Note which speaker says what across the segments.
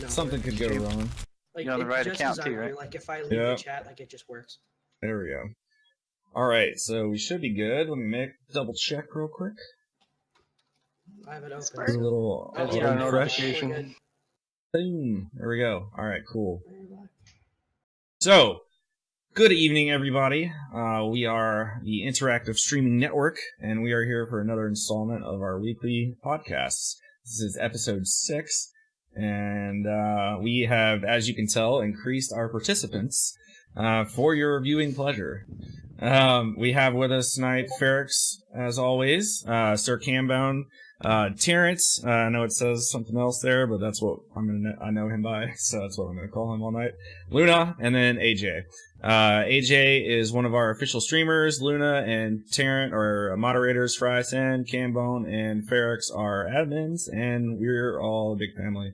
Speaker 1: something could go wrong.
Speaker 2: Like, you're on the right account too, right?
Speaker 3: Like if I leave the chat, like it just works.
Speaker 1: There we go. All right, so we should be good. Let me double check real quick.
Speaker 3: I have it open.
Speaker 1: A little
Speaker 2: notification.
Speaker 1: Boom. There we go. All right, cool. So, good evening, everybody. We are the Interactive Streaming Network, and we are here for another installment of our weekly podcasts. This is episode 6, and we have, as you can tell, increased our participants for your viewing pleasure. We have with us tonight Ferrix, as always, Sir Cambone, Terrence. I know it says something else there, but that's what I know him by, so that's what I'm gonna call him all night. Luna, and then AJ. AJ is one of our official streamers. Luna and Terrence are moderators for ISN. Cambone and Ferrix are admins, and we're all a big family,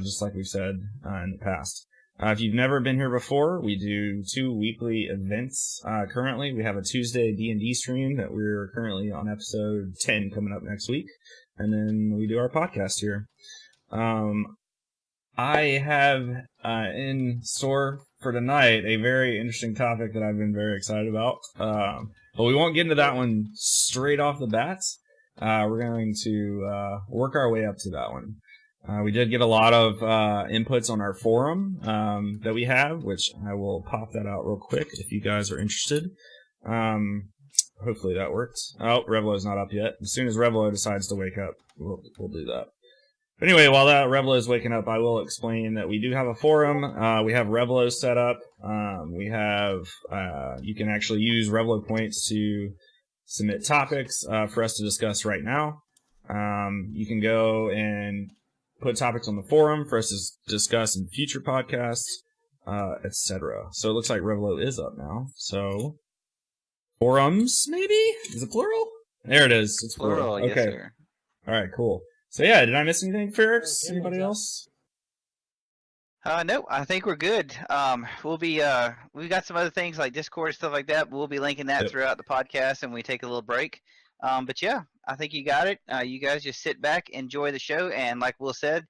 Speaker 1: just like we've said in the past. If you've never been here before, we do 2 weekly events. Currently, we have a Tuesday D&D stream that we're currently on episode 10 coming up next week. And then we do our podcast here. I have in store for tonight a very interesting topic that I've been very excited about. But we won't get into that one straight off the bat. We're going to work our way up to that one. We did get a lot of inputs on our forum that we have, which I will pop that out real quick if you guys are interested. Hopefully that works. Oh, Revelo's not up yet. As soon as Revelo decides to wake up, we'll do that. But anyway, while that Revelo is waking up, I will explain that we do have a forum. We have Revelo set up. We have you can actually use Revelo points to submit topics for us to discuss right now. You can go and put topics on the forum for us to discuss in future podcasts, etc. So it looks like Revelo is up now. So forums, maybe? Is it plural? There it is. It's plural. Okay.
Speaker 2: Yes, sir.
Speaker 1: All right, cool. So yeah, did I miss anything, Ferrix? Anybody else?
Speaker 2: No, I think we're good. We've got some other things like Discord and stuff like that. We'll be linking that throughout the podcast, and we take a little break. But yeah, I think you got it. You guys just sit back, enjoy the show, and like Will said,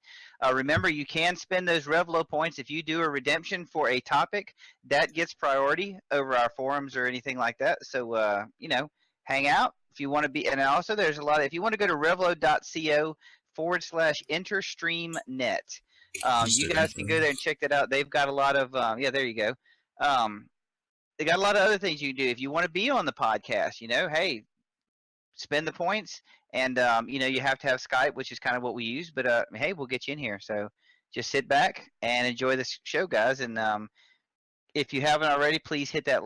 Speaker 2: remember you can spend those Revelo points if you do a redemption for a topic that gets priority over our forums or anything like that. So hang out if you want to be. And also, there's a lot. If you want to go to revelo.co/interstreamnet, you guys can go there and check that out. They've got a lot of there you go. They got a lot of other things you can do if you want to be on the podcast. Hey. Spend the points, and you have to have Skype, which is kind of what we use, but hey, we'll get you in here. So just sit back and enjoy this show, guys. And if you haven't already, please hit that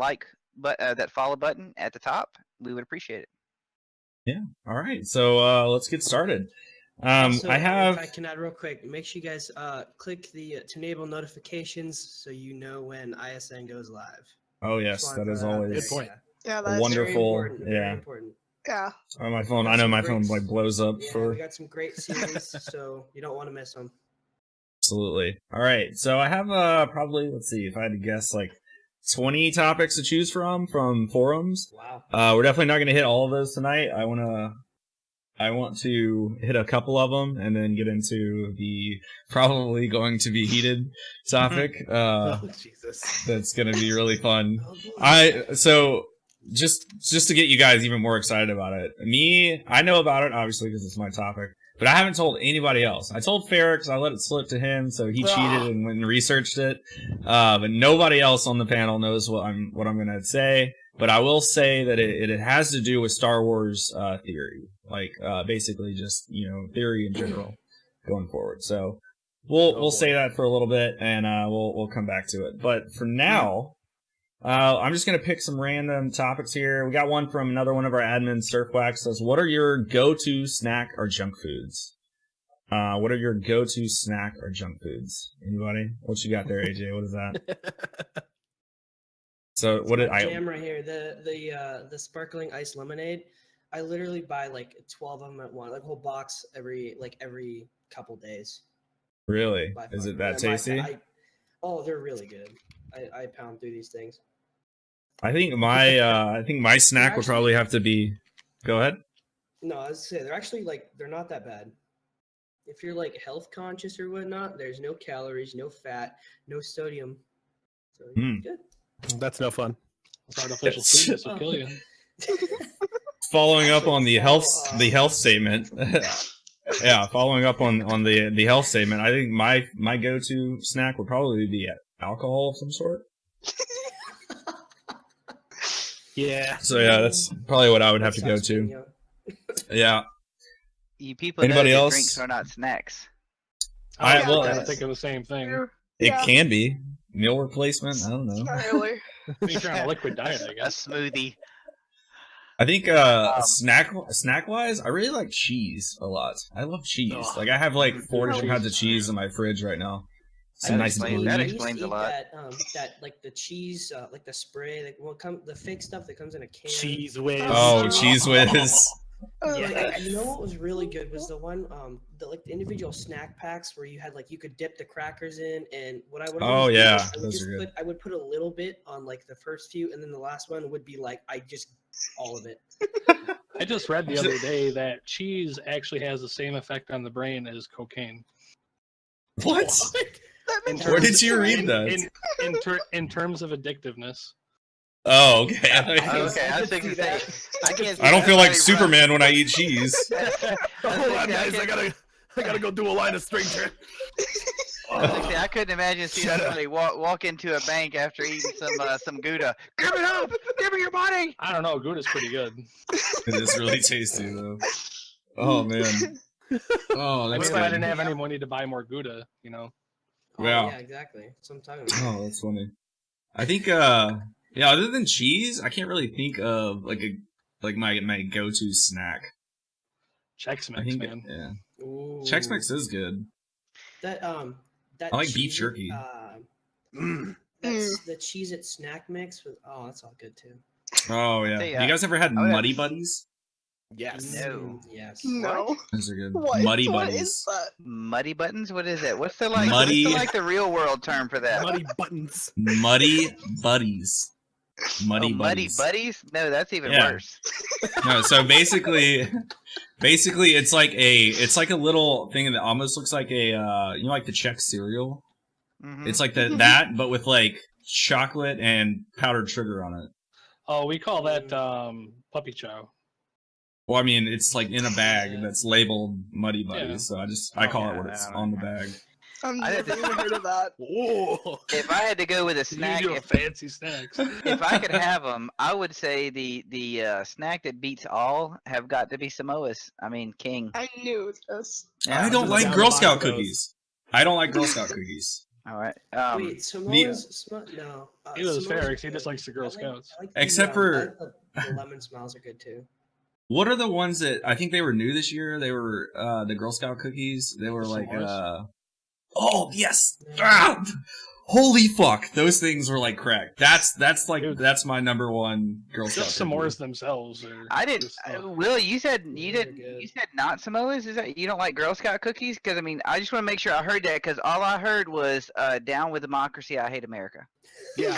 Speaker 2: that follow button at the top. We would appreciate it.
Speaker 1: Yeah. All right. So let's get started.
Speaker 3: Also,
Speaker 1: I have.
Speaker 3: If I can add real quick, make sure you guys click the to enable notifications so you know when ISN goes live.
Speaker 1: Oh yes, that is always
Speaker 4: good point.
Speaker 3: Yeah,
Speaker 1: that's wonderful.
Speaker 3: Very important.
Speaker 4: Yeah.
Speaker 1: On my phone, I know my phone like blows up for.
Speaker 3: We got some great series, so you don't want to miss them.
Speaker 1: Absolutely. All right, so I have probably, let's see, if I had to guess, like 20 topics to choose from forums.
Speaker 3: Wow.
Speaker 1: We're definitely not going to hit all of those tonight. I want to hit a couple of them and then get into the probably going to be heated topic.
Speaker 3: Jesus.
Speaker 1: That's going to be really fun. Just to get you guys even more excited about it. I know about it, obviously, because it's my topic, but I haven't told anybody else. I told Ferrix, I let it slip to him, so he cheated and went and researched it. But nobody else on the panel knows what I'm going to say. But I will say that it has to do with Star Wars theory, like basically just theory in general going forward. So we'll say that for a little bit, and we'll come back to it. But for now. I'm just going to pick some random topics here. We got one from another one of our admins, Surfwax, says, what are your go-to snack or junk foods? What are your go-to snack or junk foods? Anybody? What you got there, AJ? What is that? So what did I
Speaker 3: jam right here? The sparkling ice lemonade. I literally buy like 12 of them at once, like a whole box every couple days.
Speaker 1: Really? Is it that tasty?
Speaker 3: They're really good. I pound through these things.
Speaker 1: I think my snack would probably have to be. Go ahead.
Speaker 3: No, I was gonna say they're actually they're not that bad. if you're like health conscious or whatnot, there's no calories, no fat, no sodium. So good.
Speaker 4: That's no fun.
Speaker 5: It's artificial sweetness will kill you.
Speaker 1: Following up
Speaker 3: Actually,
Speaker 1: on the health statement. Yeah, following up on the health statement, I think my go-to snack would probably be alcohol of some sort.
Speaker 4: Yeah.
Speaker 1: So yeah, that's probably what I would have to go to. Yeah.
Speaker 2: You people
Speaker 1: Anybody
Speaker 2: know that
Speaker 1: else?
Speaker 2: drinks are not snacks.
Speaker 1: I
Speaker 5: I
Speaker 1: well,
Speaker 5: think of the same thing.
Speaker 1: it can be meal replacement. I don't know.
Speaker 6: Not really.
Speaker 5: If you're on a liquid diet, I
Speaker 2: A
Speaker 5: guess.
Speaker 2: smoothie.
Speaker 1: I think snack wise, I really like cheese a lot. I love cheese.
Speaker 4: Oh.
Speaker 1: Like I have like 4 different
Speaker 5: Cheese
Speaker 1: kinds of
Speaker 5: is
Speaker 1: cheese
Speaker 5: great.
Speaker 1: in my fridge right now.
Speaker 2: That
Speaker 1: Some nice
Speaker 2: explains-
Speaker 1: blue.
Speaker 2: that
Speaker 3: I used
Speaker 2: explains
Speaker 3: to
Speaker 2: a
Speaker 3: eat
Speaker 2: lot.
Speaker 3: that like the cheese, like the spray, like the fake stuff that comes in a can.
Speaker 4: Cheese whiz.
Speaker 1: Oh, cheese whiz.
Speaker 3: Yeah,
Speaker 4: Yes.
Speaker 3: you know what was really good was the one, the like the individual snack packs where you had like you could dip the crackers in, and what I would
Speaker 1: Oh,
Speaker 3: always do
Speaker 1: yeah,
Speaker 3: is I would
Speaker 1: those
Speaker 3: just
Speaker 1: are good.
Speaker 3: I would put a little bit on like the first few, and then the last one would be like I just all of it.
Speaker 5: I just read the other day that cheese actually has the same effect on the brain as cocaine.
Speaker 1: What?
Speaker 6: That
Speaker 5: In
Speaker 6: makes
Speaker 1: Where
Speaker 5: terms-
Speaker 1: did you read that?
Speaker 5: In terms of addictiveness.
Speaker 1: Oh, okay.
Speaker 2: Okay, I was thinking
Speaker 4: see that.
Speaker 1: I don't feel like
Speaker 2: anybody
Speaker 1: Superman when I eat cheese.
Speaker 4: Hold on, guys. I gotta go do a line of string check.
Speaker 2: I couldn't imagine seeing
Speaker 4: Shut up.
Speaker 2: somebody walk into a bank after eating some Gouda. Give it up! Give me your money!
Speaker 5: I don't know. Gouda's pretty good.
Speaker 1: It is really tasty though. Oh man. Oh,
Speaker 5: I
Speaker 1: that's
Speaker 5: mean, if I
Speaker 1: good.
Speaker 5: didn't have any money to buy more Gouda, you know.
Speaker 3: Oh,
Speaker 1: Yeah.
Speaker 3: yeah, exactly. Sometimes.
Speaker 1: Oh, that's funny. I think yeah, other than cheese, I can't really think of like my go-to snack.
Speaker 5: Chex
Speaker 1: I
Speaker 5: Mix,
Speaker 1: think
Speaker 5: man.
Speaker 1: yeah.
Speaker 3: Ooh.
Speaker 1: Chex Mix is good.
Speaker 3: That that
Speaker 1: I like beef
Speaker 3: Cheez-It,
Speaker 1: jerky.
Speaker 3: That's the Cheez-It snack mix with that's all good too.
Speaker 1: Oh yeah.
Speaker 2: Say,
Speaker 1: You guys ever had
Speaker 2: I would have-
Speaker 1: Muddy Buddies?
Speaker 4: Yes.
Speaker 2: No.
Speaker 3: Yes.
Speaker 6: No.
Speaker 1: Those are good.
Speaker 6: What?
Speaker 1: Muddy
Speaker 6: What
Speaker 1: Buddies.
Speaker 6: is that?
Speaker 2: Muddy buttons? What is that? What's the
Speaker 1: Muddy-
Speaker 2: what's the real world term for that?
Speaker 4: Muddy buttons.
Speaker 1: Muddy Buddies. Muddy
Speaker 2: Oh, muddy
Speaker 1: Buddies.
Speaker 2: buddies? No, that's even
Speaker 1: Yeah.
Speaker 2: worse.
Speaker 1: No, so basically it's like a little thing that almost looks like a you know, like the Chex cereal.
Speaker 2: Mhm.
Speaker 1: It's like that, but with like chocolate and powdered sugar on it.
Speaker 5: Oh, we call that puppy chow.
Speaker 1: Well, I mean, it's like in a bag that's labeled Muddy Buddies,
Speaker 5: Yeah.
Speaker 1: so I call it
Speaker 2: yeah,
Speaker 1: what it's
Speaker 2: I
Speaker 1: on the bag.
Speaker 6: I've
Speaker 2: I
Speaker 6: never
Speaker 2: didn't-
Speaker 6: even heard of that.
Speaker 4: Whoa.
Speaker 2: If I had to go with a
Speaker 5: You
Speaker 2: snack,
Speaker 5: do fancy snacks.
Speaker 2: if I could have them, I would say the snack that beats all have got to be Samoas. I mean, king.
Speaker 6: I knew this.
Speaker 1: I don't
Speaker 4: just
Speaker 1: like
Speaker 4: down
Speaker 1: Girl
Speaker 4: the box
Speaker 1: Scout
Speaker 4: of those.
Speaker 1: cookies. I don't like Girl Scout cookies.
Speaker 2: All right.
Speaker 3: Wait, Samoa's no.
Speaker 5: He was
Speaker 3: Samoa's
Speaker 5: fair
Speaker 3: are
Speaker 5: 'cause he just
Speaker 3: good.
Speaker 5: likes the Girl Scouts.
Speaker 3: I like the,
Speaker 1: Except for-
Speaker 3: I like the lemon smiles are good too.
Speaker 1: What are the ones that I think they were new this year? They were the Girl Scout cookies. They were like
Speaker 5: S'mores?
Speaker 1: oh yes. Ah! Holy fuck. Those things were like crack. That's like
Speaker 5: Dude.
Speaker 1: that's my number one Girl Scout.
Speaker 5: Just
Speaker 1: cookie.
Speaker 5: s'mores themselves.
Speaker 2: I didn't.
Speaker 5: just, uh,
Speaker 2: Will, you said
Speaker 3: Those
Speaker 2: you
Speaker 3: are
Speaker 2: didn't.
Speaker 3: good.
Speaker 2: You said not Samoas. Is that you don't like Girl Scout cookies? Because I mean, I just want to make sure I heard that because all I heard was "Down with democracy, I hate America."
Speaker 4: Yeah.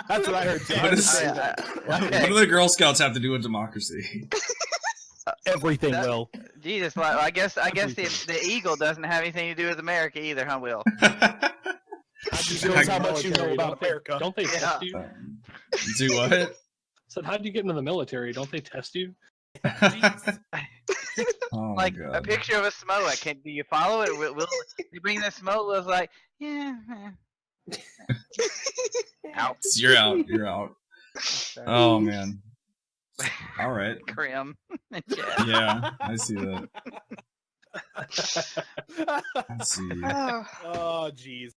Speaker 4: That's what I heard too.
Speaker 1: What is-
Speaker 2: Okay.
Speaker 1: What do the Girl Scouts have to do with democracy?
Speaker 4: Everything,
Speaker 2: That-
Speaker 4: Will.
Speaker 2: Jesus, well, I guess the eagle doesn't have anything to do with America either, huh, Will?
Speaker 4: Shows how much you know
Speaker 5: Military,
Speaker 4: about
Speaker 5: don't they-
Speaker 4: America.
Speaker 5: Don't they
Speaker 2: Yeah.
Speaker 5: test you?
Speaker 1: Do what?
Speaker 5: Said, how'd you get into the military? Don't they test you?
Speaker 1: Oh
Speaker 2: Like
Speaker 1: my
Speaker 2: a
Speaker 1: god.
Speaker 2: picture of a Samoa. Do you follow it? Will you bring the Samoa? Was like, yeah. Out.
Speaker 1: You're out. You're out. Oh man. All right.
Speaker 2: Crim. Yeah.
Speaker 1: Yeah, I see that. Let's see.
Speaker 6: Oh,
Speaker 4: Oh, jeez.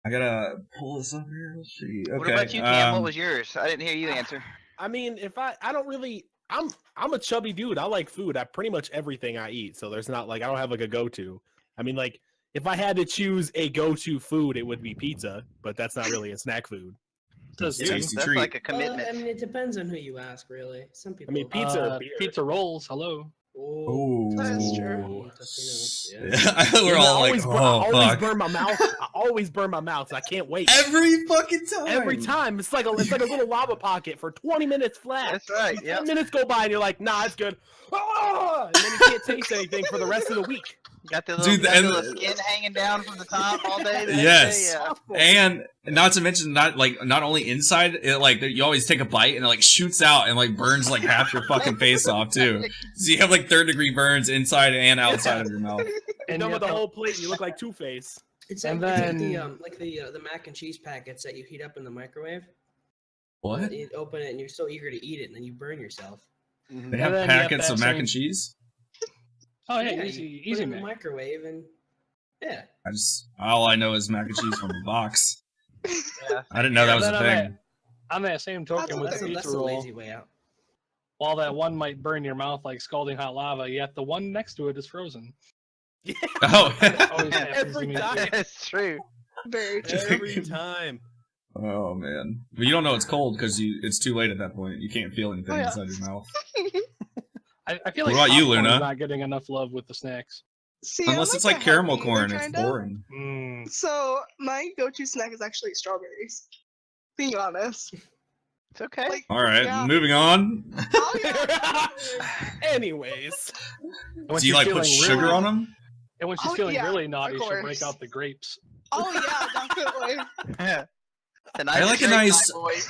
Speaker 1: I gotta pull this up here. Let's see. Okay.
Speaker 2: What about you, Cam? What was yours? I didn't hear you answer.
Speaker 4: I mean, if I don't really, I'm a chubby dude. I like food. I pretty much everything I eat. So there's not like I don't have like a go-to. I mean, like if I had to choose a go-to food, it would be pizza. But that's not really a snack food.
Speaker 5: Says
Speaker 1: It's a
Speaker 5: you.
Speaker 1: tasty
Speaker 2: That's
Speaker 1: treat.
Speaker 2: like a commitment.
Speaker 3: I mean, it depends on who you ask, really. Some people.
Speaker 4: I mean, pizza or beer.
Speaker 5: Pizza rolls. Hello.
Speaker 1: Oh,
Speaker 6: That's true.
Speaker 1: We're all like,
Speaker 4: I
Speaker 1: oh,
Speaker 4: always
Speaker 1: fuck.
Speaker 4: burn my mouth. I always burn my mouth. So I can't wait.
Speaker 1: Every fucking time.
Speaker 4: Every time. It's like a little lava pocket for 20 minutes flat.
Speaker 2: That's right.
Speaker 4: 10
Speaker 2: Yeah.
Speaker 4: minutes go by and you're like, nah, it's good. Ah! And then you can't taste anything for the rest of the week.
Speaker 2: Got the little,
Speaker 1: Dude,
Speaker 2: got the
Speaker 1: and-
Speaker 2: little skin hanging down from the top all day. the next
Speaker 1: Yes.
Speaker 2: day, yeah.
Speaker 1: And not to mention, not only inside, it like you always take a bite and it like shoots out and like burns like half your fucking face off too. So you have like 3rd-degree burns inside and outside of your mouth.
Speaker 4: And done with the whole plate, and you look like Two-Face.
Speaker 3: It's
Speaker 5: And
Speaker 3: like,
Speaker 5: then-
Speaker 3: like the mac and cheese packets that you heat up in the microwave.
Speaker 1: What?
Speaker 3: You open it and you're so eager to eat it, and then you burn yourself.
Speaker 1: They have
Speaker 5: then you have
Speaker 1: packets
Speaker 5: that
Speaker 1: of mac
Speaker 5: same-
Speaker 1: and cheese.
Speaker 5: Oh yeah,
Speaker 3: you
Speaker 5: easy,
Speaker 3: put it
Speaker 5: easy
Speaker 3: in the
Speaker 5: man.
Speaker 3: microwave, and yeah.
Speaker 1: All I know is mac and cheese from a box.
Speaker 2: Yeah.
Speaker 1: I didn't know that was
Speaker 5: Then
Speaker 1: a
Speaker 5: on
Speaker 1: thing.
Speaker 5: On that same token, with
Speaker 3: That's
Speaker 5: the
Speaker 3: a,
Speaker 5: pizza
Speaker 3: that's a
Speaker 5: roll,
Speaker 3: lazy way out.
Speaker 5: while that one might burn your mouth like scalding hot lava, yet the one next to it is frozen.
Speaker 1: Oh.
Speaker 5: Always happens to
Speaker 4: Every
Speaker 5: me.
Speaker 4: time.
Speaker 2: That's true.
Speaker 6: Very true.
Speaker 4: Every time.
Speaker 1: Oh man. But you don't know it's cold because it's too late at that point. You can't feel anything
Speaker 6: Oh, yeah.
Speaker 1: inside your mouth.
Speaker 5: I feel
Speaker 1: What
Speaker 5: like
Speaker 1: about you,
Speaker 5: popcorn's
Speaker 1: Luna?
Speaker 5: not getting enough love with the snacks.
Speaker 6: See, I'm
Speaker 1: Unless it's
Speaker 6: a
Speaker 1: like caramel
Speaker 6: healthy eater,
Speaker 1: corn, it's
Speaker 6: kinda.
Speaker 1: boring.
Speaker 5: Mm.
Speaker 6: So my go-to snack is actually strawberries. Being honest.
Speaker 2: It's okay.
Speaker 6: Like,
Speaker 1: All right,
Speaker 6: Yeah.
Speaker 1: moving on.
Speaker 6: oh yeah.
Speaker 4: Anyways.
Speaker 5: And when
Speaker 1: Do you
Speaker 5: she's
Speaker 1: like put
Speaker 5: feeling
Speaker 1: sugar
Speaker 5: really-
Speaker 1: on them?
Speaker 5: And when she's
Speaker 6: Oh,
Speaker 5: feeling
Speaker 6: yeah,
Speaker 5: really
Speaker 6: of
Speaker 5: naughty, she'll break
Speaker 6: course.
Speaker 5: out the grapes.
Speaker 6: Oh yeah, definitely.
Speaker 2: Tonight
Speaker 1: I like
Speaker 2: is
Speaker 1: a
Speaker 2: great
Speaker 1: nice-
Speaker 2: night, boys.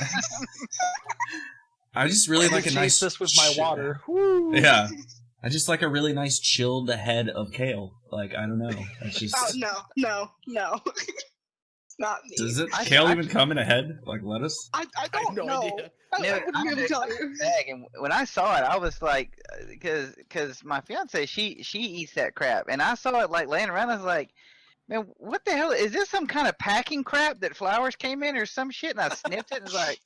Speaker 1: I just really like a
Speaker 5: Chase
Speaker 1: nice.
Speaker 5: this with my
Speaker 1: ch-
Speaker 5: water. Woo.
Speaker 1: Yeah, I just like a really nice chilled head of kale. Like I don't know. It's just.
Speaker 6: Oh no. Not me.
Speaker 1: Does it
Speaker 2: I-
Speaker 1: kale
Speaker 2: I-
Speaker 1: even come in a head like lettuce?
Speaker 6: I
Speaker 4: I have
Speaker 6: don't
Speaker 4: no
Speaker 6: know.
Speaker 4: idea.
Speaker 6: I
Speaker 2: No,
Speaker 6: wouldn't
Speaker 2: I'm
Speaker 6: be able to
Speaker 2: the
Speaker 6: tell you.
Speaker 2: bag, and when I saw it, I was like, because my fiance she eats that crap, and I saw it like laying around. I was like, man, what the hell is this? Some kind of packing crap that flowers came in or some shit? And I sniffed it and was like,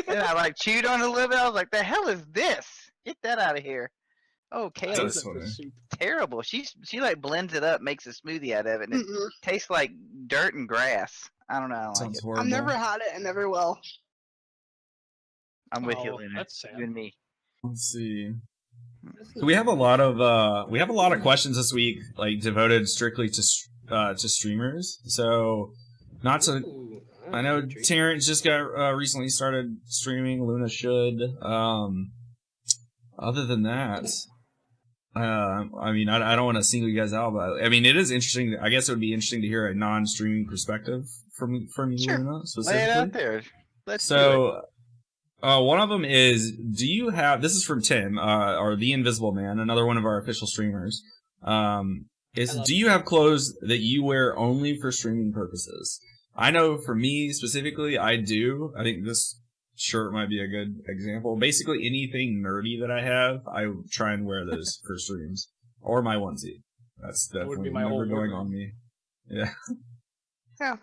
Speaker 2: And I like chewed on it a little bit. I was like, the hell is this? Get that out of here. Oh, kale
Speaker 1: That's
Speaker 2: is
Speaker 1: funny.
Speaker 5: Soup.
Speaker 2: terrible. She like blends it up, makes a smoothie out of it, and it
Speaker 6: Mm-mm.
Speaker 2: tastes like dirt and grass. I don't know. I don't like
Speaker 1: Sounds
Speaker 2: it.
Speaker 1: horrible.
Speaker 6: I've never had it and never will.
Speaker 2: I'm with you,
Speaker 5: Oh,
Speaker 2: Luna.
Speaker 5: that's sad.
Speaker 2: You and me.
Speaker 1: Let's see. So we have a lot of questions this week, like devoted strictly to streamers. So, not to.
Speaker 3: Ooh,
Speaker 1: I know
Speaker 3: treat.
Speaker 1: Terrence just got recently started streaming. Luna should. Other than that, I mean, I don't want to single you guys out, but I mean, it is interesting. I guess it would be interesting to hear a non-streaming perspective from you,
Speaker 6: Sure.
Speaker 1: Luna,
Speaker 2: Lay it out
Speaker 1: specifically.
Speaker 2: there. Let's do it.
Speaker 1: So, one of them is, do you have, this is from Tim, or The Invisible Man, another one of our official streamers, is,
Speaker 3: I love
Speaker 1: do you have clothes that you wear only for streaming purposes? I know for me specifically, I do. I think this shirt might be a good example. Basically, anything nerdy that I have, I try and wear those for streams. Or my onesie. That's
Speaker 5: That would
Speaker 1: definitely
Speaker 5: be my
Speaker 1: never
Speaker 5: whole
Speaker 1: going
Speaker 5: wardrobe.
Speaker 1: on me. Yeah.
Speaker 6: Yeah.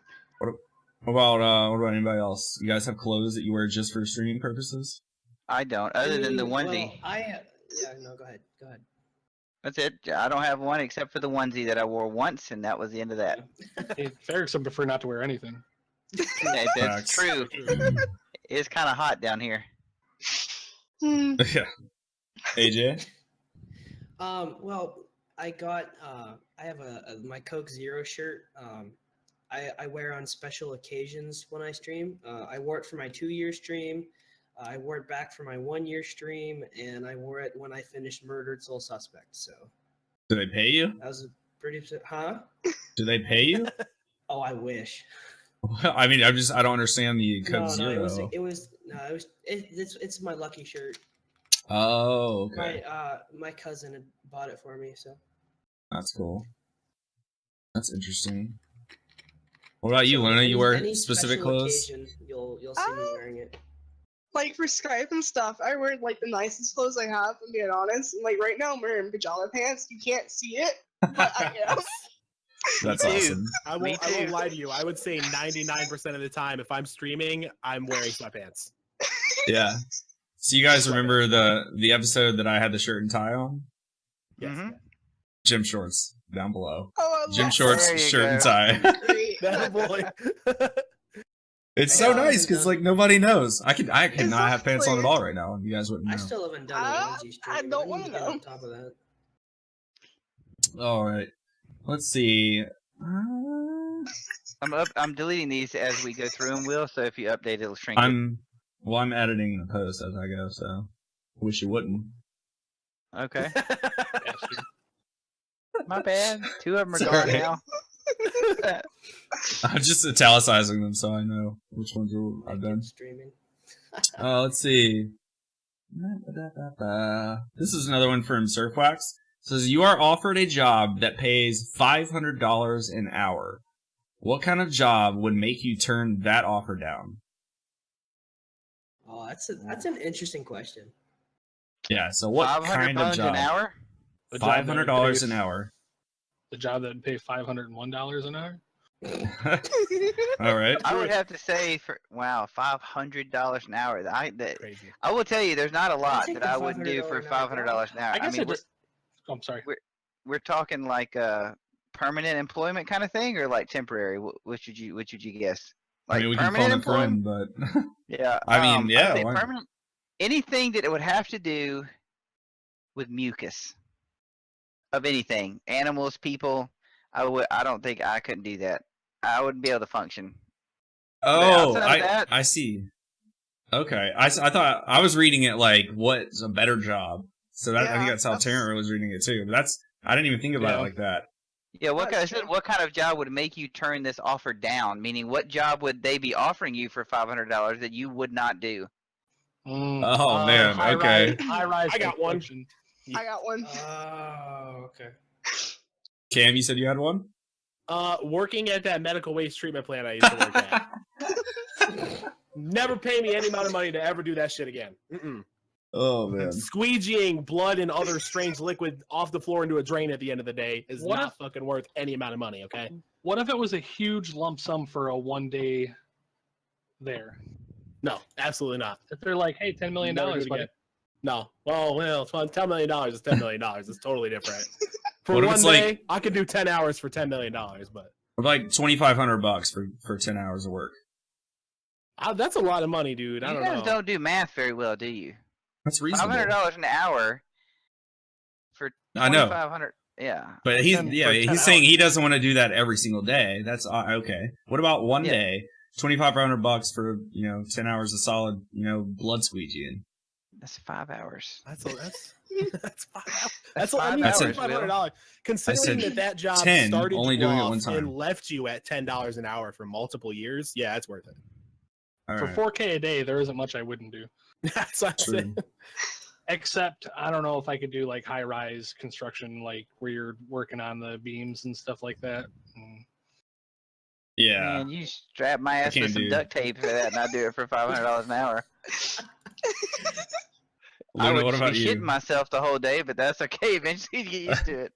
Speaker 1: What about anybody else? You guys have clothes that you wear just for streaming purposes?
Speaker 2: I don't. Other than the
Speaker 3: Well,
Speaker 2: onesie.
Speaker 3: yeah, no, go ahead.
Speaker 2: That's it. I don't have one except for the onesie that I wore once, and that was the end of that.
Speaker 5: Hey, Ferrick's would prefer not to wear anything.
Speaker 2: That's
Speaker 1: Facts.
Speaker 2: true. It's kind of hot down here.
Speaker 6: Hmm.
Speaker 1: Yeah. AJ?
Speaker 3: Well, I got I have my Coke Zero shirt. I wear on special occasions when I stream. I wore it for my 2-year stream. I wore it back for my 1-year stream, and I wore it when I finished Murdered Soul Suspect. So
Speaker 1: Do they pay you?
Speaker 3: that was a pretty, huh?
Speaker 1: Do they pay you?
Speaker 3: Oh, I wish.
Speaker 1: I mean, I don't understand the Coke
Speaker 3: No,
Speaker 1: Zero.
Speaker 3: it's my lucky shirt.
Speaker 1: Oh, okay.
Speaker 3: My cousin had bought it for me, so.
Speaker 1: That's cool. That's interesting. What about you,
Speaker 3: So
Speaker 1: Luna? You wear
Speaker 3: any
Speaker 1: specific
Speaker 3: special
Speaker 1: clothes?
Speaker 3: occasion, you'll see me wearing it.
Speaker 6: Like for Skype and stuff, I wear like the nicest clothes I have. I'm being honest. And, like right now, I'm wearing pajama pants. You can't see it, but I am.
Speaker 1: That's
Speaker 2: Me too.
Speaker 1: awesome.
Speaker 4: I
Speaker 2: Me
Speaker 4: won't
Speaker 2: too.
Speaker 4: lie to you. I would say 99% of the time, if I'm streaming, I'm wearing sweatpants.
Speaker 1: Yeah. So you guys remember the episode that I had the shirt and tie on?
Speaker 4: Yes.
Speaker 2: Mhm.
Speaker 1: Gym shorts down below.
Speaker 6: Oh, I
Speaker 1: Gym
Speaker 6: love
Speaker 1: shorts,
Speaker 2: There you
Speaker 1: shirt and
Speaker 2: go.
Speaker 1: tie.
Speaker 6: that. Great.
Speaker 4: That boy.
Speaker 1: It's
Speaker 3: I
Speaker 1: so
Speaker 3: still
Speaker 1: nice
Speaker 3: haven't
Speaker 1: because
Speaker 3: done-
Speaker 1: like nobody knows. I could not have pants on at
Speaker 6: Exactly.
Speaker 1: all right now, and you guys wouldn't know.
Speaker 3: I still haven't done a onesie stream.
Speaker 6: I don't
Speaker 3: need
Speaker 6: wanna
Speaker 3: to get
Speaker 6: know.
Speaker 3: on top of that.
Speaker 1: All right, let's see.
Speaker 2: I'm deleting these as we go through them, Will. So if you update, it'll shrink it.
Speaker 1: I'm editing the post as I go, so wish you wouldn't.
Speaker 2: Okay.
Speaker 5: Bastard.
Speaker 2: My bad. 2 of them are
Speaker 1: Sorry.
Speaker 2: gone now.
Speaker 1: I'm just italicizing them so I know which ones I've done.
Speaker 3: Streaming.
Speaker 1: Let's see. This is another one from Surfwax. It says you are offered a job that pays $500 an hour. What kind of job would make you turn that offer down?
Speaker 3: Oh, that's an interesting question.
Speaker 1: Yeah. So what
Speaker 2: 500
Speaker 1: kind of
Speaker 2: bones
Speaker 1: job?
Speaker 2: an hour?
Speaker 5: The job that would
Speaker 1: $500
Speaker 5: pay-
Speaker 1: an hour.
Speaker 5: The job that would pay $501 an hour.
Speaker 1: All right.
Speaker 2: I would have to say $500 an hour.
Speaker 4: Crazy.
Speaker 2: I will tell you, there's not a lot
Speaker 3: take
Speaker 2: that
Speaker 3: the
Speaker 2: I wouldn't do for
Speaker 3: $500 an hour.
Speaker 2: $500 an hour.
Speaker 5: I guess
Speaker 2: mean,
Speaker 5: it just. Oh, I'm sorry.
Speaker 2: we're talking like permanent employment kind of thing, or like temporary. Which would you guess? Like
Speaker 1: I mean, we can
Speaker 2: permanent
Speaker 1: phone a
Speaker 2: employment?
Speaker 1: friend, but
Speaker 2: Yeah.
Speaker 1: I mean,
Speaker 2: I'd
Speaker 1: yeah,
Speaker 2: say
Speaker 1: why not?
Speaker 2: permanent. Anything that it would have to do with mucus of anything, animals, people. I don't think I couldn't do that. I wouldn't be able to function.
Speaker 1: Oh,
Speaker 2: outside of that-
Speaker 1: I see. Okay, I thought I was reading it like what's a better job. So that, I think
Speaker 6: Yeah,
Speaker 1: that's how
Speaker 6: that's-
Speaker 1: Terrence was reading it too. But I didn't even think about it
Speaker 5: Yeah.
Speaker 1: like that.
Speaker 2: Yeah,
Speaker 6: That's true.
Speaker 2: what kind of job would make you turn this offer down? Meaning, what job would they be offering you for $500 that you would not do?
Speaker 1: Oh, man, okay.
Speaker 5: High rise.
Speaker 4: I got one.
Speaker 5: construction.
Speaker 6: I got one.
Speaker 3: Oh, okay.
Speaker 1: Cam, you said you had one.
Speaker 4: Working at that medical waste treatment plant I used to work at. Never pay me any amount of money to ever do that shit again. Mm-mm.
Speaker 1: Oh man.
Speaker 4: Squeegeeing blood and other strange liquid off the floor into a drain at the end of the day is
Speaker 5: What
Speaker 4: not fucking worth any amount of money, okay?
Speaker 5: What if it was a huge lump sum for a 1 day there?
Speaker 4: No, absolutely not.
Speaker 5: If they're like, hey, $10 million,
Speaker 4: Never do it
Speaker 5: buddy.
Speaker 4: again. No. Well, it's fun. $10 million is $10 million. It's totally different. For
Speaker 1: What if
Speaker 4: one
Speaker 1: it's
Speaker 4: day,
Speaker 1: like-
Speaker 4: I could do 10 hours for $10 million, but
Speaker 1: Like $2,500 for 10 hours of work.
Speaker 4: that's a lot of money, dude. I
Speaker 2: You
Speaker 4: don't
Speaker 2: guys
Speaker 4: know.
Speaker 2: don't do math very well, do you?
Speaker 1: That's reasonable.
Speaker 2: $500 an hour for
Speaker 1: I know.
Speaker 2: $2,500. Yeah.
Speaker 1: But
Speaker 5: For
Speaker 1: he's
Speaker 5: 10
Speaker 1: he's saying
Speaker 5: hours.
Speaker 1: he doesn't want to do that every single day. That's okay. What about one
Speaker 2: Yeah.
Speaker 1: day? $2,500 for 10 hours of solid blood squeegeeing.
Speaker 2: That's 5 hours.
Speaker 4: That's that's
Speaker 2: That's
Speaker 4: that's
Speaker 2: five
Speaker 4: I mean,
Speaker 1: hours,
Speaker 4: $2,500. Considering
Speaker 1: said
Speaker 4: that job
Speaker 1: 10,
Speaker 4: started
Speaker 1: only
Speaker 4: you
Speaker 1: doing it
Speaker 4: off
Speaker 1: one time.
Speaker 4: and left you at $10 an hour for multiple years, yeah, it's worth it.
Speaker 1: All
Speaker 5: For
Speaker 1: right.
Speaker 5: 4K a day, there isn't much I wouldn't do.
Speaker 4: That's what I'm
Speaker 1: True.
Speaker 4: saying.
Speaker 5: Except, I don't know if I could do like high rise construction, like where you're working on the beams and stuff like that.
Speaker 1: Yeah.
Speaker 2: Man, you strap my ass
Speaker 1: can't
Speaker 2: with some
Speaker 1: do-
Speaker 2: duct tape for that, and I do it for $500 an hour. I
Speaker 1: Luna,
Speaker 2: would
Speaker 1: what
Speaker 2: just
Speaker 1: about
Speaker 2: be
Speaker 1: you?
Speaker 2: shitting myself the whole day, but that's okay. Eventually, you get used to it.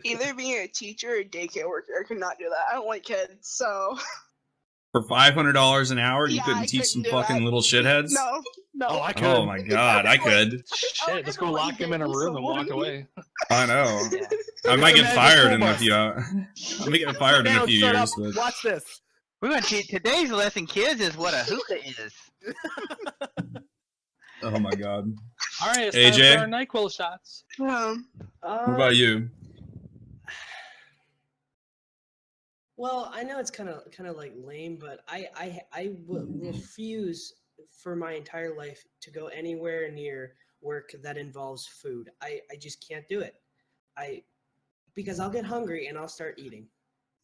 Speaker 6: Either being a teacher or a daycare worker, I could not do that. I don't like kids, so
Speaker 1: For $500 an hour, you
Speaker 6: Yeah,
Speaker 1: couldn't
Speaker 6: I
Speaker 1: teach some
Speaker 6: couldn't do
Speaker 1: fucking
Speaker 6: that.
Speaker 1: little shitheads?
Speaker 6: no.
Speaker 4: Oh, I could.
Speaker 1: Oh my god, I could.
Speaker 5: Shit, just go lock him in a room and walk away.
Speaker 1: I know.
Speaker 2: Yeah.
Speaker 1: I might get
Speaker 4: Imagine
Speaker 1: fired
Speaker 4: school
Speaker 1: in a
Speaker 4: bus.
Speaker 1: few. I might get fired in a
Speaker 4: Down,
Speaker 1: few
Speaker 4: shut
Speaker 1: years,
Speaker 4: up.
Speaker 1: but
Speaker 4: Watch this.
Speaker 2: We're gonna teach today's lesson, kids, is what a hookah is.
Speaker 1: oh my god.
Speaker 5: All right, it's
Speaker 1: AJ?
Speaker 5: time for our NyQuil shots.
Speaker 1: What about you?
Speaker 3: Well, I know it's kind of like lame, but I refuse for my entire life to go anywhere near work that involves food. I just can't do it. Because I'll get hungry and I'll start eating.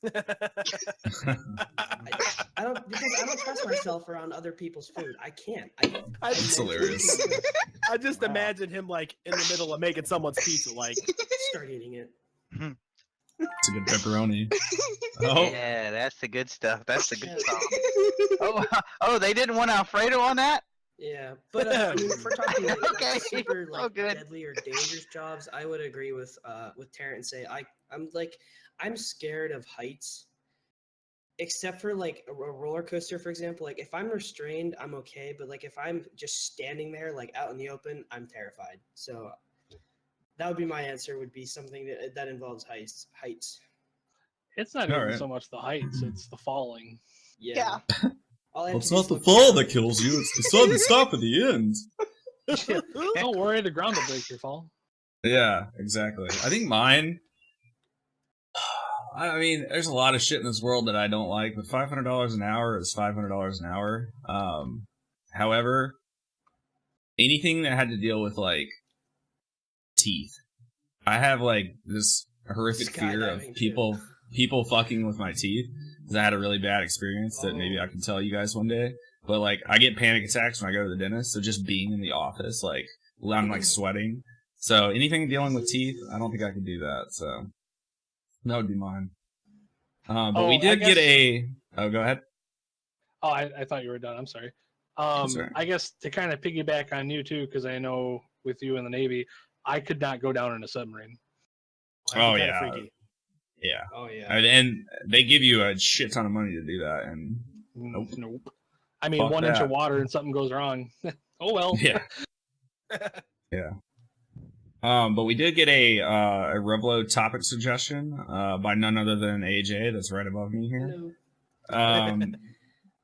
Speaker 3: I don't trust myself around other people's food. I can't.
Speaker 1: That's hilarious.
Speaker 4: I just imagine him like in the middle of making someone's pizza, like
Speaker 3: Start eating it.
Speaker 1: It's a good pepperoni. Oh,
Speaker 2: Yeah, that's the good stuff. That's the good stuff. Oh, they didn't want Alfredo on that?
Speaker 3: Yeah, but I mean, if we're talking like,
Speaker 2: Okay,
Speaker 3: super
Speaker 2: oh,
Speaker 3: like
Speaker 2: good.
Speaker 3: deadly or dangerous jobs, I would agree with Terrence and say I'm scared of heights, except for like a roller coaster, for example. Like if I'm restrained, I'm okay, but like if I'm just standing there like out in the open, I'm terrified. So that would be my answer. Would be something that involves heights.
Speaker 5: It's not
Speaker 1: All
Speaker 5: even
Speaker 1: right.
Speaker 5: so much the heights; it's the falling.
Speaker 3: Yeah. All I have
Speaker 1: It's
Speaker 3: to do
Speaker 1: not
Speaker 3: is
Speaker 1: the
Speaker 3: look
Speaker 1: fall
Speaker 3: down.
Speaker 1: that kills you, it's the sudden stop at the end.
Speaker 5: Don't worry, the ground will break your fall.
Speaker 1: Yeah, exactly. I think mine. I mean, there's a lot of shit in this world that I don't like, but $500 an hour is $500 an hour. However, anything that had to deal with like teeth, I have like this horrific fear of
Speaker 3: Skydiving,
Speaker 1: people fucking with my teeth. Because I had a really bad experience that maybe I can tell you guys one day. But like, I get panic attacks when I go to the dentist. So just being in the office, like I'm like sweating. So anything dealing with teeth, I don't think I could do that. So that would be mine. But we did get a. Oh, go ahead.
Speaker 5: Oh, I thought you were done. I'm sorry.
Speaker 1: Sorry.
Speaker 5: I guess to kind of piggyback on you too, because I know with you in the Navy, I could not go down in a submarine.
Speaker 1: Oh,
Speaker 4: That'd be
Speaker 1: yeah.
Speaker 4: kinda freaky.
Speaker 1: Yeah.
Speaker 3: Oh yeah.
Speaker 1: And they give you a shit ton of money to do that. And
Speaker 5: Nope. I mean,
Speaker 1: Fuck
Speaker 5: 1 inch
Speaker 1: that.
Speaker 5: of water and something goes wrong. Oh well.
Speaker 1: yeah. Yeah. But we did get a Revlo topic suggestion by none other than AJ, that's right above me here.
Speaker 3: Hello.
Speaker 1: Um,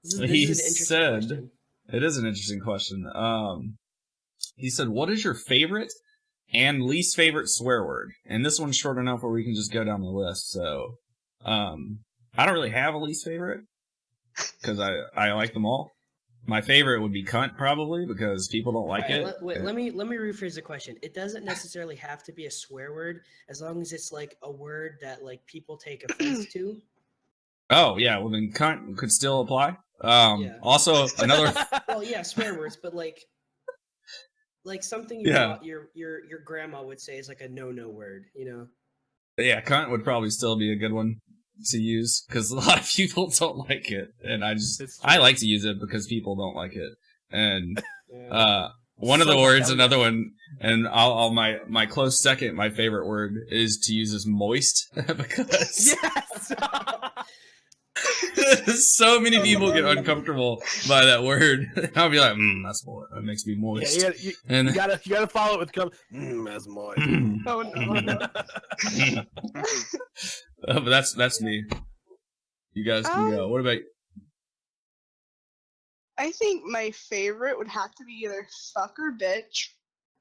Speaker 3: This is
Speaker 1: he
Speaker 3: an interesting
Speaker 1: said,
Speaker 3: question.
Speaker 1: it is an interesting question. He said, what is your favorite and least favorite swear word? And this one's short enough where we can just go down the list. So, I don't really have a least favorite because I like them all. My favorite would be cunt, probably, because people don't like
Speaker 3: Alright,
Speaker 1: it.
Speaker 3: let me rephrase the question. It doesn't necessarily have to be a swear word, as long as it's like a word that like people take offense to.
Speaker 1: Oh, yeah, well then cunt could still apply.
Speaker 3: Yeah.
Speaker 1: Also, another...
Speaker 3: Well, yeah, swear words, but like something
Speaker 1: Yeah.
Speaker 3: your grandma would say is like a no word, you know?
Speaker 1: Yeah, cunt would probably still be a good one to use, because a lot of people don't like it, and
Speaker 4: It's true.
Speaker 1: I like to use it because people don't like it. And
Speaker 3: Yeah.
Speaker 1: one of the
Speaker 4: So
Speaker 1: words,
Speaker 4: hell
Speaker 1: another one, and I'll my close second, my favorite word is to use as moist, because
Speaker 4: Yes.
Speaker 1: so many people get uncomfortable by that word. I'll be like, that's moist. That makes me
Speaker 4: Yeah,
Speaker 1: moist.
Speaker 4: you
Speaker 1: And
Speaker 4: gotta follow it with that's moist.
Speaker 6: Oh no.
Speaker 1: But that's me. You guys can go. What about?
Speaker 6: I think my favorite would have to be either fuck or bitch,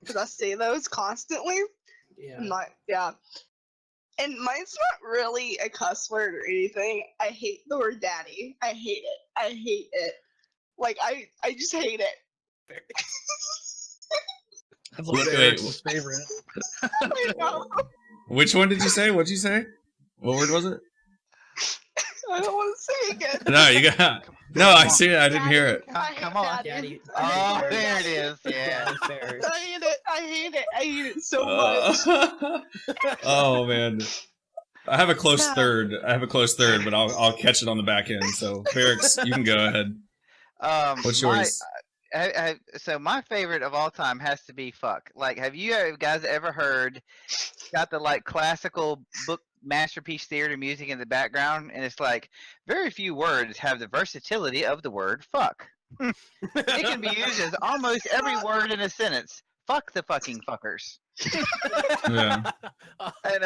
Speaker 6: because I say those constantly.
Speaker 3: Yeah.
Speaker 6: Yeah. And mine's not really a cuss word or anything. I hate the word daddy. I hate it. I hate it. Like I just hate it.
Speaker 5: That's like
Speaker 1: Wait.
Speaker 5: Eric's favorite.
Speaker 6: I know.
Speaker 1: Which one did you say? What'd you say? What word was it?
Speaker 6: I don't want to say it again.
Speaker 1: No, you got. No, I see it. I didn't hear it.
Speaker 6: I hate
Speaker 2: Come on.
Speaker 3: Daddy.
Speaker 2: Oh,
Speaker 6: I hate
Speaker 2: there it
Speaker 6: daddy.
Speaker 2: is. Yeah.
Speaker 3: Daddy fair.
Speaker 6: I hate it. I hate it. I hate it so much.
Speaker 1: Oh man, I have a close
Speaker 6: Yeah.
Speaker 1: third. But I'll catch it on the back end. So, Ferrix, you can go ahead. What's yours?
Speaker 2: So my favorite of all time has to be fuck. Like, have you guys ever heard? Got the like classical book masterpiece theater music in the background, and it's like very few words have the versatility of the word fuck. It can be used as almost every word in a sentence. Fuck the fucking fuckers.
Speaker 1: Yeah.
Speaker 2: And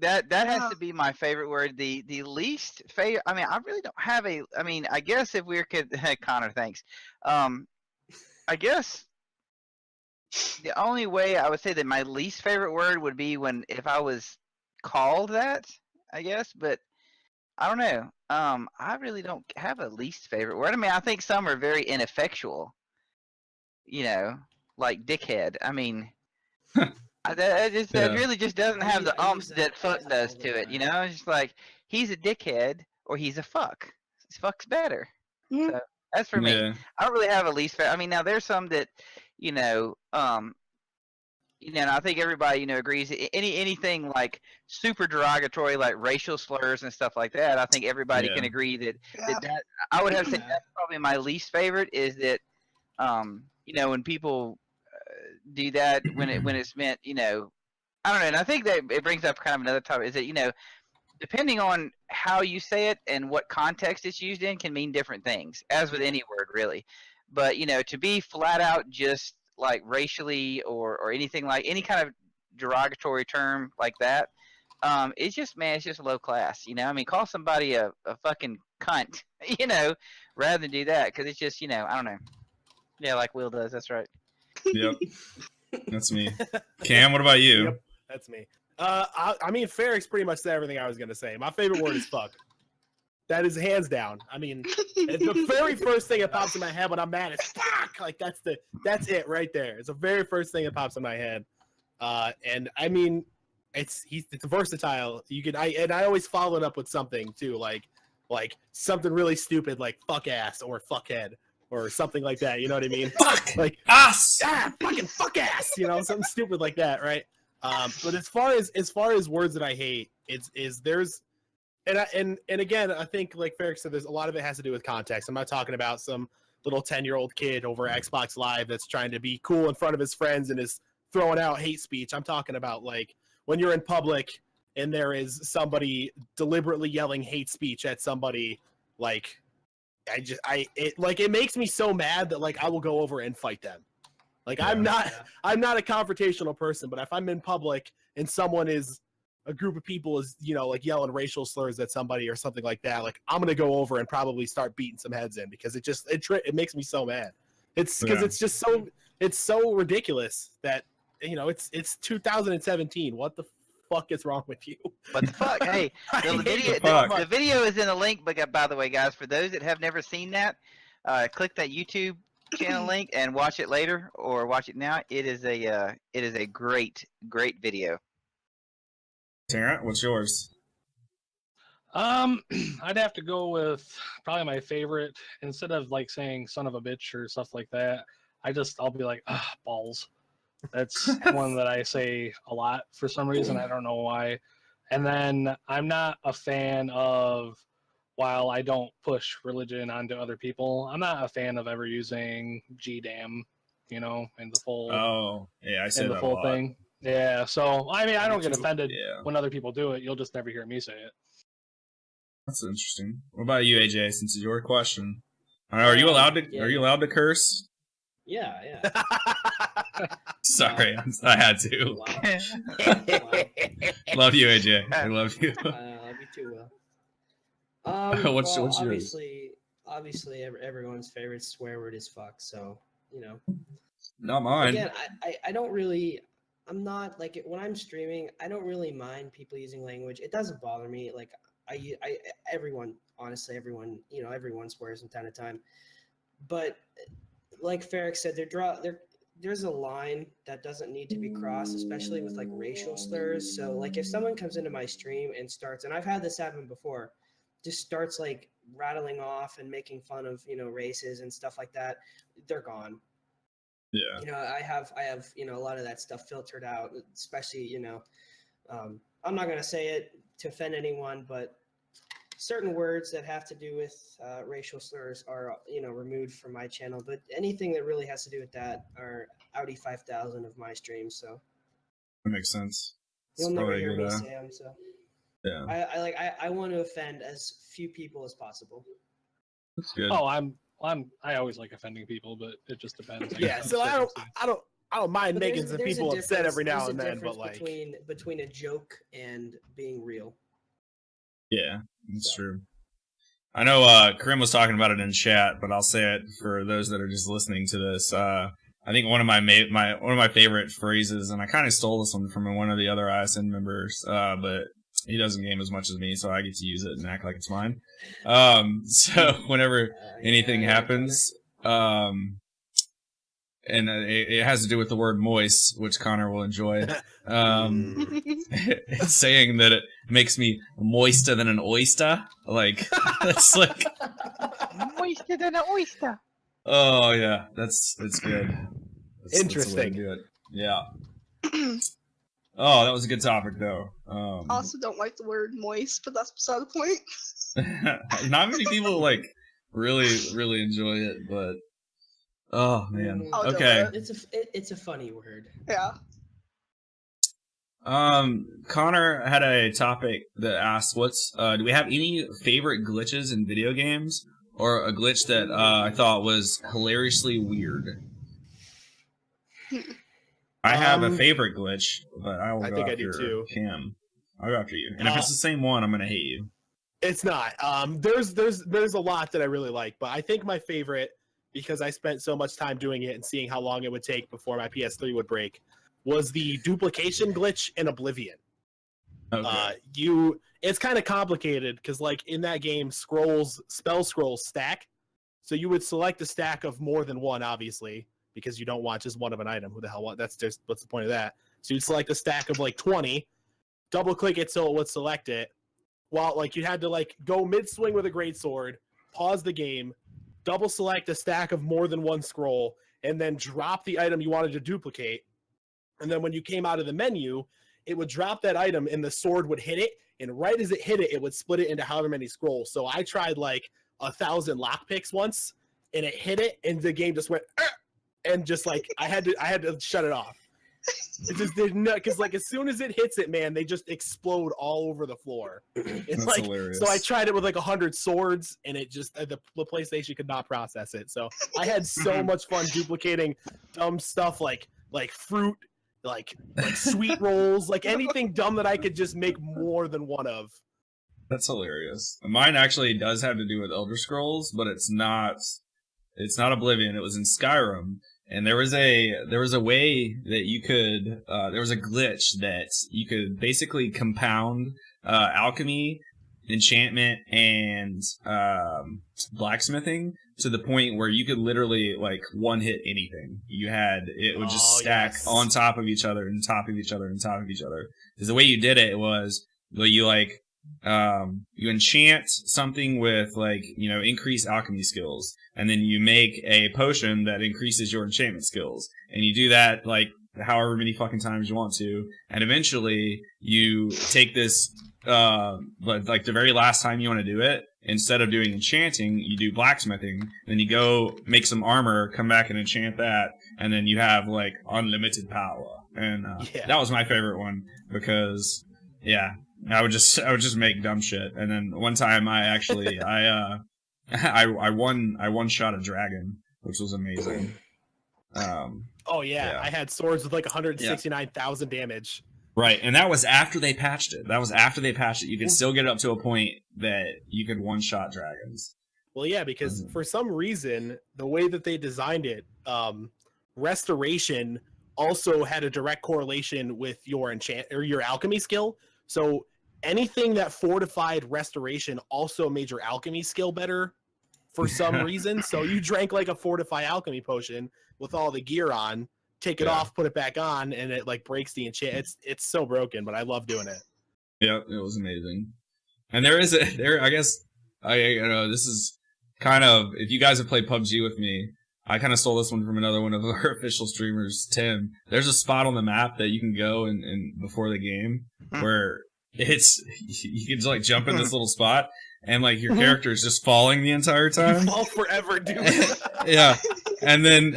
Speaker 2: that has to be my favorite word. The least favorite. I mean, I really don't have a. I mean, I guess if we could, Connor, thanks. I guess the only way I would say that my least favorite word would be if I was called that. I guess, but I don't know. I really don't have a least favorite word. I mean, I think some are very ineffectual. You know, like dickhead. I mean. That really just doesn't have the
Speaker 3: I use
Speaker 2: that
Speaker 3: that
Speaker 2: fuck does
Speaker 3: all the
Speaker 2: to it, you
Speaker 3: time.
Speaker 2: know? It's just like he's a dickhead or he's a fuck. Fuck's better.
Speaker 6: Mhm.
Speaker 2: So that's for me.
Speaker 1: Yeah.
Speaker 2: I don't really have a least favorite. I mean, now there's some that, and I think everybody, agrees. Anything like super derogatory, like racial slurs and stuff like that. I think everybody can
Speaker 1: Yeah.
Speaker 2: agree that
Speaker 6: Yeah.
Speaker 2: that I would have to say
Speaker 3: Yeah.
Speaker 2: that's probably my least favorite. Is that, when people do that when it's meant, I don't know. And I think that it brings up kind of another topic. Is that depending on how you say it and what context it's used in can mean different things, as with any word really. But to be flat out just like racially or anything like any kind of derogatory term like that, it's just man, it's just low class. You know, I mean, call somebody a fucking cunt. You know, rather than do that because it's just I don't know. Yeah, like Will does. That's right.
Speaker 1: Yep, that's me. Cam, what about you?
Speaker 4: Yep, that's me. I mean, Ferrick's pretty much said everything I was gonna say. My favorite word is fuck. That is hands down. I mean, it's the very first thing that pops in my head when I'm mad is fuck. Like that's it right there. It's the very first thing that pops in my head. And I mean, it's versatile. You can I always follow it up with something too, like something really stupid like fuck ass or fuckhead or something like that. You know what I mean?
Speaker 1: Fuck
Speaker 4: like
Speaker 1: ass.
Speaker 4: Fucking fuck ass. You know, something stupid like that, right? But as far as words that I hate, there's and again, I think like Ferrick said, there's a lot of it has to do with context. I'm not talking about some little 10-year-old kid over Xbox Live that's trying to be cool in front of his friends and is throwing out hate speech. I'm talking about like when you're in public and there is somebody deliberately yelling hate speech at somebody. Like it makes me so mad that like I will go over and fight them. Like
Speaker 1: Yeah.
Speaker 4: I'm not a confrontational person, but if I'm in public and a group of people is, like yelling racial slurs at somebody or something like that, like I'm going to go over and probably start beating some heads in because it makes me so mad. It's because it's just so ridiculous that, it's 2017. What the fuck is wrong with you?
Speaker 2: What the fuck? Hey, the video is in the link. But by the way, guys, for those that have never seen that, click that YouTube channel link and watch it later or watch it now. It is a great video.
Speaker 1: Terrence, what's yours?
Speaker 5: I'd have to go with probably my favorite. Instead of like saying "son of a bitch" or stuff like that, I'll be like, balls. That's one that I say a lot for some reason. I don't know why. And then I'm not a fan of, while I don't push religion onto other people, I'm not a fan of ever using GDAM, and the full.
Speaker 1: Oh, yeah, I say
Speaker 5: the
Speaker 1: that
Speaker 5: full
Speaker 1: a lot.
Speaker 5: thing. Yeah, so I mean, I don't get offended
Speaker 1: Yeah.
Speaker 5: when other people do it. You'll just never hear me say it.
Speaker 1: That's interesting. What about you, AJ? Since it's your question, are you allowed to?
Speaker 3: Yeah.
Speaker 1: Are you allowed to curse?
Speaker 3: Yeah.
Speaker 1: Sorry, I had to.
Speaker 3: Wow.
Speaker 1: Love you, AJ. I love you.
Speaker 3: Love you too, Will.
Speaker 1: What's yours?
Speaker 3: Obviously, everyone's favorite swear word is fuck. So
Speaker 1: Not mine.
Speaker 3: Again, I don't really. I'm not like when I'm streaming. I don't really mind people using language. It doesn't bother me. Like everyone swears from time to time. But like Ferrick said, there's a line that doesn't need to be crossed, especially with like racial slurs. So like if someone comes into my stream and starts, and I've had this happen before, just starts like rattling off and making fun of races and stuff like that, they're gone.
Speaker 1: Yeah.
Speaker 3: I have a lot of that stuff filtered out, especially I'm not gonna say it to offend anyone, but certain words that have to do with racial slurs are removed from my channel. But anything that really has to do with that are Audi 5000 of my streams. So
Speaker 1: That makes sense.
Speaker 3: you'll
Speaker 1: It's
Speaker 3: never
Speaker 1: probably
Speaker 3: hear
Speaker 1: good,
Speaker 3: me say them. So
Speaker 1: yeah,
Speaker 3: I want to offend as few people as possible.
Speaker 1: that's good.
Speaker 5: Oh, I always like offending people, but it just depends.
Speaker 4: Yeah, so I don't mind
Speaker 3: But
Speaker 4: making some
Speaker 3: there's a
Speaker 4: people upset every now
Speaker 3: there's a
Speaker 4: and then, but
Speaker 3: difference
Speaker 4: like
Speaker 3: between a joke and being real.
Speaker 1: Yeah, that's true. I know Karim was talking about it in chat, but I'll say it for those that are just listening to this. I think one of my favorite phrases, and I kind of stole this one from one of the other ISN members, but he doesn't game as much as me, so I get to use it and act like it's mine. So whenever anything happens, and it has to do with the word moist, which Connor will enjoy. Saying that it makes me moister than an oyster. Like, that's like...
Speaker 2: Moister than an oyster.
Speaker 1: Oh, yeah. That's good.
Speaker 4: Interesting.
Speaker 1: That's good. Yeah. Oh, that was a good topic, though.
Speaker 6: Also don't like the word moist, but that's beside the point.
Speaker 1: Not many people, like, really enjoy it, but... Oh, man.
Speaker 6: I'll do
Speaker 1: Okay.
Speaker 6: it.
Speaker 3: It's a funny word.
Speaker 6: Yeah.
Speaker 1: Connor had a topic that asked, do we have any favorite glitches in video games? Or a glitch that I thought was hilariously weird? I have a favorite glitch, but I will
Speaker 4: I
Speaker 1: go
Speaker 4: think I
Speaker 1: after
Speaker 4: do too.
Speaker 1: Cam. I'll go after you. And if it's the same one, I'm gonna hate you.
Speaker 4: It's not. There's a lot that I really like, but I think my favorite, because I spent so much time doing it and seeing how long it would take before my PS3 would break, was the duplication glitch in Oblivion.
Speaker 1: Okay.
Speaker 4: It's kind of complicated because like in that game, spell scrolls stack. So you would select a stack of more than one, obviously, because you don't want just one of an item. Who the hell what's the point of that? So you'd select a stack of like 20, double click it so it would select it. While like you had to like go mid swing with a greatsword, pause the game, double select a stack of more than one scroll, and then drop the item you wanted to duplicate. And then when you came out of the menu, it would drop that item and the sword would hit it. And right as it hit it, it would split it into however many scrolls. So I tried like 1,000 lockpicks once, and it hit it, and the game just went, and just like I had to shut it off. It just did not, because like as soon as it hits it, man, they just explode all over the floor. It's
Speaker 1: That's
Speaker 4: like
Speaker 1: hilarious.
Speaker 4: So I tried it with like 100 swords, and it just the PlayStation could not process it. So I had so much fun duplicating dumb stuff like fruit, like sweet rolls, like anything dumb that I could just make more than one of.
Speaker 1: That's hilarious. Mine actually does have to do with Elder Scrolls, but it's not Oblivion. It was in Skyrim. And there was a way that you could, there was a glitch that you could basically compound, alchemy, enchantment, and, blacksmithing to the point where you could literally, like, one-hit anything. It would just stack on top of each other and top of each other and top of each other. Because the way you did it was, you like, you enchant something with like, increased alchemy skills, and then you make a potion that increases your enchantment skills, and you do that like however many fucking times you want to, and eventually you take this, but like the very last time you want to do it, instead of doing enchanting, you do blacksmithing, then you go make some armor, come back and enchant that, and then you have like unlimited power. And that was my favorite one because I would just make dumb shit. And then one time I actually I one shot a dragon, which was amazing.
Speaker 4: I had swords with like 169,000 damage.
Speaker 1: Right, and that was after they patched it. You could still get it up to a point that you could one shot dragons.
Speaker 4: Well, yeah, because for some reason the way that they designed it, restoration also had a direct correlation with your enchant or your alchemy skill. So anything that fortified restoration also made your alchemy skill better for some reason. So you drank like a fortify alchemy potion with all the gear on, take it off, put it back on, and it like breaks the enchant. It's so broken, but I love doing it.
Speaker 1: Yeah, it was amazing. And I guess this is kind of, if you guys have played PUBG with me, I kind of stole this one from another one of our official streamers, Tim. There's a spot on the map that you can go and before the game where you can just like jump in this little spot and like your character is just falling the entire time.
Speaker 4: You fall forever, dude.
Speaker 1: Yeah. And then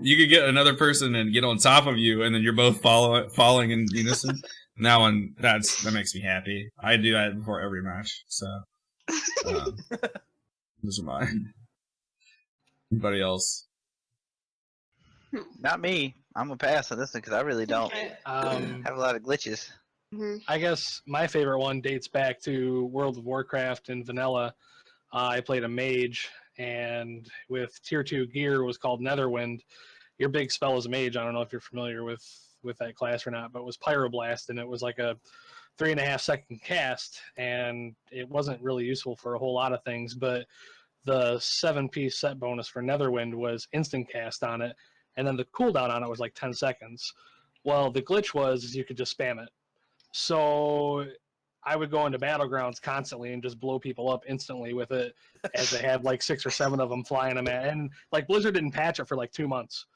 Speaker 1: you could get another person and get on top of you, and then you're both falling in unison. That makes me happy. I do that before every match. So those are mine. Anybody else?
Speaker 2: Not me. I'm gonna pass on this one because I really don't have a lot of glitches.
Speaker 5: I guess my favorite one dates back to World of Warcraft and vanilla. I played a mage, and with tier 2 gear was called Netherwind. Your big spell as a mage, I don't know if you're familiar with that class or not, but it was Pyroblast, and it was like a 3.5 second cast, and it wasn't really useful for a whole lot of things, but the 7-piece set bonus for Netherwind was instant cast on it, and then the cooldown on it was like 10 seconds. Well, the glitch was you could just spam it. So I would go into Battlegrounds constantly and just blow people up instantly with it, as they had like 6 or 7 of them flying them at. And like Blizzard didn't patch it for like 2 months.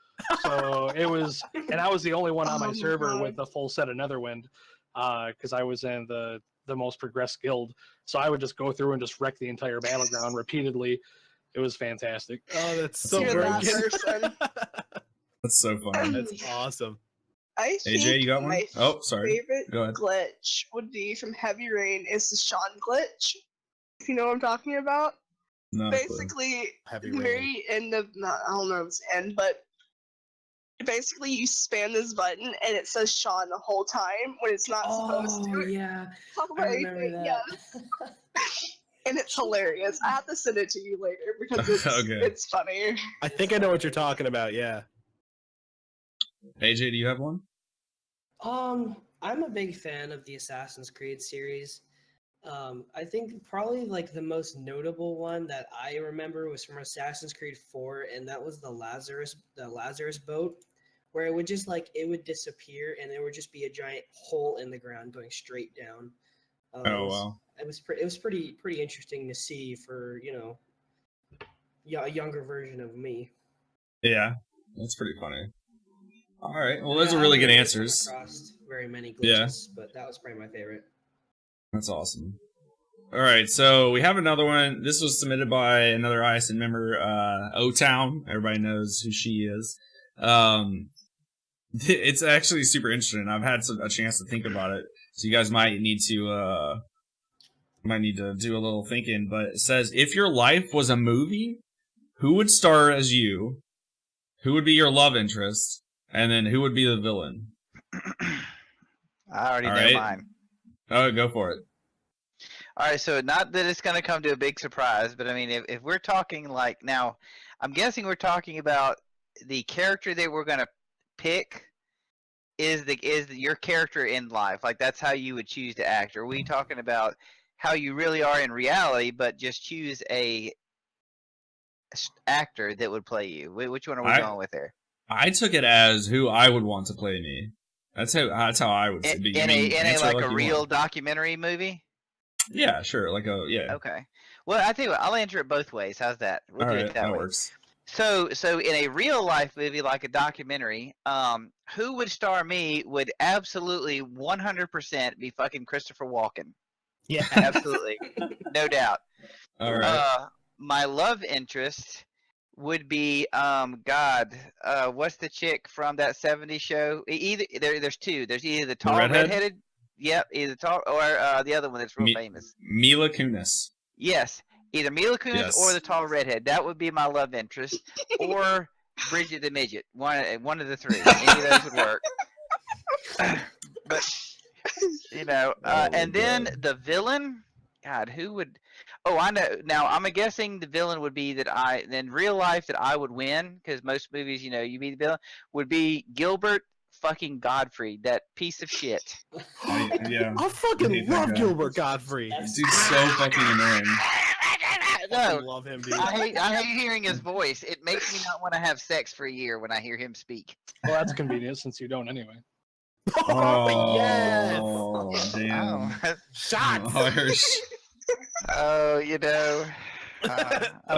Speaker 5: So it was, and I was the only one on my server with a full set of Netherwind, because I was in the most progressed guild. So I would just go through and just wreck the entire Battleground repeatedly. It was fantastic.
Speaker 4: Oh, that's so
Speaker 6: You're that
Speaker 4: broken.
Speaker 6: person.
Speaker 1: That's so fun.
Speaker 4: That's awesome.
Speaker 6: I think
Speaker 1: AJ, you got one?
Speaker 6: my
Speaker 1: Oh, sorry.
Speaker 6: favorite
Speaker 1: Go ahead.
Speaker 6: glitch would be from Heavy Rain is the Sean glitch. If you know what I'm talking about.
Speaker 1: Not a clue.
Speaker 6: Basically,
Speaker 4: Heavy
Speaker 6: the
Speaker 4: Rain.
Speaker 6: very end of, I don't know if it's end, but basically you spam this button and it says Sean the whole time when it's not supposed
Speaker 3: Oh
Speaker 6: to.
Speaker 3: yeah,
Speaker 6: Talk
Speaker 3: I
Speaker 6: about
Speaker 3: remember
Speaker 6: anything,
Speaker 3: that.
Speaker 6: yeah. And it's hilarious. I have to send it to you later because it's
Speaker 1: Okay.
Speaker 6: it's funny.
Speaker 4: I think I know what you're talking about. Yeah.
Speaker 1: AJ, do you have one?
Speaker 3: I'm a big fan of the Assassin's Creed series. I think probably like the most notable one that I remember was from Assassin's Creed 4, and that was the Lazarus boat, where it would just like it would disappear, and there would just be a giant hole in the ground going straight down.
Speaker 1: Oh wow.
Speaker 3: It was pretty interesting to see for a younger version of me.
Speaker 1: Yeah, that's pretty funny. All right. Well, those
Speaker 3: I
Speaker 1: are really
Speaker 3: haven't
Speaker 1: good
Speaker 3: come
Speaker 1: answers.
Speaker 3: across very many
Speaker 1: Yeah.
Speaker 3: glitches, but that was probably my favorite.
Speaker 1: That's awesome. All right, so we have another one. This was submitted by another ISN member, O-Town. Everybody knows who she is. It's actually super interesting. I've had a chance to think about it, so you guys might need to do a little thinking. But it says, if your life was a movie, who would star as you? Who would be your love interest? And then who would be the villain?
Speaker 2: I already
Speaker 1: All
Speaker 2: know
Speaker 1: right.
Speaker 2: mine.
Speaker 1: Oh, go for it.
Speaker 2: All right, so not that it's going to come to a big surprise, but I mean, if we're talking like now, I'm guessing we're talking about the character that we're going to pick is your character in life. Like that's how you would choose to act. Or are we talking about how you really are in reality, but just choose a actor that would play you? Which one are we going with there?
Speaker 1: I took it as who I would want to play me. That's how I would say.
Speaker 2: In a like a real documentary movie.
Speaker 1: Yeah, sure. Yeah.
Speaker 2: Okay. Well, I tell you what, I'll answer it both ways. How's that? We'll do it that way.
Speaker 1: Works.
Speaker 2: So in a real life movie like a documentary, who would star me would absolutely 100% be fucking Christopher Walken.
Speaker 4: Yeah.
Speaker 2: Absolutely, no doubt.
Speaker 1: All right.
Speaker 2: My love interest would be what's the chick from that '70s show? There's two. There's either the tall redheaded. Yep, either tall or the other one that's real famous.
Speaker 1: Mila Kunis.
Speaker 2: Yes, either Mila Kunis or the tall redhead. That would be my love interest, or Bridget the midget. One of the three. Any of those would work. But and then the villain. God, who would? Oh, I know. Now I'm guessing the villain would be in real life that I would win, because most movies, you be the villain, would be Gilbert fucking Godfrey, that piece of shit.
Speaker 1: Yeah.
Speaker 4: I fucking love Gilbert Godfrey.
Speaker 1: This dude's so fucking annoying.
Speaker 2: No,
Speaker 4: I love him, dude.
Speaker 2: I hate hearing his voice. It makes me not want to have sex for a year when I hear him speak.
Speaker 5: Well, that's convenient since you don't anyway.
Speaker 4: Oh, yes.
Speaker 1: Damn.
Speaker 4: Shots.
Speaker 1: Harsh.
Speaker 2: Oh, I was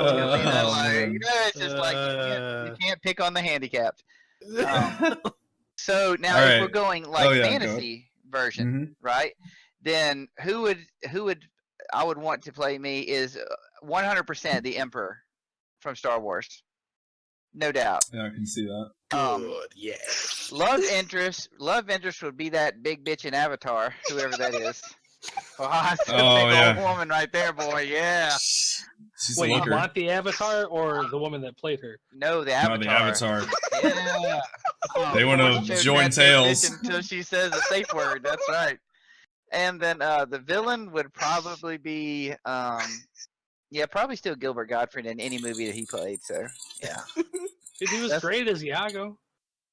Speaker 2: gonna leave that alone. It's just like you can't pick on the handicapped. So now, if we're going like fantasy version, right? Then who would I would want to play me is 100% the Emperor from Star Wars, no doubt.
Speaker 1: Yeah, I can see that.
Speaker 4: Good, yeah.
Speaker 2: Love interest would be that big bitch in Avatar, whoever that is. Oh, that's a big old woman right there, boy. Yeah.
Speaker 5: Wait, you want the Avatar or the woman that played her?
Speaker 2: No, the Avatar.
Speaker 1: No, the Avatar.
Speaker 2: Yeah.
Speaker 1: They want to join tails
Speaker 2: until she says a safe word. That's right. And then the villain would probably be, probably still Gilbert Godfrey in any movie that he played. So, yeah.
Speaker 5: Dude, he was great as Iago.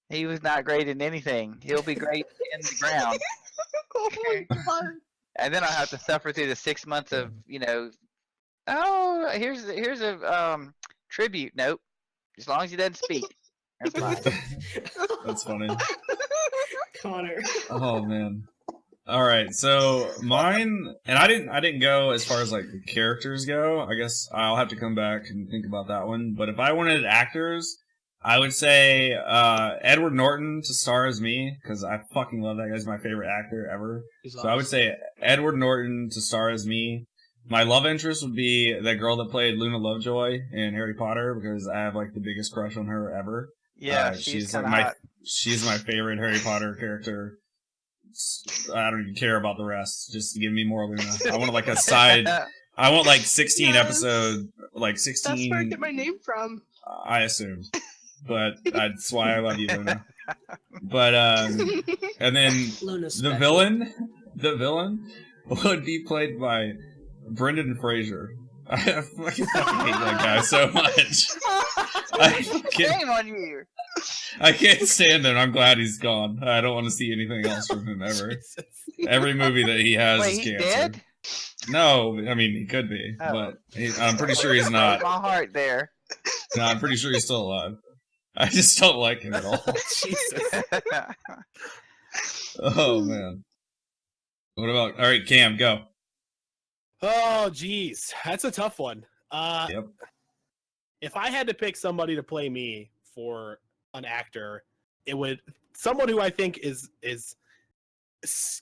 Speaker 2: He was not great in anything. He'll be great in the ground.
Speaker 6: Oh my god.
Speaker 2: And then I have to suffer through the 6 months of, oh, here's a tribute note. As long as he doesn't speak. That's fine.
Speaker 1: That's funny.
Speaker 3: Connor.
Speaker 1: Oh man. All right, so mine, and I didn't go as far as like the characters go. I guess I'll have to come back and think about that one. But if I wanted actors, I would say Edward Norton to star as me, because I fucking love that guy. He's my favorite actor ever. So I would say Edward Norton to star as me. My love interest would be the girl that played Luna Lovejoy in Harry Potter, because I have like the biggest crush on her ever.
Speaker 2: Yeah, she's like
Speaker 1: she's my favorite Harry Potter character. I don't even care about the rest. Just give me more Luna. I want like a side. I want like 16 episode, like 16.
Speaker 6: That's where I get my name from.
Speaker 1: I assumed. but that's why I love you, Luna. But and then
Speaker 3: Luna's
Speaker 1: the
Speaker 3: special.
Speaker 1: villain would be played by Brendan Fraser. I fucking hate that guy so much.
Speaker 2: Shame on you.
Speaker 1: I can't stand him. I'm glad he's gone. I don't want to see anything else from him ever.
Speaker 4: Jesus.
Speaker 1: Every movie that he has
Speaker 2: Wait,
Speaker 1: is
Speaker 2: he's
Speaker 1: cancer.
Speaker 2: dead?
Speaker 1: No, I mean he could be,
Speaker 2: Oh.
Speaker 1: but I'm pretty sure he's not.
Speaker 2: My heart there.
Speaker 1: No, I'm pretty sure he's still alive. I just don't like him at all.
Speaker 4: Jesus.
Speaker 1: Oh man. What about? All right, Cam, go.
Speaker 4: Oh, geez, that's a tough one.
Speaker 1: Yep.
Speaker 4: If I had to pick somebody to play me for an actor, it would someone who I think is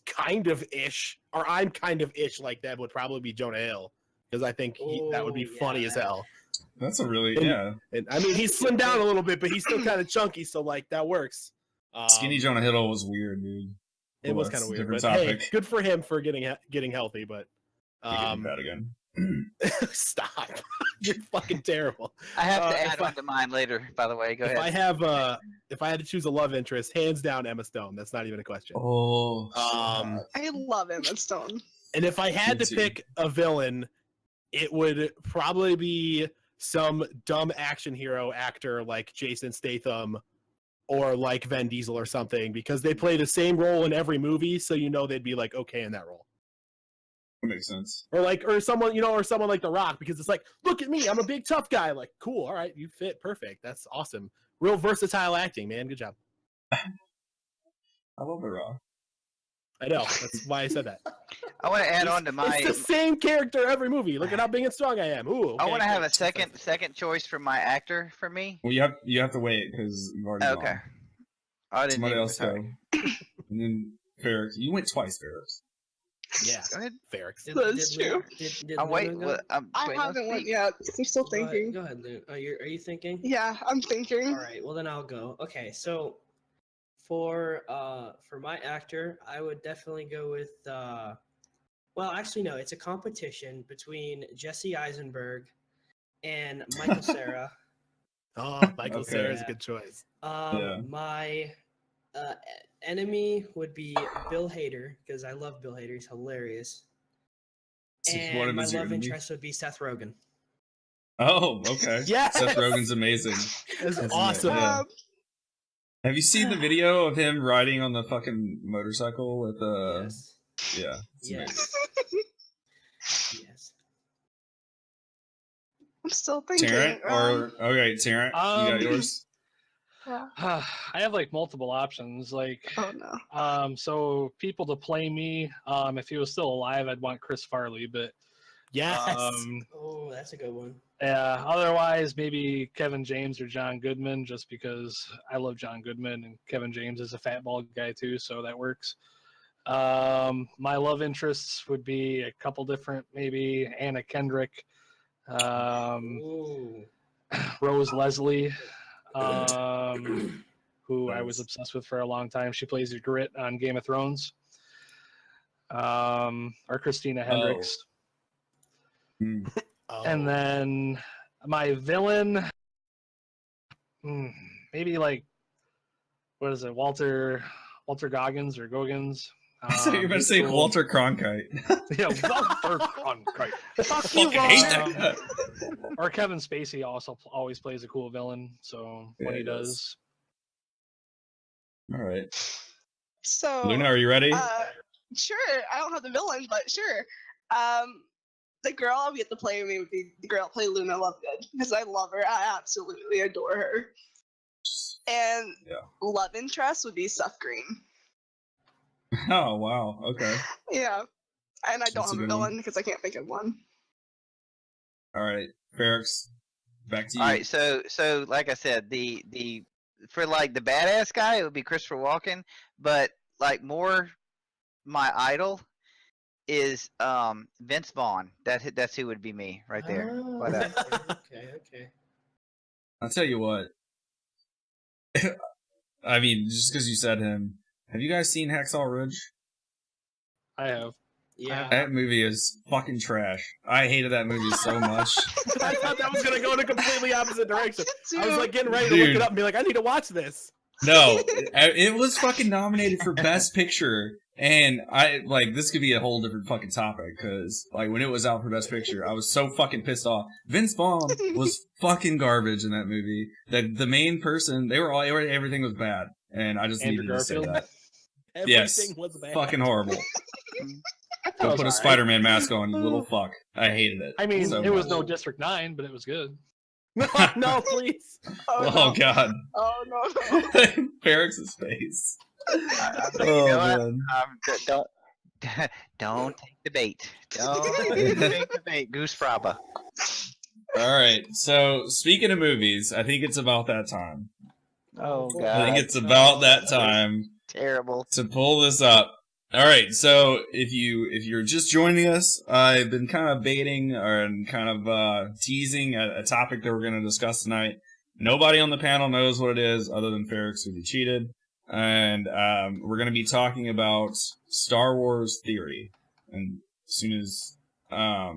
Speaker 4: kind of ish, or I'm kind of ish like that would probably be Jonah Hill, because I think that would be
Speaker 3: Oh,
Speaker 4: funny
Speaker 3: yeah.
Speaker 4: as hell.
Speaker 1: That's a really
Speaker 4: And I mean, he's slimmed down a little bit, but he's still kind of chunky, so like that works.
Speaker 1: Skinny Jonah Hill was weird, dude.
Speaker 4: It
Speaker 1: Well,
Speaker 4: was
Speaker 1: that's
Speaker 4: kind of
Speaker 1: a
Speaker 4: weird,
Speaker 1: different
Speaker 4: but hey,
Speaker 1: topic.
Speaker 4: good for him for getting healthy. But
Speaker 1: Getting bad again.
Speaker 4: stop, you're fucking terrible.
Speaker 2: I have to
Speaker 4: if
Speaker 2: add
Speaker 4: I-
Speaker 2: on to mine later, by the way. Go ahead.
Speaker 4: If I had to choose a love interest, hands down Emma Stone. That's not even a question.
Speaker 1: Oh.
Speaker 6: I love Emma Stone.
Speaker 4: And if I had
Speaker 1: Me
Speaker 4: to
Speaker 1: too.
Speaker 4: pick a villain, it would probably be some dumb action hero actor like Jason Statham or like Vin Diesel or something, because they play the same role in every movie, so you know they'd be like okay in that role.
Speaker 1: That makes sense.
Speaker 4: Or someone like The Rock, because it's like, look at me, I'm a big tough guy. Like, cool, all right, you fit perfect. That's awesome. Real versatile acting, man. Good job.
Speaker 1: I love The Rock.
Speaker 4: I know. That's why I said that.
Speaker 2: I want to add on to my.
Speaker 4: It's the same character every movie. Look at how big and strong I am. Ooh.
Speaker 2: I
Speaker 4: okay,
Speaker 2: want to have
Speaker 4: great.
Speaker 2: a second choice for my actor for me.
Speaker 1: Well, you have to wait because you've already
Speaker 2: Okay.
Speaker 1: gone.
Speaker 2: I didn't
Speaker 1: Somebody
Speaker 2: even-
Speaker 1: else go.
Speaker 2: sorry.
Speaker 1: And then Ferrex. You went twice, Ferrex.
Speaker 4: Yeah,
Speaker 2: Go ahead.
Speaker 4: Ferrex.
Speaker 6: That's
Speaker 3: Luna-
Speaker 6: true.
Speaker 3: Did
Speaker 2: I'm waiting.
Speaker 3: Luna go?
Speaker 2: I'm
Speaker 6: I
Speaker 2: waiting on
Speaker 6: haven't went
Speaker 2: speak.
Speaker 6: yet. I'm still
Speaker 3: Go
Speaker 6: thinking.
Speaker 3: Go ahead, Luna. Are you thinking?
Speaker 6: Yeah, I'm thinking.
Speaker 3: All right. Well, then I'll go. Okay. So for my actor, I would definitely go with. Well, actually, no. It's a competition between Jesse Eisenberg and Michael Cera.
Speaker 4: Oh, Michael
Speaker 1: Okay.
Speaker 4: Cera is a good choice.
Speaker 1: Yeah.
Speaker 3: My enemy would be Bill Hader, because I love Bill Hader. He's hilarious.
Speaker 1: So one
Speaker 3: And
Speaker 1: of
Speaker 3: my
Speaker 1: his your
Speaker 3: love
Speaker 1: enemies?
Speaker 3: interest would be Seth Rogen.
Speaker 1: Oh, okay.
Speaker 4: Yes!
Speaker 1: Seth Rogen's amazing.
Speaker 4: That's
Speaker 1: That's
Speaker 4: awesome.
Speaker 1: amazing. Yeah.
Speaker 6: Um,
Speaker 1: Have you seen the video of him riding on the fucking motorcycle with
Speaker 3: Yes.
Speaker 1: Yeah. It's amazing.
Speaker 3: Yes. Yes.
Speaker 6: I'm still thinking.
Speaker 1: Terrent or okay, Terrent, you got yours.
Speaker 6: Yeah.
Speaker 5: I have like multiple options. Like,
Speaker 6: Oh no.
Speaker 5: so people to play me. If he was still alive, I'd want Chris Farley, but
Speaker 4: Yes.
Speaker 3: Oh, that's a good one.
Speaker 5: otherwise maybe Kevin James or John Goodman, just because I love John Goodman and Kevin James is a fat bald guy too, so that works. My love interests would be a couple different, maybe Anna Kendrick,
Speaker 3: Ooh.
Speaker 5: Rose Leslie, who I was obsessed with for a long time. She plays Grit on Game of Thrones. Or Christina Hendricks.
Speaker 1: Hmm.
Speaker 4: Oh.
Speaker 5: And then my villain, maybe like, what is it, Walter Goggins or Goggins?
Speaker 1: I thought you were going to
Speaker 5: he's
Speaker 1: say
Speaker 5: cool.
Speaker 1: Walter Cronkite.
Speaker 5: Yeah, Walter Cronkite.
Speaker 4: Fuck you,
Speaker 1: Fucking hate
Speaker 4: Walter.
Speaker 1: that guy.
Speaker 5: Or Kevin Spacey also always plays a cool villain. So
Speaker 1: Yeah,
Speaker 5: when he
Speaker 1: he does.
Speaker 5: does,
Speaker 1: All right.
Speaker 6: So
Speaker 1: Luna, are you ready?
Speaker 6: Sure. I don't have the villain, but sure. The girl I'll get to play with me would be the girl that play Luna Lovegood, because I love her. I absolutely adore her. And
Speaker 1: Yeah.
Speaker 6: love interest would be Seth Green.
Speaker 1: Oh, wow. Okay.
Speaker 6: Yeah. And I don't
Speaker 1: That's a
Speaker 6: have a
Speaker 1: good
Speaker 6: villain
Speaker 1: one.
Speaker 6: because I can't think of one.
Speaker 1: All right. Ferrex, back to you.
Speaker 2: All right, so like I said, the for like the badass guy, it would be Christopher Walken, but like more my idol is Vince Vaughn. That's who would be me right there.
Speaker 3: Oh,
Speaker 2: Why that?
Speaker 3: okay.
Speaker 1: I'll tell you what. I mean, just because you said him, have you guys seen Hacksaw Ridge?
Speaker 5: I have.
Speaker 3: Yeah.
Speaker 1: That movie is fucking trash. I hated that movie so much.
Speaker 4: I thought that was gonna go in a completely opposite direction. I was like getting ready to
Speaker 1: Dude.
Speaker 4: look it up and be like, I need to watch this.
Speaker 1: No, it was fucking nominated for Best Picture, and I this could be a whole different fucking topic because when it was out for Best Picture, I was so fucking pissed off. Vince Vaughn was fucking garbage in that movie. The main person, everything was bad, and I just
Speaker 5: Andrew
Speaker 1: needed to say
Speaker 5: Garfield?
Speaker 1: that.
Speaker 4: Everything
Speaker 1: Yes,
Speaker 4: was bad.
Speaker 1: fucking horrible.
Speaker 5: That
Speaker 1: Go
Speaker 5: was
Speaker 1: put a
Speaker 5: alright.
Speaker 1: Spider-Man mask on, you little fuck. I hated it.
Speaker 5: I mean,
Speaker 1: so
Speaker 5: it was
Speaker 1: much.
Speaker 5: no District 9, but it was good.
Speaker 4: No, please.
Speaker 6: Oh,
Speaker 1: Oh
Speaker 6: no.
Speaker 1: god,
Speaker 6: Oh no.
Speaker 1: Ferrex's face.
Speaker 2: You
Speaker 1: Oh
Speaker 2: know what?
Speaker 1: man.
Speaker 2: Don't don't take the bait. Don't take the bait. Goose Fraba.
Speaker 1: All right. So speaking of movies, I think it's about that time.
Speaker 2: Oh god.
Speaker 1: I think it's about that time
Speaker 2: Terrible.
Speaker 1: to pull this up. All right. So if you're just joining us, I've been kind of baiting and kind of teasing a topic that we're going to discuss tonight. Nobody on the panel knows what it is other than Ferrex, who cheated, and we're going to be talking about Star Wars theory. And as soon as I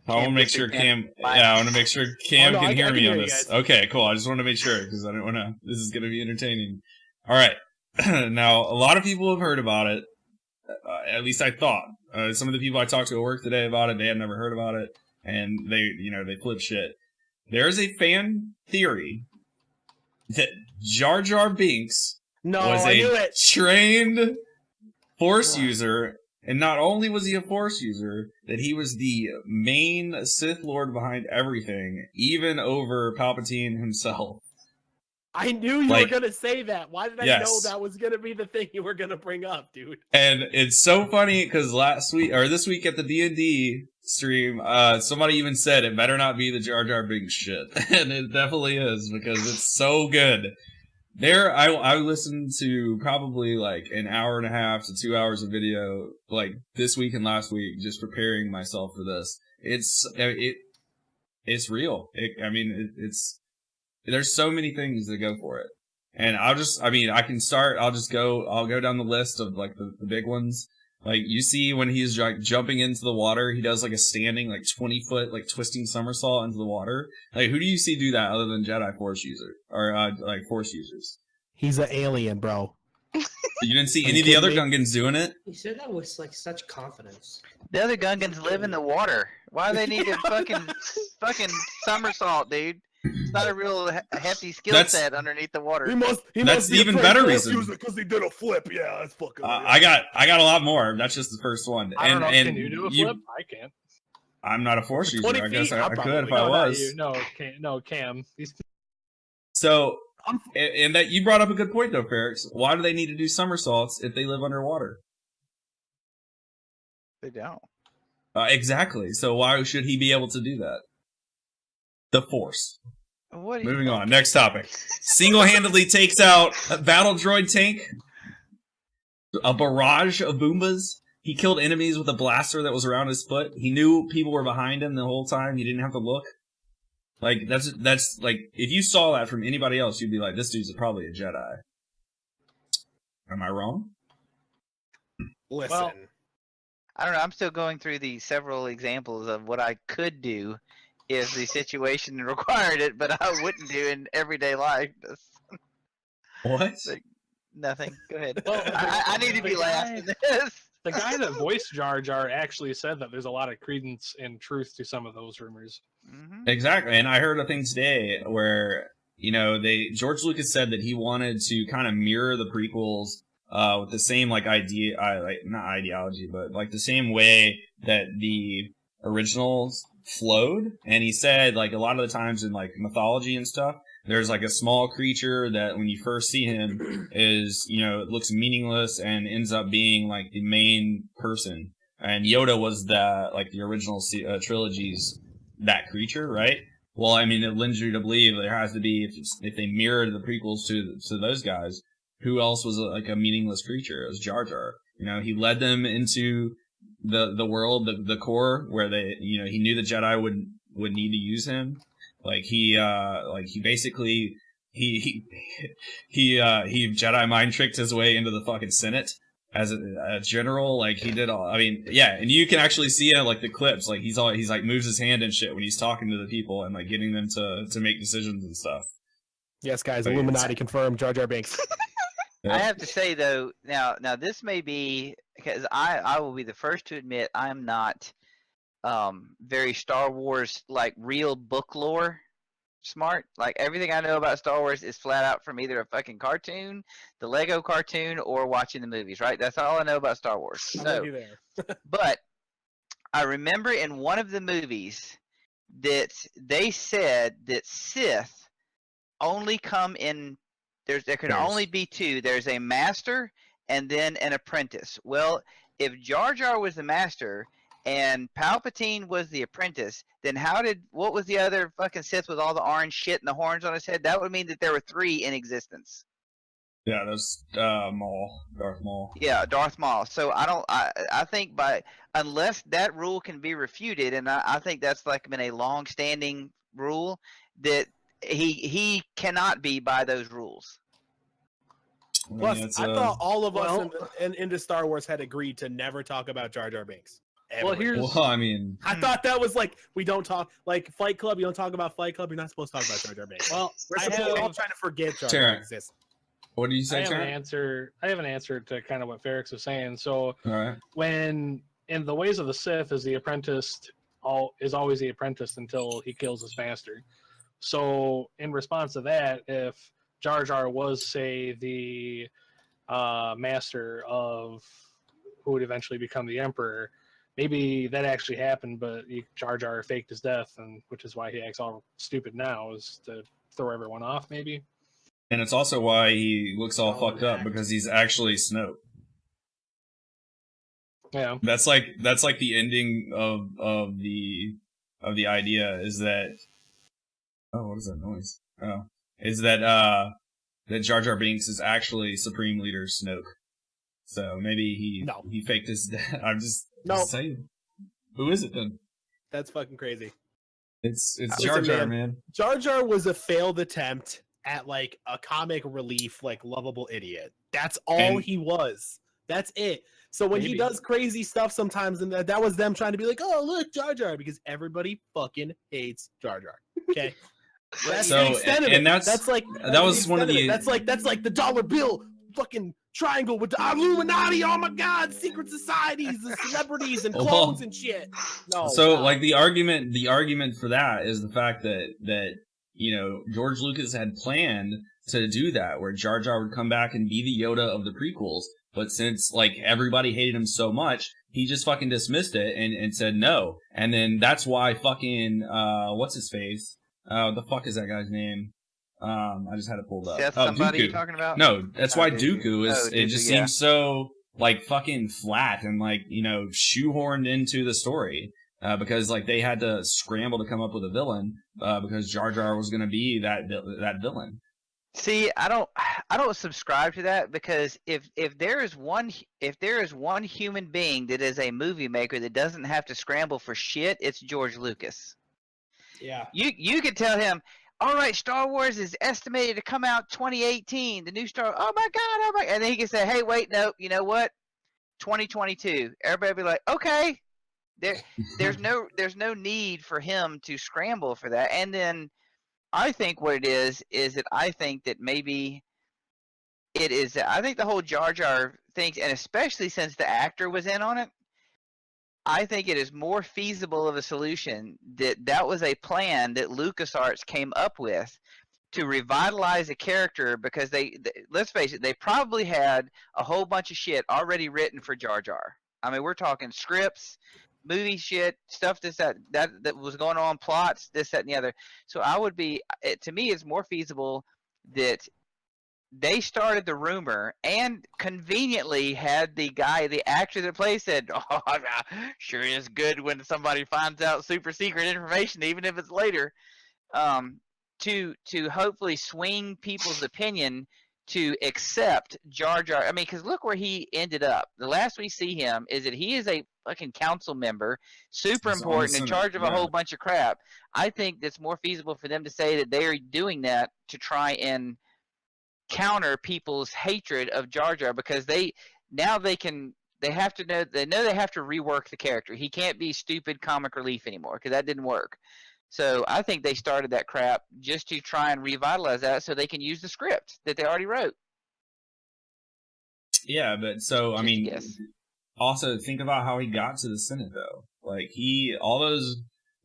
Speaker 1: want to make sure Cam, I want to make sure Cam
Speaker 4: Oh, no,
Speaker 1: can hear
Speaker 4: I can
Speaker 1: me
Speaker 4: hear
Speaker 1: on
Speaker 4: you
Speaker 1: this.
Speaker 4: guys.
Speaker 1: Okay, cool. I just want to make sure because I don't want to. This is going to be entertaining. All right. Now, a lot of people have heard about it. At least I thought. Some of the people I talked to at work today about it, they had never heard about it, and they flip shit. There's a fan theory that Jar Jar Binks
Speaker 4: No,
Speaker 1: was
Speaker 4: I knew
Speaker 1: a
Speaker 4: it.
Speaker 1: trained Force user, and not only was he a Force user, that he was the main Sith Lord behind everything, even over Palpatine himself.
Speaker 4: I knew you were
Speaker 1: Like,
Speaker 4: gonna say that. Why did I know
Speaker 1: yes.
Speaker 4: that was gonna be the thing you were gonna bring up, dude?
Speaker 1: And it's so funny because this week at the D&D stream, somebody even said it better not be the Jar Jar Binks shit, and it definitely is because it's so good. I listened to probably like an hour and a half to 2 hours of video like this week and last week, just preparing myself for this. It's real. There's so many things that go for it. And I'll go down the list of like the big ones. Like you see when he's like jumping into the water, he does like a standing like 20-foot like twisting somersault into the water. Like who do you see do that other than Jedi Force user or like Force users?
Speaker 4: He's an alien, bro.
Speaker 1: You didn't see
Speaker 4: Are
Speaker 1: any
Speaker 4: you
Speaker 1: of the other
Speaker 4: kidding
Speaker 1: Gungans doing it?
Speaker 3: You said that with like such confidence.
Speaker 2: The other Gungans live in the water. Why do they need to fucking somersault, dude? It's not a real hefty skill
Speaker 1: That's-
Speaker 2: set underneath the water.
Speaker 1: That's the even better reason.
Speaker 4: because he did a flip. Yeah, that's fucking.
Speaker 1: I got a lot more. That's just the first one.
Speaker 5: I don't know.
Speaker 1: And
Speaker 5: Can you do a flip? I can't.
Speaker 1: I'm not a Force user.
Speaker 4: 20
Speaker 1: I guess
Speaker 4: feet?
Speaker 1: I
Speaker 4: I
Speaker 1: could
Speaker 4: probably-
Speaker 1: if I
Speaker 5: No, not
Speaker 1: was.
Speaker 5: you. No, Cam. These
Speaker 1: So,
Speaker 4: I'm-
Speaker 1: and that you brought up a good point though, Ferrex. Why do they need to do somersaults if they live underwater?
Speaker 2: They don't.
Speaker 1: Exactly. So why should he be able to do that? The Force.
Speaker 2: What? Are you
Speaker 1: Moving on. Next topic. Single-handedly takes out a battle droid tank. A barrage of Boombas. He killed enemies with a blaster that was around his foot. He knew people were behind him the whole time. He didn't have to look. Like, that's like, if you saw that from anybody else, you'd be like, this dude's probably a Jedi. Am I wrong?
Speaker 4: Listen.
Speaker 5: Well,
Speaker 2: I don't know. I'm still going through the several examples of what I could do if the situation required it, but I wouldn't do in everyday life.
Speaker 1: What?
Speaker 2: Nothing. Go ahead.
Speaker 5: Well,
Speaker 2: I need to be
Speaker 5: the
Speaker 2: last
Speaker 5: guy-
Speaker 2: in this.
Speaker 5: the guy that voiced Jar Jar actually said that there's a lot of credence and truth to some of those rumors.
Speaker 2: Mhm.
Speaker 1: Exactly. And I heard a thing today where, George Lucas said that he wanted to kind of mirror the prequels with the same not ideology, but like the same way that the originals flowed. And he said like a lot of the times in like mythology and stuff, there's like a small creature that when you first see him is, it looks meaningless and ends up being like the main person. And Yoda was the original trilogy's that creature, right? Well, I mean, it lends you to believe there has to be, if they mirrored the prequels to those guys, who else was like a meaningless creature? It was Jar Jar. He led them into the world, the core where he knew the Jedi would need to use him. He basically he Jedi mind tricked his way into the fucking Senate as a general. Like he did all. I mean, yeah, and you can actually see it like the clips. Like he's like moves his hand and shit when he's talking to the people and like getting them to make decisions and stuff.
Speaker 4: Yes, guys,
Speaker 1: But
Speaker 4: Illuminati confirmed. Jar Jar Binks.
Speaker 2: I have to say though, now this may be because I will be the first to admit I'm not very Star Wars like real book lore smart. Like everything I know about Star Wars is flat out from either a fucking cartoon, the Lego cartoon, or watching the movies. Right? That's all I know about Star Wars.
Speaker 4: I'm
Speaker 2: So,
Speaker 4: with you there.
Speaker 2: but I remember in one of the movies that they said that Sith only come in there can only be two. There's a master and then an apprentice. Well, if Jar Jar was the master and Palpatine was the apprentice, then what was the other fucking Sith with all the orange shit and the horns on his head? That would mean that there were 3 in existence.
Speaker 1: Yeah, that's Darth Maul.
Speaker 2: Yeah, Darth Maul. So I think unless that rule can be refuted, and I think that's like been a long-standing rule that he cannot be by those rules.
Speaker 4: Plus, I thought all of us into Star Wars had agreed to never talk about Jar Jar Binks.
Speaker 5: Well,
Speaker 1: I mean,
Speaker 4: I thought that was like we don't talk like Fight Club. You don't talk about Fight Club. You're not supposed to talk about Jar Jar Binks.
Speaker 5: Well,
Speaker 4: we're all trying to forget Jar Jar exists.
Speaker 1: What do you say,
Speaker 5: I have an
Speaker 1: Terrence?
Speaker 5: answer to kind of what Ferrix was saying. So,
Speaker 1: All right.
Speaker 5: when in the ways of the Sith is the apprentice is always the apprentice until he kills his master. So, in response to that, if Jar Jar was, say, the master of who would eventually become the Emperor, maybe that actually happened, but Jar Jar faked his death, and which is why he acts all stupid now, is to throw everyone off, maybe.
Speaker 1: And it's also why he looks all fucked up, because he's actually Snoke.
Speaker 5: Yeah.
Speaker 1: That's like the ending of the idea is that what is that noise? Is that Jar Jar Binks is actually Supreme Leader Snoke. So maybe he faked his death. I'm just saying. Who is it then?
Speaker 4: That's fucking crazy.
Speaker 1: It's Jar Jar, man.
Speaker 4: Jar Jar was a failed attempt at like a comic relief, like lovable idiot. That's all he was. That's it. So when he does crazy stuff sometimes, and that was them trying to be like, oh look, Jar Jar, because everybody fucking hates Jar Jar. Okay. That's the extent of it. That's like the dollar bill fucking triangle with the Illuminati. Oh my God, secret societies, the celebrities and clones and shit. No.
Speaker 1: So like the argument for that is the fact that George Lucas had planned to do that, where Jar Jar would come back and be the Yoda of the prequels, but since like everybody hated him so much, he just fucking dismissed it and said no. And then that's why fucking what's his face? The fuck is that guy's name? I just had it pulled up.
Speaker 2: That's somebody
Speaker 1: Dooku.
Speaker 2: you're talking about?
Speaker 1: No, that's why Dooku is.
Speaker 2: Oh,
Speaker 1: it just seems so like fucking flat and like shoehorned into the story because like they had to scramble to come up with a villain because Jar Jar was going to be that villain.
Speaker 2: See, I don't subscribe to that, because if there is one human being that is a movie maker that doesn't have to scramble for shit, it's George Lucas.
Speaker 3: Yeah.
Speaker 2: You could tell him, all right, Star Wars is estimated to come out 2018. The new Star. Oh my God! And then he can say, hey, wait, no, you know what? 2022. Everybody be like, okay. There's no need for him to scramble for that. And then I think what it is that I think that maybe it is. I think the whole Jar Jar thing, and especially since the actor was in on it, I think it is more feasible of a solution that was a plan that LucasArts came up with to revitalize a character, because they let's face it, they probably had a whole bunch of shit already written for Jar Jar. I mean, we're talking scripts, movie shit, stuff that was going on, plots, this, that, and the other. So to me, it's more feasible that they started the rumor and conveniently had the actor that plays said, oh, sure is good when somebody finds out super secret information, even if it's later, to hopefully swing people's opinion to accept Jar Jar. I mean, because look where he ended up. The last we see him is that he is a fucking council member, super important, in charge of a whole bunch of crap. I think it's more feasible for them to say that they are doing that to try and counter people's hatred of Jar Jar, because now they have to know they have to rework the character. He can't be stupid comic relief anymore because that didn't work. So I think they started that crap just to try and revitalize that so they can use the script that they already wrote.
Speaker 1: Yeah, but so I mean,
Speaker 2: Yes.
Speaker 1: also think about how he got to the Senate though. Like all those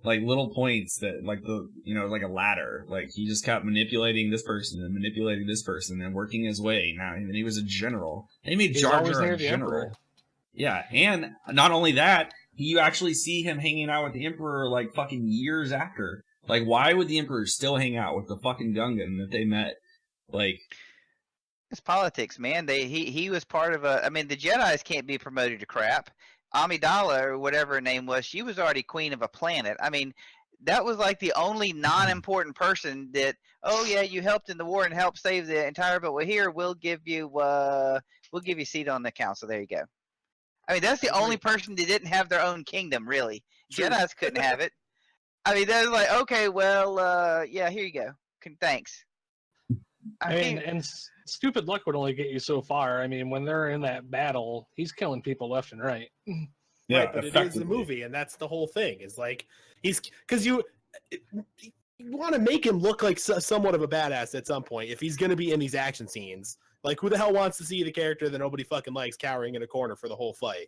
Speaker 1: like little points that like like a ladder. Like he just kept manipulating this person and manipulating this person and working his way. Now and then he was a general. They made
Speaker 5: He's
Speaker 1: Jar
Speaker 5: always
Speaker 1: Jar
Speaker 5: near
Speaker 1: a
Speaker 5: the
Speaker 1: general.
Speaker 5: Emperor.
Speaker 1: Yeah, and not only that, you actually see him hanging out with the Emperor like fucking years after. Like, why would the Emperor still hang out with the fucking Gungan that they met? Like,
Speaker 2: It's politics, man. He was part of a. I mean, the Jedi's can't be promoted to crap. Amidala or whatever her name was, she was already queen of a planet. I mean, that was like the only non-important person that. Oh yeah, you helped in the war and helped save the entire. But we're here. We'll give you a seat on the council. There you go. I mean, that's the only person that didn't have their own kingdom, really.
Speaker 4: True.
Speaker 2: Jedi's couldn't have it. I mean, they're like, okay, well, yeah, here you go. Thanks.
Speaker 5: I mean, and stupid luck would only get you so far. I mean, when they're in that battle, he's killing people left and right.
Speaker 1: yeah,
Speaker 4: Right, but it is a movie, and that's the whole thing. Is like because you want to make him look like somewhat of a badass at some point if he's going to be in these action scenes. Like, who the hell wants to see the character that nobody fucking likes cowering in a corner for the whole fight?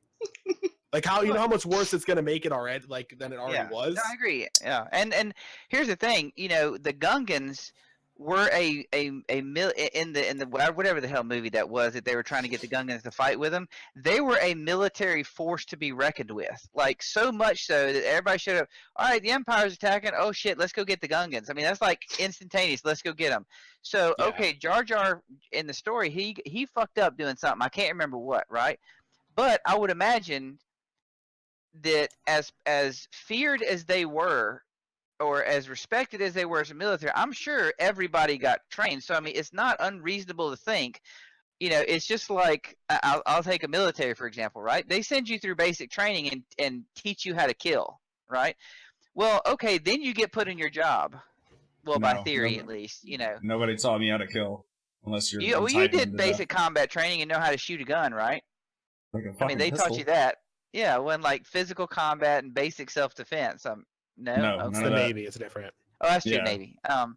Speaker 4: Like, how how much worse it's going to make it already, like, than it already was?
Speaker 2: No, I agree. Yeah, and here's the thing. The Gungans were a in the whatever the hell movie that was that they were trying to get the Gungans to fight with them. They were a military force to be reckoned with. Like, so much so that everybody showed up. All right, the Empire's attacking. Oh shit, let's go get the Gungans. I mean, that's like instantaneous. Let's go get them. So
Speaker 4: Yeah.
Speaker 2: okay, Jar Jar in the story, he fucked up doing something. I can't remember what, right? But I would imagine that as feared as they were, or as respected as they were as a military, I'm sure everybody got trained. So I mean, it's not unreasonable to think, it's just like I'll take a military for example, right? They send you through basic training and teach you how to kill, right? Well, okay, then you get put in your job. Well, by theory, at least,
Speaker 1: Nobody taught me how to kill unless you're.
Speaker 2: You did basic combat training and know how to shoot a gun, right?
Speaker 1: Like a
Speaker 2: I
Speaker 1: fucking
Speaker 2: mean, they
Speaker 1: pistol.
Speaker 2: taught you that. Yeah, when like physical combat and basic self-defense. No,
Speaker 1: No,
Speaker 2: okay.
Speaker 4: It's
Speaker 1: none
Speaker 4: the
Speaker 1: of that.
Speaker 4: Navy. It's different.
Speaker 2: Oh, that's true,
Speaker 1: Yeah.
Speaker 2: Navy. But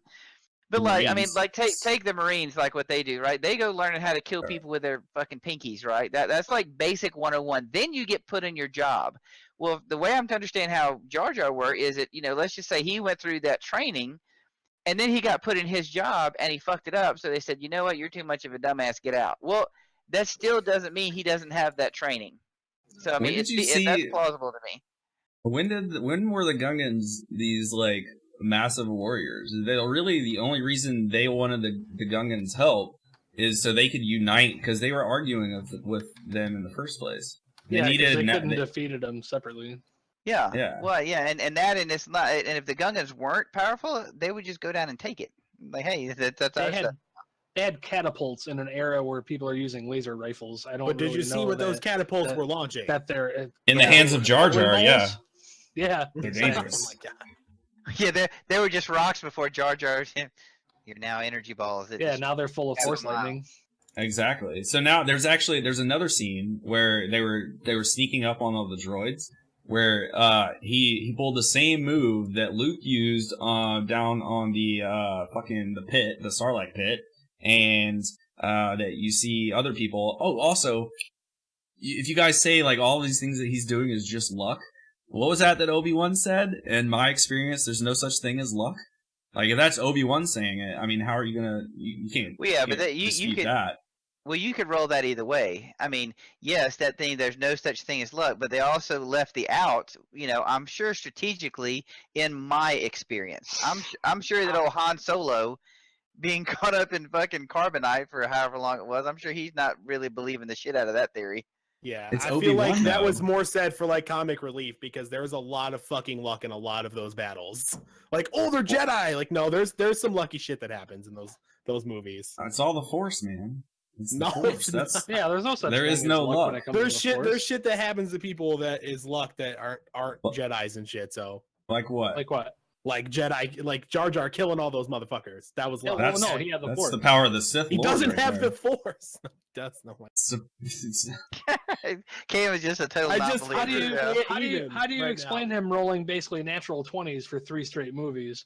Speaker 1: The
Speaker 2: like, I mean,
Speaker 1: Marines.
Speaker 2: like take the Marines, like what they do, right? They go learning how to kill people with their fucking pinkies, right? That's like basic 101. Then you get put in your job. Well, the way I'm to understand how Jar Jar worked is that, let's just say he went through that training, and then he got put in his job and he fucked it up. So they said, you know what, you're too much of a dumbass, get out. Well, that still doesn't mean he doesn't have that training. So I mean, that's plausible to me.
Speaker 1: When were the Gungans these like massive warriors? They're really the only reason they wanted the Gungans' help is so they could unite because they were arguing with them in the first place. They
Speaker 5: They couldn't defeated them separately.
Speaker 2: Yeah.
Speaker 1: Yeah.
Speaker 2: Well, yeah, and it's not. And if the Gungans weren't powerful, they would just go down and take it. Like, hey, that's our stuff.
Speaker 5: They had catapults in an era where people are using laser rifles. I don't.
Speaker 4: But did
Speaker 5: really
Speaker 4: you see
Speaker 5: know
Speaker 4: what
Speaker 5: that,
Speaker 4: those catapults were launching?
Speaker 5: That they're
Speaker 1: In the hands of Jar Jar,
Speaker 5: balls?
Speaker 1: yeah.
Speaker 5: Yeah.
Speaker 1: They're
Speaker 5: exactly.
Speaker 1: dangerous.
Speaker 4: Oh my god.
Speaker 2: Yeah, they were just rocks before Jar Jar. You're now energy balls.
Speaker 5: Yeah, now they're full of force
Speaker 2: Wow.
Speaker 5: lightning.
Speaker 1: Exactly. So now there's another scene where they were sneaking up on all the droids, where he pulled the same move that Luke used down on the pit, the Sarlacc pit, and that you see other people. Oh, also, if you guys say like all these things that he's doing is just luck, what was that Obi-Wan said? In my experience, there's no such thing as luck. Like if that's Obi-Wan saying it, I mean, how are you gonna? You can't.
Speaker 2: Well, yeah, but
Speaker 1: dispute
Speaker 2: you could.
Speaker 1: that.
Speaker 2: Well, you could roll that either way. I mean, yes, that thing, there's no such thing as luck, but they also left the out, I'm sure strategically in my experience. I'm sure that old Han Solo being caught up in fucking carbonite for however long it was, I'm sure he's not really believing the shit out of that theory.
Speaker 4: Yeah,
Speaker 1: It's
Speaker 4: I feel
Speaker 1: Obi-Wan,
Speaker 4: like that
Speaker 1: though.
Speaker 4: was more said for like comic relief because there was a lot of fucking luck in a lot of those battles. Like, oh, they're Jedi. Like, no, there's some lucky shit that happens in those movies.
Speaker 1: It's all the Force, man. It's the
Speaker 4: No,
Speaker 1: Force.
Speaker 4: it's
Speaker 1: That's
Speaker 5: Yeah, there's no such
Speaker 1: There
Speaker 5: thing
Speaker 1: is
Speaker 5: as
Speaker 1: no
Speaker 5: luck
Speaker 1: luck.
Speaker 5: when it comes to the Force.
Speaker 4: There's shit that happens to people that is luck that aren't
Speaker 1: Well-
Speaker 4: Jedis and shit. So
Speaker 1: like what?
Speaker 5: Like what?
Speaker 4: like Jedi, like Jar Jar killing all those motherfuckers. That was
Speaker 5: Yeah,
Speaker 4: love.
Speaker 5: well, no, he had the
Speaker 1: That's
Speaker 5: Force.
Speaker 1: the power of the Sith.
Speaker 4: He
Speaker 1: Lord
Speaker 4: doesn't
Speaker 1: right
Speaker 4: have
Speaker 1: there.
Speaker 4: the Force. That's no one.
Speaker 2: Cam is just a total
Speaker 4: I just-
Speaker 2: non-believer.
Speaker 5: How do you
Speaker 4: Even
Speaker 5: how do you
Speaker 4: right
Speaker 5: explain him rolling basically natural 20s for 3 straight movies?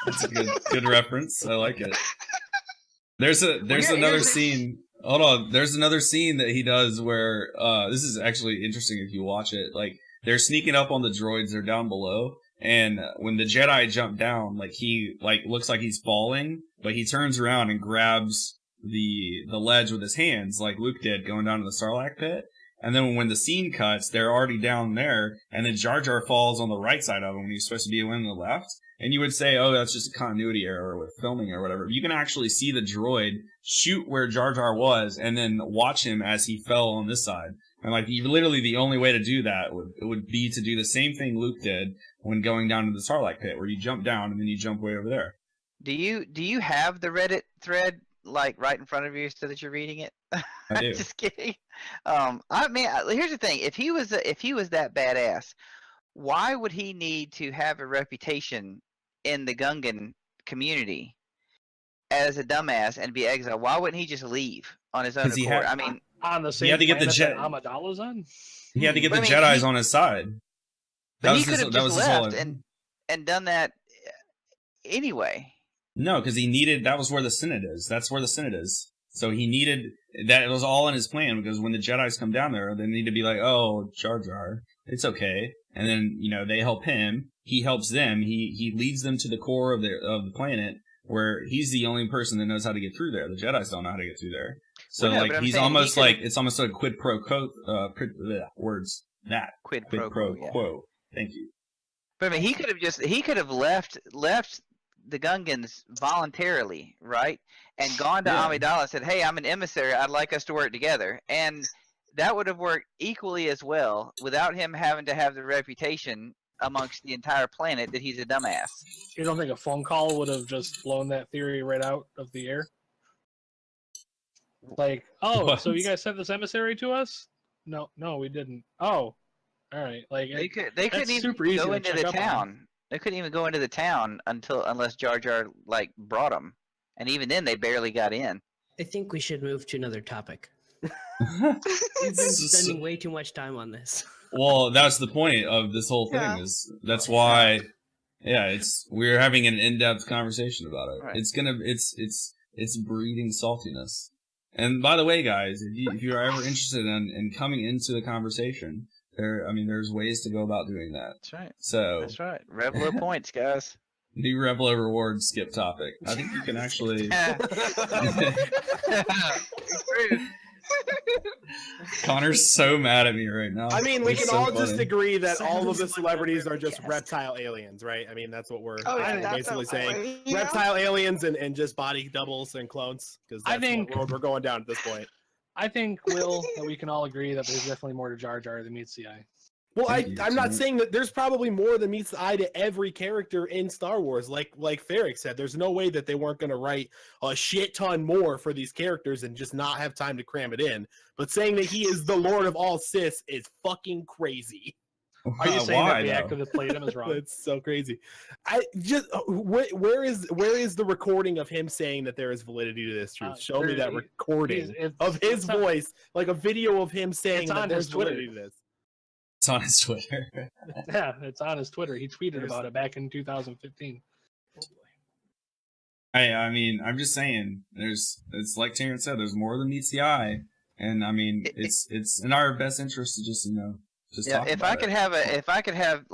Speaker 1: That's a good reference. I like it. There's
Speaker 2: here's
Speaker 1: another
Speaker 2: the-
Speaker 1: scene. Hold on. There's another scene that he does where this is actually interesting if you watch it. Like they're sneaking up on the droids. They're down below, and when the Jedi jump down, like he looks like he's falling, but he turns around and grabs the ledge with his hands, like Luke did going down to the Sarlacc pit. And then when the scene cuts, they're already down there, and then Jar Jar falls on the right side of him when he's supposed to be on the left. And you would say, oh, that's just a continuity error with filming or whatever. You can actually see the droid shoot where Jar Jar was and then watch him as he fell on this side. And like, literally the only way to do that would be to do the same thing Luke did when going down to the Sarlacc pit, where you jump down and then you jump way over there.
Speaker 2: Do you have the Reddit thread like right in front of you so that you're reading it?
Speaker 1: I do.
Speaker 2: Just kidding. I mean, here's the thing: if he was that badass, why would he need to have a reputation in the Gungan community as a dumbass and be exiled? Why wouldn't he just leave on his own
Speaker 1: 'Cause he
Speaker 2: accord?
Speaker 1: had-
Speaker 2: I mean,
Speaker 5: On the same
Speaker 1: had to get the
Speaker 5: planet that
Speaker 1: jet-
Speaker 5: Amidala's on?
Speaker 1: He had to get
Speaker 2: But
Speaker 1: the
Speaker 2: I mean,
Speaker 1: Jedis
Speaker 2: he-
Speaker 1: on his side.
Speaker 2: but he
Speaker 1: his-
Speaker 2: could have
Speaker 1: that
Speaker 2: just
Speaker 1: was his whole-
Speaker 2: left and done that anyway.
Speaker 1: No, because he needed. That was where the Synod is. That's where the Synod is. So he needed that. It was all in his plan because when the Jedi's come down there, they need to be like, "Oh, Jar Jar, it's okay." And then they help him. He helps them. He leads them to the core of the planet where he's the only person that knows how to get through there. The Jedi's don't know how to get through there. So
Speaker 2: Well, no, but I'm
Speaker 1: he's
Speaker 2: saying he
Speaker 1: almost
Speaker 2: could've-
Speaker 1: like it's almost like a quid pro quo. Words that
Speaker 2: Quid
Speaker 1: quid
Speaker 2: pro
Speaker 1: pro
Speaker 2: quo. Yeah.
Speaker 1: quo. Thank you.
Speaker 2: But I mean, he could have left the Gungans voluntarily, right? And gone to
Speaker 1: Yeah.
Speaker 2: Amidala and said, "Hey, I'm an emissary. I'd like us to work together." And that would have worked equally as well without him having to have the reputation amongst the entire planet that he's a dumbass.
Speaker 5: You don't think a phone call would have just blown that theory right out of the air? Like, oh,
Speaker 1: What?
Speaker 5: so you guys sent this emissary to us? No, we didn't. Oh, all right. Like,
Speaker 2: They couldn't
Speaker 5: that's
Speaker 2: even
Speaker 5: super easy
Speaker 2: go
Speaker 5: to
Speaker 2: into
Speaker 5: check
Speaker 2: the
Speaker 5: up on.
Speaker 2: town. They couldn't even go into the town unless Jar Jar brought them, and even then they barely got in.
Speaker 3: I think we should move to another topic. We've been
Speaker 1: It's-
Speaker 3: spending way too much time on this.
Speaker 1: Well, that's the point of this whole thing.
Speaker 6: Yeah.
Speaker 1: That's why, we're having an in-depth conversation about it.
Speaker 2: Right.
Speaker 1: It's breeding saltiness. And by the way, guys, if you're ever interested in coming into the conversation, there's ways to go about doing that.
Speaker 2: That's right.
Speaker 1: So,
Speaker 2: That's right. Revlo points, guys.
Speaker 1: new Revlo rewards skip topic. I think you can actually. Connor's so mad at me right now.
Speaker 4: I mean, we
Speaker 1: It's
Speaker 4: can
Speaker 1: so
Speaker 4: all
Speaker 1: funny.
Speaker 4: just agree that all of the
Speaker 3: Sounds like
Speaker 4: celebrities
Speaker 3: a
Speaker 4: are just
Speaker 3: podcast.
Speaker 4: reptile aliens, right? I mean, that's what we're
Speaker 6: Oh, yeah,
Speaker 4: basically saying.
Speaker 6: definitely. Yeah.
Speaker 4: Reptile aliens and just body doubles and clones, because
Speaker 5: I
Speaker 4: that's
Speaker 5: think-
Speaker 4: what road we're going down at this point.
Speaker 5: I think, Will, that we can all agree that there's definitely more to Jar Jar than meets the eye.
Speaker 4: Well,
Speaker 1: Thank you,
Speaker 4: I'm not
Speaker 1: Tim.
Speaker 4: saying that there's probably more than meets the eye to every character in Star Wars. Like Ferrick said, there's no way that they weren't going to write a shit ton more for these characters and just not have time to cram it in. But saying that he is the Lord of all Sith is fucking crazy.
Speaker 5: Are you saying
Speaker 1: Why,
Speaker 5: that the
Speaker 1: though?
Speaker 5: actor that played him is wrong?
Speaker 4: That's so crazy. I just where is the recording of him saying that there is validity to this truth? Show me
Speaker 5: there-
Speaker 4: that recording
Speaker 5: It's-
Speaker 4: of his
Speaker 5: it's on-
Speaker 4: voice, like a video of him saying
Speaker 5: It's
Speaker 4: that
Speaker 5: on
Speaker 4: there's
Speaker 5: his Twitter.
Speaker 4: validity to this.
Speaker 1: It's on his Twitter.
Speaker 5: Yeah, it's on his Twitter. He tweeted
Speaker 4: There's-
Speaker 5: about it back in 2015.
Speaker 1: I mean, I'm just saying, it's like Terrence said, there's more than meets the eye, and I mean, it's in our best interest to just just
Speaker 2: Yeah,
Speaker 1: talk
Speaker 2: if
Speaker 1: about
Speaker 2: I could
Speaker 1: it.
Speaker 2: have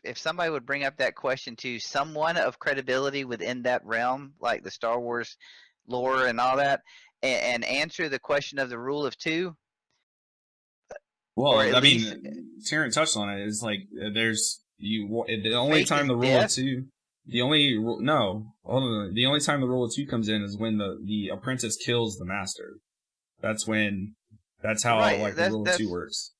Speaker 2: if somebody would bring up that question to someone of credibility within that realm, like the Star Wars lore and all that, and answer the question of the rule of two.
Speaker 1: Well,
Speaker 2: or at
Speaker 1: I mean,
Speaker 2: least-
Speaker 1: Terrence touched on it. It's like the only
Speaker 2: Fate
Speaker 1: time
Speaker 2: is
Speaker 1: the rule
Speaker 2: death?
Speaker 1: of two, the only time the rule of two comes in is when the apprentice kills the master. That's how
Speaker 2: Right,
Speaker 1: like the
Speaker 2: that's-
Speaker 1: rule of
Speaker 2: that's-
Speaker 1: two works.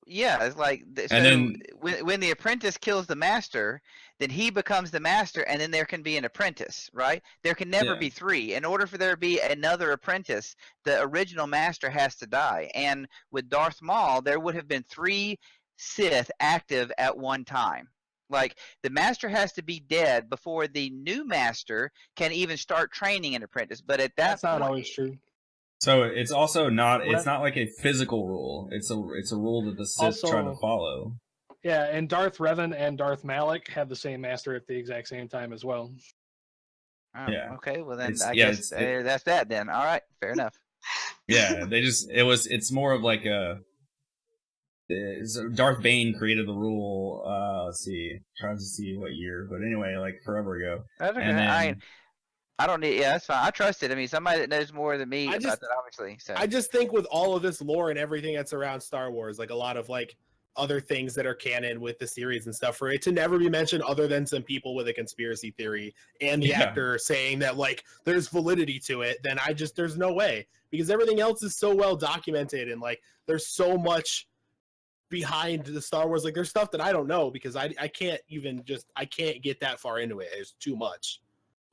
Speaker 2: Yeah, it's like so
Speaker 1: And then-
Speaker 2: when the apprentice kills the master, then he becomes the master, and then there can be an apprentice, right? There can never
Speaker 1: Yeah.
Speaker 2: be three. In order for there to be another apprentice, the original master has to die. And with Darth Maul, there would have been 3 Sith active at one time, Like the master has to be dead before the new master can even start training an apprentice. But at that
Speaker 5: That's not
Speaker 2: point,
Speaker 5: always true.
Speaker 1: So it's also not. It's
Speaker 5: What-
Speaker 1: not like a physical rule. It's a rule that the Sith try to
Speaker 5: Also-
Speaker 1: follow.
Speaker 5: Yeah, and Darth Revan and Darth Malak had the same master at the exact same time as well.
Speaker 2: oh,
Speaker 1: Yeah.
Speaker 2: okay, well then
Speaker 1: It's-
Speaker 2: I
Speaker 1: yeah,
Speaker 2: guess
Speaker 1: it's-
Speaker 2: that's that then. All right, fair enough.
Speaker 1: Yeah, it's more of like a. So Darth Bane created the rule. Let's see, trying to see what year, but anyway, like forever ago.
Speaker 2: That's okay.
Speaker 1: And then,
Speaker 2: I don't need. Yeah, that's fine. I trust it. I mean, somebody that knows more than me
Speaker 4: I
Speaker 2: about
Speaker 4: just-
Speaker 2: that, obviously. So
Speaker 4: I just think with all of this lore and everything that's around Star Wars, like a lot of like other things that are canon with the series and stuff, for it to never be mentioned other than some people with a conspiracy theory and the
Speaker 1: Yeah.
Speaker 4: actor saying that like there's validity to it, then there's no way, because everything else is so well documented and like there's so much behind the Star Wars. Like there's stuff that I don't know because I can't even I can't get that far into it. It's too much.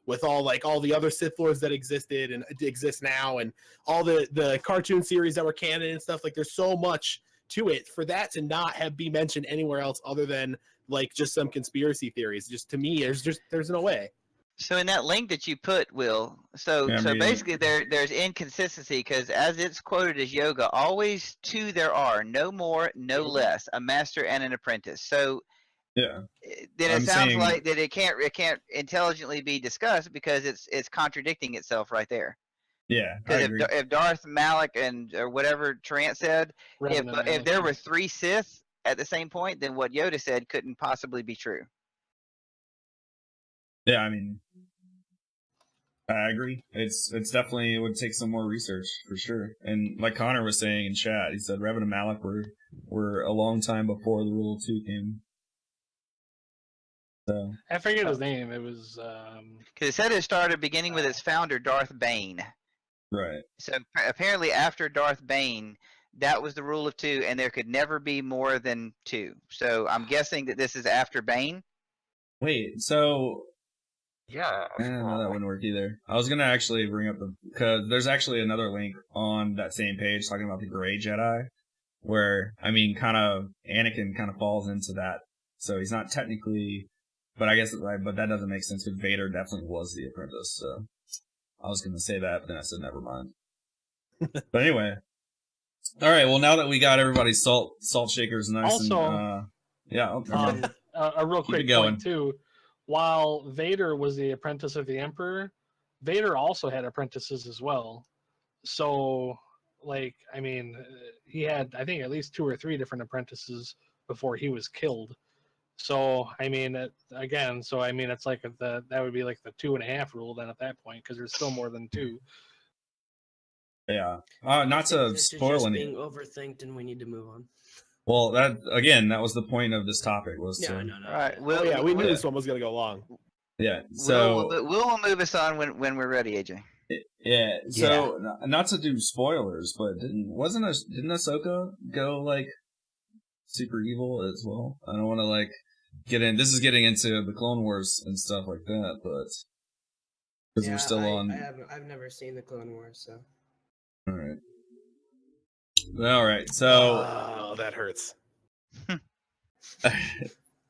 Speaker 4: With all the other Sith Lords that existed and exist now, and all the cartoon series that were canon and stuff, like there's so much to it for that to not be mentioned anywhere else other than like just some conspiracy theories. Just to me, there's no way.
Speaker 2: So in that link that you put, Will, so
Speaker 1: Yeah, I'm reading
Speaker 2: basically there's inconsistency because as it's quoted as yoga, always two there are, no more, no less, a master and an apprentice. So
Speaker 1: yeah,
Speaker 2: then it
Speaker 1: I'm
Speaker 2: sounds
Speaker 1: saying-
Speaker 2: like that it can't intelligently be discussed because it's contradicting itself right there.
Speaker 1: yeah, I
Speaker 2: Because
Speaker 1: agree.
Speaker 2: if Darth Malak or whatever Trant said,
Speaker 5: Revan and
Speaker 2: if
Speaker 5: Malak.
Speaker 2: there were three Sith at the same point, then what Yoda said couldn't possibly be true.
Speaker 1: Yeah, I mean, I agree. It's definitely, it would take some more research for sure. And like Connor was saying in chat, he said Revan and Malak were a long time before the Rule 2 came. So
Speaker 5: I forget his name. It was
Speaker 2: Because it said it started beginning with its founder, Darth Bane.
Speaker 1: right,
Speaker 2: So apparently, after Darth Bane, that was the rule of two, and there could never be more than two. So I'm guessing that this is after Bane.
Speaker 1: wait, so
Speaker 7: Yeah.
Speaker 1: no, that wouldn't work either. I was gonna actually bring up because there's actually another link on that same page talking about the Gray Jedi, where I mean, Anakin kind of falls into that. So he's not technically, but I guess but that doesn't make sense because Vader definitely was the apprentice. So I was gonna say that, but then I said never mind. But anyway, all right. Well, now that we got everybody's salt shakers nice
Speaker 5: Also,
Speaker 1: and yeah, never mind.
Speaker 5: a real
Speaker 1: Keep
Speaker 5: quick
Speaker 1: it going.
Speaker 5: point too. While Vader was the apprentice of the Emperor, Vader also had apprentices as well. So, like, I mean, he had, I think, at least 2 or 3 different apprentices before he was killed. So, I mean, it's like that would be like the 2.5 rule then at that point, because there's still more than 2.
Speaker 1: Yeah. Not to
Speaker 3: This is
Speaker 1: spoil
Speaker 3: just
Speaker 1: any.
Speaker 3: being overthinked, and we need to move on.
Speaker 1: Well, that was the point of this topic was to.
Speaker 3: No.
Speaker 2: All right.
Speaker 4: Oh yeah, we knew
Speaker 2: Will,
Speaker 4: this one was gonna go long.
Speaker 1: Yeah. So
Speaker 2: Will move us on when we're ready, AJ.
Speaker 1: yeah. So not to do spoilers, but didn't Ahsoka go like super evil as well? I don't want to like get in. This is getting into the Clone Wars and stuff like that, but because we're still on.
Speaker 3: I've never seen the Clone Wars, so.
Speaker 1: All right. All right. So
Speaker 4: Oh, that hurts.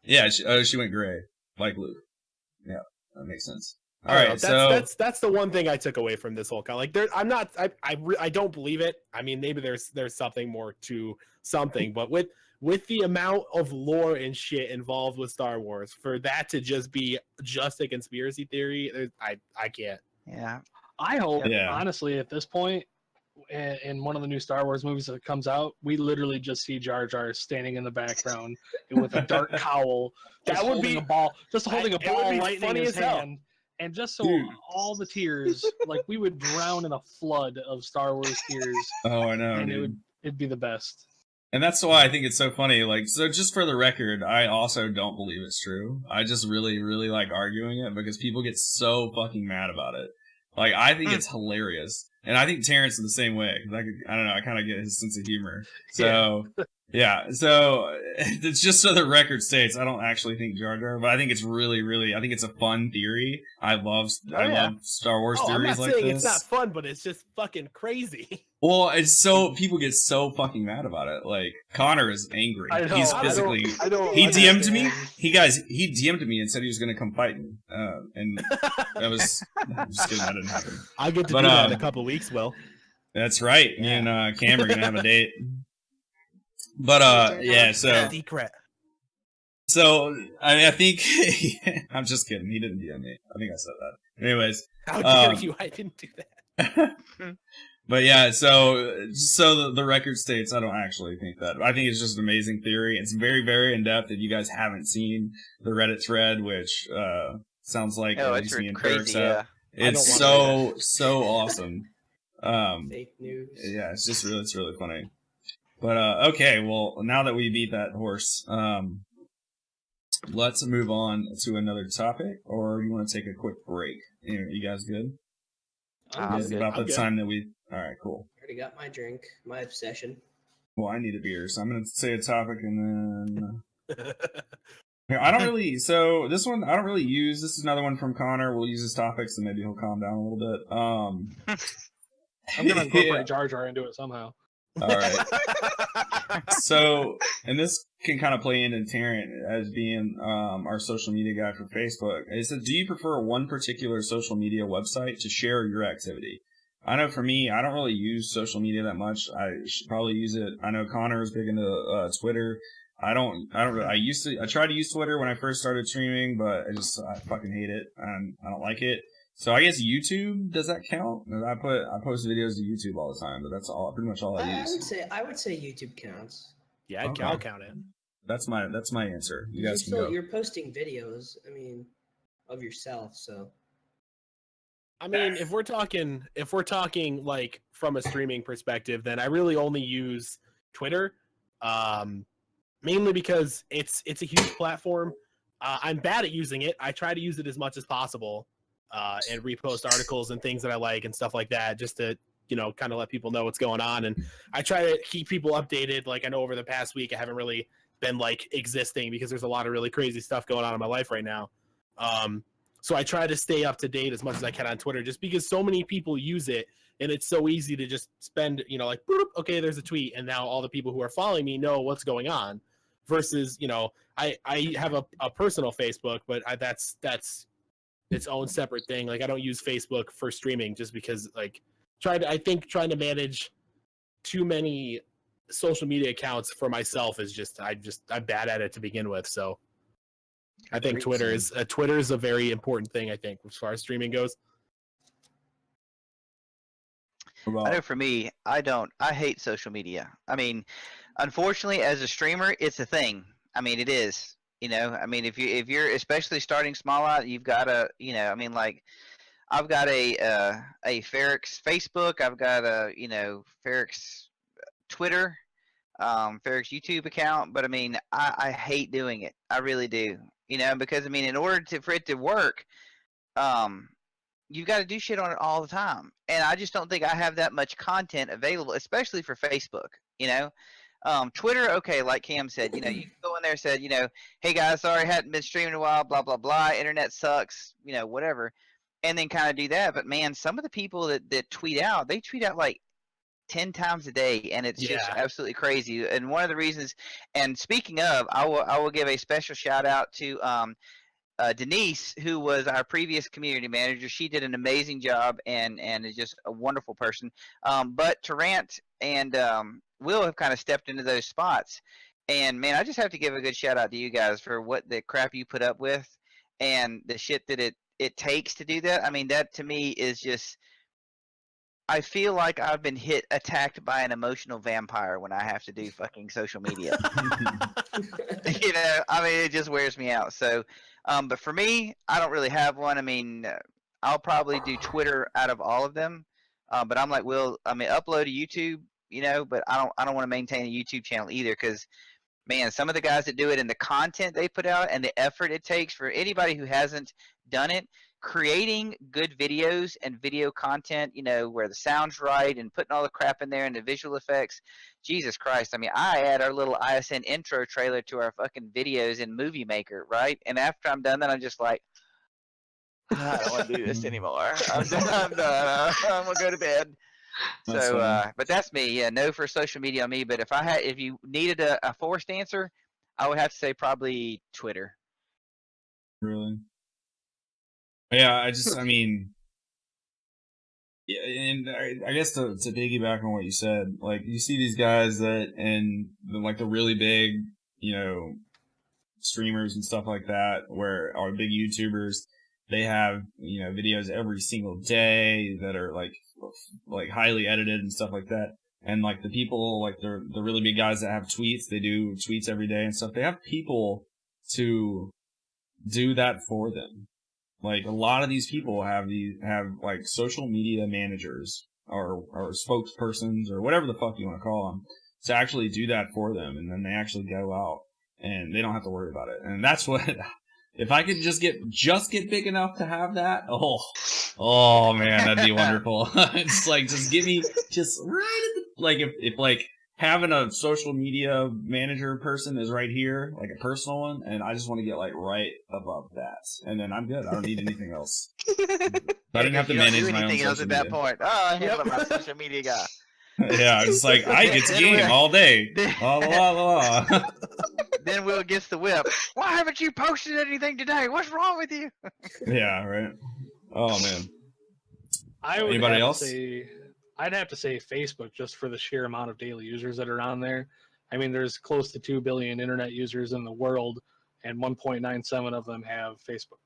Speaker 1: yeah, she went gray like Luke. Yeah, that makes sense. All
Speaker 4: I don't
Speaker 1: right.
Speaker 4: know,
Speaker 1: So
Speaker 4: that's the one thing I took away from this whole like I don't believe it. I mean, maybe there's something more to something, but with the amount of lore and shit involved with Star Wars, for that to just be just a conspiracy theory, I can't.
Speaker 2: Yeah.
Speaker 5: I hope,
Speaker 1: Yeah.
Speaker 5: honestly, at this point, in one of the new Star Wars movies that comes out, we literally just see Jar Jar standing in the background with a dark cowl,
Speaker 4: That
Speaker 5: just
Speaker 4: would
Speaker 5: holding
Speaker 4: be-
Speaker 5: a ball, just holding a
Speaker 4: it would
Speaker 5: ball
Speaker 4: be
Speaker 5: right in
Speaker 4: funny
Speaker 5: his
Speaker 4: as hell.
Speaker 5: hand, and just so
Speaker 1: Dude.
Speaker 5: all the tears, like we would drown in a flood of Star Wars tears,
Speaker 1: oh, I know,
Speaker 5: and
Speaker 1: dude.
Speaker 5: it'd be the best.
Speaker 1: And that's why I think it's so funny. Like, so just for the record, I also don't believe it's true. I just really, really like arguing it because people get so fucking mad about it. Like, I think it's hilarious. And I think Terrence is the same way. 'Cause I don't know, I kind of get his sense of humor. So, Yeah, so it's just so the record states, I don't actually think Jar Jar, but I think it's really, really, I think it's a fun theory. I love Star Wars
Speaker 4: I'm
Speaker 1: theories
Speaker 4: not
Speaker 1: like
Speaker 4: saying
Speaker 1: this.
Speaker 4: it's not fun, but it's just fucking crazy.
Speaker 1: Well, it's so, people get so fucking mad about it. Like, Connor is angry.
Speaker 5: I know.
Speaker 1: He's
Speaker 5: I
Speaker 1: physically,
Speaker 5: don't
Speaker 1: he DM'd me,
Speaker 5: understand.
Speaker 1: he DM'd me and said he was going to come fight me. And I'm just kidding, that didn't happen.
Speaker 4: I'll get to
Speaker 1: But,
Speaker 4: do that in a couple of weeks, Will.
Speaker 1: That's right. Me and Cam are going to have a date. But yeah, so
Speaker 4: Secret.
Speaker 1: I think I'm just kidding. He didn't DM me. I think I said that. Anyways,
Speaker 4: How dare you? I didn't do that.
Speaker 1: but yeah, so the record states, I don't actually think that. I think it's just an amazing theory. It's very, very in depth. If you guys haven't seen the Reddit thread, which sounds like at least me and Ferris have, it's so awesome.
Speaker 3: Fake news.
Speaker 1: Yeah, it's really funny. But okay, well, now that we beat that horse, let's move on to another topic, or you want to take a quick break? You guys good?
Speaker 3: I'm
Speaker 1: It's
Speaker 3: good.
Speaker 1: about
Speaker 4: I'm
Speaker 1: the
Speaker 4: good.
Speaker 1: time that we. All right, cool.
Speaker 3: Already got my drink, my obsession.
Speaker 1: Well, I need a beer, so I'm gonna say a topic and then. Here, I don't really. So this one, I don't really use. This is another one from Connor. We'll use his topics, and maybe he'll calm down a little bit.
Speaker 5: I'm gonna incorporate
Speaker 1: Yeah.
Speaker 5: Jar Jar into it somehow.
Speaker 1: All right. So, and this can kind of play into Tarrant as being our social media guy for Facebook. It says, do you prefer one particular social media website to share your activity? I know for me, I don't really use social media that much. I should probably use it. I know Connor is big into Twitter. I tried to use Twitter when I first started streaming, but I fucking hate it and I don't like it. So I guess YouTube, does that count? I post videos to YouTube all the time, but that's pretty much all I use.
Speaker 3: I would say YouTube counts.
Speaker 4: Yeah,
Speaker 1: Okay.
Speaker 4: I'll count it.
Speaker 1: That's my answer. You guys can go.
Speaker 3: You're posting videos. I mean, of yourself. So.
Speaker 4: I mean, if we're talking like from a streaming perspective, then I really only use Twitter, mainly because it's a huge platform. I'm bad at using it. I try to use it as much as possible, and repost articles and things that I like and stuff like that, just to kind of let people know what's going on. And I try to keep people updated. Like, I know over the past week I haven't really been like existing because there's a lot of really crazy stuff going on in my life right now. So I try to stay up to date as much as I can on Twitter, just because so many people use it, and it's so easy to just spend, like, boop, okay, there's a tweet, and now all the people who are following me know what's going on. Versus, I have a personal Facebook, but that's its own separate thing. Like, I don't use Facebook for streaming just because, like, trying to manage too many social media accounts for myself is just I'm bad at it to begin with. So I think Twitter is a very important thing, I think, as far as streaming goes.
Speaker 2: I know for me, I hate social media. I mean, unfortunately, as a streamer, it's a thing. I mean, it is. I mean, if you're especially starting small out, you've got to, I mean, like, I've got a Ferrix Facebook, I've got a Ferrix Twitter, Ferrix YouTube account, but I mean, I hate doing it. I really do. Because I mean, in order for it to work, you've got to do shit on it all the time, and I just don't think I have that much content available, especially for Facebook. Twitter, okay, like Cam said, you can go in there and said, hey guys, sorry, hadn't been streaming in a while, blah blah blah, internet sucks, whatever, and then kind of do that. But man, some of the people that tweet out, they tweet out like 10 times a day, and it's just absolutely crazy. And one of the reasons, and speaking of, I will give a special shout out to Denise, who was our previous community manager. She did an amazing job and is just a wonderful person. But Tarrant and Will have kind of stepped into those spots. And man, I just have to give a good shout out to you guys for what the crap you put up with and the shit that it takes to do that. I mean, that to me is just, I feel like I've been attacked by an emotional vampire when I have to do fucking social media. I mean, it just wears me out. So, but for me, I don't really have one. I mean, I'll probably do Twitter out of all of them. But I'm like, upload to YouTube, but I don't want to maintain a YouTube channel either, because man, some of the guys that do it and the content they put out and the effort it takes for anybody who hasn't done it, creating good videos and video content, you know, where the sound's right and putting all the crap in there and the visual effects. Jesus Christ. I mean, I add our little ISN intro trailer to our fucking videos in Movie Maker, right? And after I'm done, then I'm just like, I don't want to do this anymore. I'm done. I'm done. I'm going to go to bed.
Speaker 1: That's
Speaker 2: So,
Speaker 1: funny.
Speaker 2: but that's me. Yeah, no for social media on me. But if you needed a forced answer, I would have to say probably Twitter.
Speaker 1: Really? Yeah, I mean, yeah, and I guess to piggyback on what you said, like, you see these guys that, and like the really big, you know, streamers and stuff like that, where are big YouTubers, they have, you know, videos every single day that are like highly edited and stuff like that. And like the people, like the really big guys that have tweets, they do tweets every day and stuff. They have people to do that for them. Like, a lot of these people have like social media managers or spokespersons or whatever the fuck you want to call them to actually do that for them. And then they actually go out and they don't have to worry about it. And that's what, if I could just get big enough to have that, oh man, that'd be wonderful. It's like, just give me just right at the, like, if like having a social media manager person is right here, like a personal one, and I just want to get like right above that, and then I'm good. I don't need anything else. I didn't have to manage my own
Speaker 2: anything else
Speaker 1: social
Speaker 2: at that
Speaker 1: media.
Speaker 2: point. Oh, I handle my social media guy.
Speaker 1: Yeah, it's like I get to game all day. La la la la.
Speaker 2: Then Will gets the whip. Why haven't you posted anything today? What's wrong with you?
Speaker 1: Yeah, right. Oh man.
Speaker 5: I would
Speaker 1: Anybody
Speaker 5: have
Speaker 1: else?
Speaker 5: To say, I'd have to say Facebook, just for the sheer amount of daily users that are on there. I mean, there's close to 2 billion internet users in the world, and 1.97 of them have Facebook.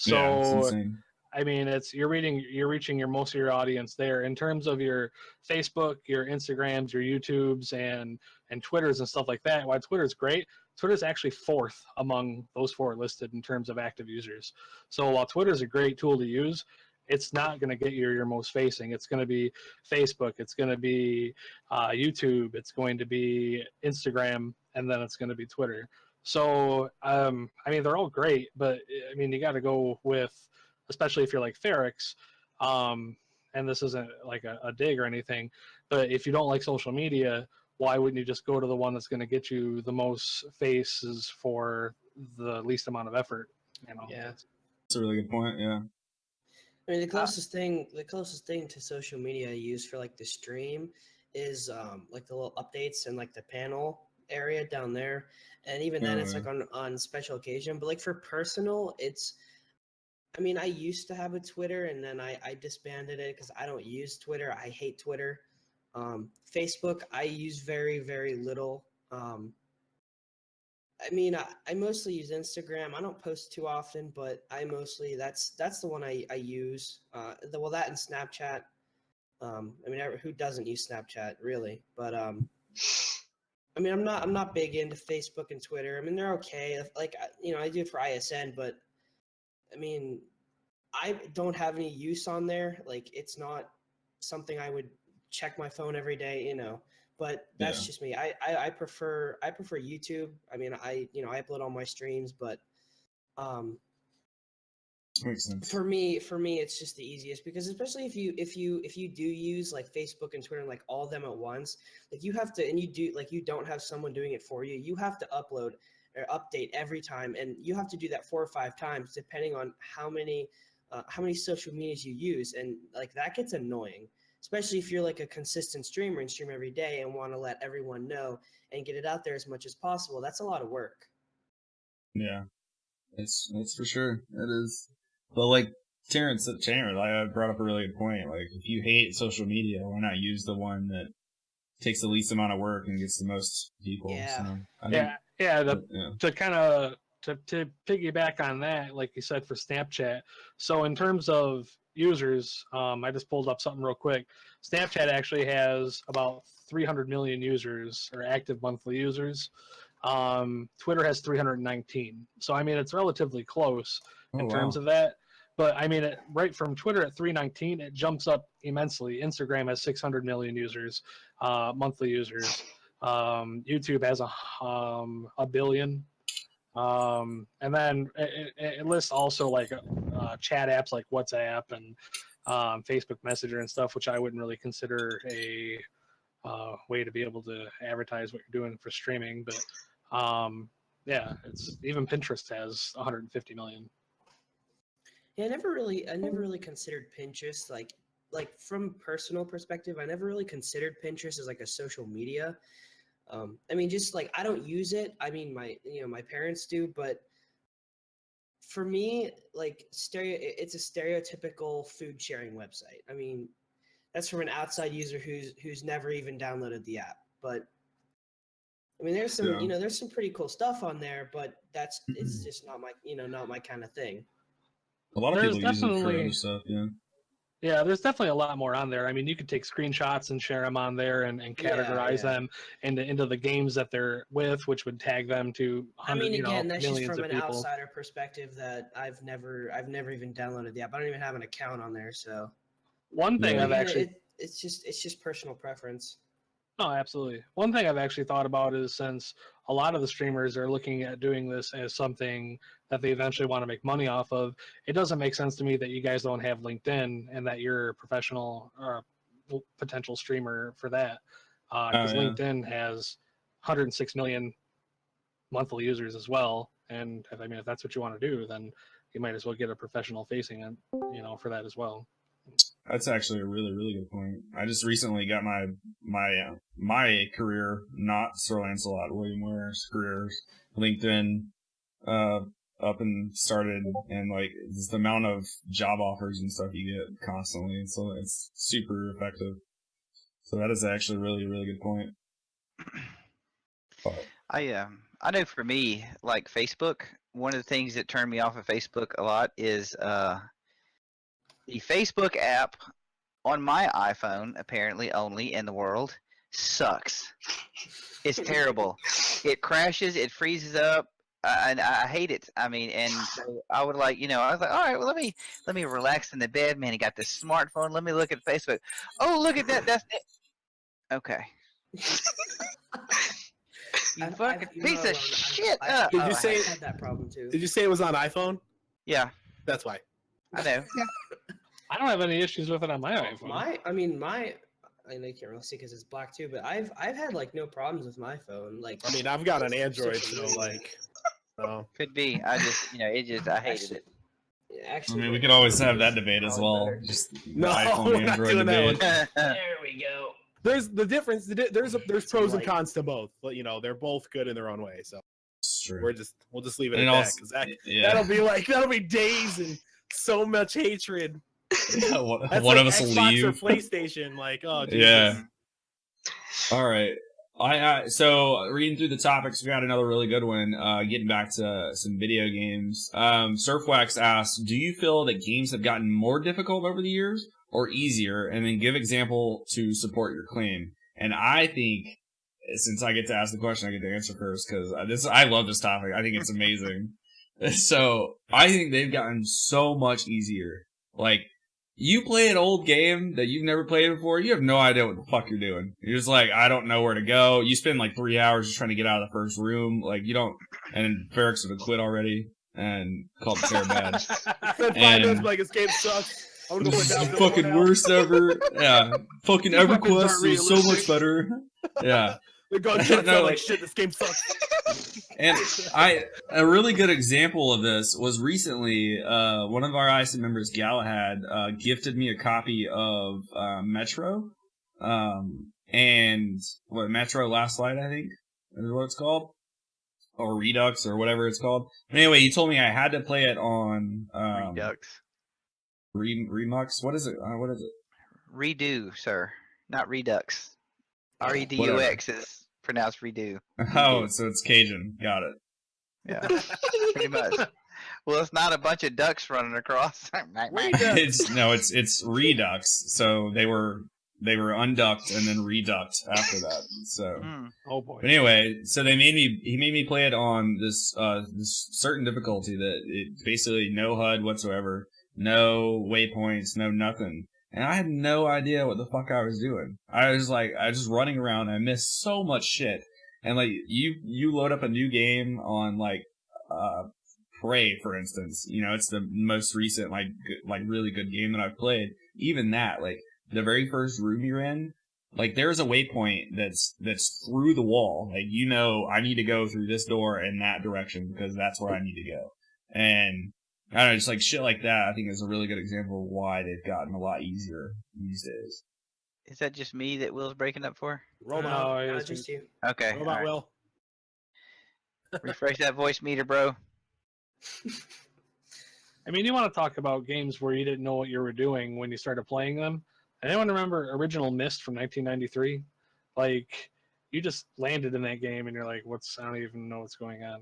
Speaker 1: Yeah, it's
Speaker 5: So,
Speaker 1: insane.
Speaker 5: I mean, you're reaching your most of your audience there. In terms of your Facebook, your Instagrams, your YouTubes, and Twitters and stuff like that. While Twitter's great, Twitter's actually fourth among those four listed in terms of active users. So while Twitter's a great tool to use, it's not going to get you your most facing. It's going to be Facebook. It's going to be YouTube. It's going to be Instagram, and then it's going to be Twitter. So, I mean, they're all great, but I mean, you got to go with, especially if you're like Ferrix, and this isn't like a dig or anything, but if you don't like social media, why wouldn't you just go to the one that's going to get you the most faces for the least amount of effort? You know?
Speaker 3: Yeah.
Speaker 1: That's a really good point. Yeah.
Speaker 3: I mean, the closest thing to social media I use for like the stream is like the little updates and like the panel area down there, and even then it's like on special occasion. But like for personal, I mean, I used to have a Twitter, and then I disbanded it because I don't use Twitter. I hate Twitter. Facebook, I use very, very little. I mean, I mostly use Instagram. I don't post too often, but I mostly that's the one I use. That and Snapchat. I mean, who doesn't use Snapchat really? But I mean, I'm not big into Facebook and Twitter. I mean, they're okay. Like, you know, I do it for ISN, but I mean, I don't have any use on there. Like, it's not something I would check my phone every day, you know. But that's just me. I prefer YouTube. I mean, I upload all my streams, but
Speaker 1: Makes sense.
Speaker 3: for me it's just the easiest, because especially if you do use like Facebook and Twitter and like all of them at once, like you have to, and you don't have someone doing it for you. You have to upload or update every time, and you have to do that 4 or 5 times depending on how many social medias you use, and like that gets annoying. Especially if you're like a consistent streamer and stream every day and want to let everyone know and get it out there as much as possible. That's a lot of work.
Speaker 1: Yeah, it's for sure. It is. But like Terrence, I brought up a really good point. Like, if you hate social media, why not use the one that takes the least amount of work and gets the most people?
Speaker 3: Yeah.
Speaker 1: So,
Speaker 5: To kind of to piggyback on that, like you said, for Snapchat. So in terms of users, I just pulled up something real quick. Snapchat actually has about 300 million users, or active monthly users. Twitter has 319. So I mean, it's relatively close in terms of that. But I mean, right from Twitter at 319, it jumps up immensely. Instagram has 600 million users, monthly users. YouTube has a billion. And then it lists also like chat apps like WhatsApp and Facebook Messenger and stuff, which I wouldn't really consider a way to be able to advertise what you're doing for streaming. But yeah, it's even Pinterest has 150 million.
Speaker 3: Yeah, I never really considered Pinterest like from personal perspective. I never really considered Pinterest as like a social media. I mean, just like I don't use it. I mean, my parents do, but for me, like it's a stereotypical food sharing website. I mean, that's from an outside user who's never even downloaded the app. But I mean, there's some there's some pretty cool stuff on there, but it's just not my kind of thing.
Speaker 1: A lot of
Speaker 5: There's
Speaker 1: people use it for
Speaker 5: definitely-
Speaker 1: other stuff, yeah.
Speaker 5: Yeah, there's definitely a lot more on there. I mean, you could take screenshots and share them on there and categorize them into the games that they're with, which would tag them to
Speaker 3: I mean, again, that's just
Speaker 5: millions
Speaker 3: from
Speaker 5: of
Speaker 3: an
Speaker 5: people.
Speaker 3: outsider perspective that I've never even downloaded the app. I don't even have an account on there, so
Speaker 5: One thing
Speaker 1: Yeah.
Speaker 5: I've actually
Speaker 3: it's just personal preference.
Speaker 5: Oh, absolutely. One thing I've actually thought about is since a lot of the streamers are looking at doing this as something that they eventually want to make money off of, it doesn't make sense to me that you guys don't have LinkedIn and that you're a professional or a potential streamer for that. Because LinkedIn has 106 million monthly users as well. And if that's what you want to do, then you might as well get a professional facing it, for that as well.
Speaker 1: That's actually a really, really good point. I just recently got my career, not Sir Lancelot William Ware's career, LinkedIn, up and started, and like just the amount of job offers and stuff you get constantly, so it's super effective. So that is actually a really, really good point. But,
Speaker 2: I know for me, like Facebook, one of the things that turned me off of Facebook a lot is the Facebook app on my iPhone, apparently only in the world, sucks. It's terrible. It crashes. It freezes up. And I hate it. I mean, and so I would I was like, all right, well, let me relax in the bed, man. He got this smartphone. Let me look at Facebook. Oh, look at that. That's it. Okay. You fucking piece of shit.
Speaker 4: Did you say
Speaker 3: I had that problem too?
Speaker 4: Did you say it was on iPhone?
Speaker 2: Yeah,
Speaker 4: That's why.
Speaker 2: I know.
Speaker 5: I don't have any issues with it on my iPhone.
Speaker 3: I know you can't really see because it's black too, but I've had like no problems with my phone. Like,
Speaker 4: I mean, I've got an Android, so like,
Speaker 2: Could be. I just, I hated it.
Speaker 3: yeah,
Speaker 1: I
Speaker 3: actually,
Speaker 1: mean, we could always have that debate as well.
Speaker 3: Better.
Speaker 1: Just the
Speaker 4: No,
Speaker 1: iPhone
Speaker 4: we're not
Speaker 1: Android
Speaker 4: doing that
Speaker 1: debate.
Speaker 3: there we go.
Speaker 4: there's the difference. There's pros and
Speaker 3: light.
Speaker 4: cons to both, but they're both good in their own way. So
Speaker 1: It's true.
Speaker 4: we'll just leave it
Speaker 1: And
Speaker 4: at that
Speaker 1: also-
Speaker 4: because that
Speaker 1: yeah.
Speaker 4: that'll be days and so much hatred.
Speaker 1: Yeah, one
Speaker 4: That's
Speaker 1: of
Speaker 4: like
Speaker 1: us will
Speaker 4: Xbox
Speaker 1: leave.
Speaker 4: or PlayStation. Like, oh, Jesus.
Speaker 1: Yeah. All right. So reading through the topics, we got another really good one. Getting back to some video games. Surfwax asks, do you feel that games have gotten more difficult over the years or easier? And then give example to support your claim. And I think, since I get to ask the question, I get to answer first because I love this topic. I think it's amazing. So I think they've gotten so much easier. Like, you play an old game that you've never played before, you have no idea what the fuck you're doing. You're just like, I don't know where to go. You spend like 3 hours just trying to get out of the first room. Like, you don't, and Ferrex would have quit already and called the Terror bad.
Speaker 4: Spent 5
Speaker 1: And-
Speaker 4: minutes like this game sucks. I'm gonna go
Speaker 1: This
Speaker 4: put
Speaker 1: is
Speaker 4: down
Speaker 1: the fucking
Speaker 4: someone else.
Speaker 1: worst ever. Yeah. Fucking
Speaker 4: These weapons
Speaker 1: EverQuest
Speaker 4: aren't
Speaker 1: is so much
Speaker 4: realistic.
Speaker 1: better. Yeah.
Speaker 4: The gunshots
Speaker 1: No,
Speaker 4: sound like
Speaker 1: like-
Speaker 4: shit. This game sucks.
Speaker 1: And a really good example of this was recently, one of our ISN members, Galahad, gifted me a copy of, Metro. And Metro Last Light, I think, is what it's called. Or Redux, or whatever it's called. But anyway, he told me I had to play it on,
Speaker 2: Redux.
Speaker 1: Remux? What is it? What is it?
Speaker 2: Redo, sir. Not Redux. R-E-D-U-X is pronounced redo.
Speaker 1: Oh, so it's Cajun. Got it.
Speaker 2: Yeah, pretty much. Well, it's not a bunch of ducks running across.
Speaker 1: It's Redux. So they were unducked and then reducked after that. So
Speaker 2: Mm.
Speaker 5: Oh boy.
Speaker 1: but anyway, so he made me play it on this certain difficulty that it basically no HUD whatsoever, no waypoints, no nothing. And I had no idea what the fuck I was doing. I was just running around and I missed so much shit. And like you load up a new game on like Prey, for instance. You know, it's the most recent, like really good game that I've played. Even that, like, the very first room you're in, like, there's a waypoint that's through the wall. Like, you know, I need to go through this door in that direction because that's where I need to go. And I don't know, just like shit like that, I think is a really good example of why they've gotten a lot easier these days.
Speaker 2: Is that just me that Will's breaking up for?
Speaker 4: Robot.
Speaker 5: No, it
Speaker 3: Not
Speaker 5: was
Speaker 3: just you.
Speaker 2: Okay.
Speaker 4: Robot
Speaker 2: all right.
Speaker 4: Will.
Speaker 2: Refresh that voice meter, bro.
Speaker 5: I mean, you want to talk about games where you didn't know what you were doing when you started playing them. Anyone remember Original Mist from 1993? Like, you just landed in that game and you're like, I don't even know what's going on.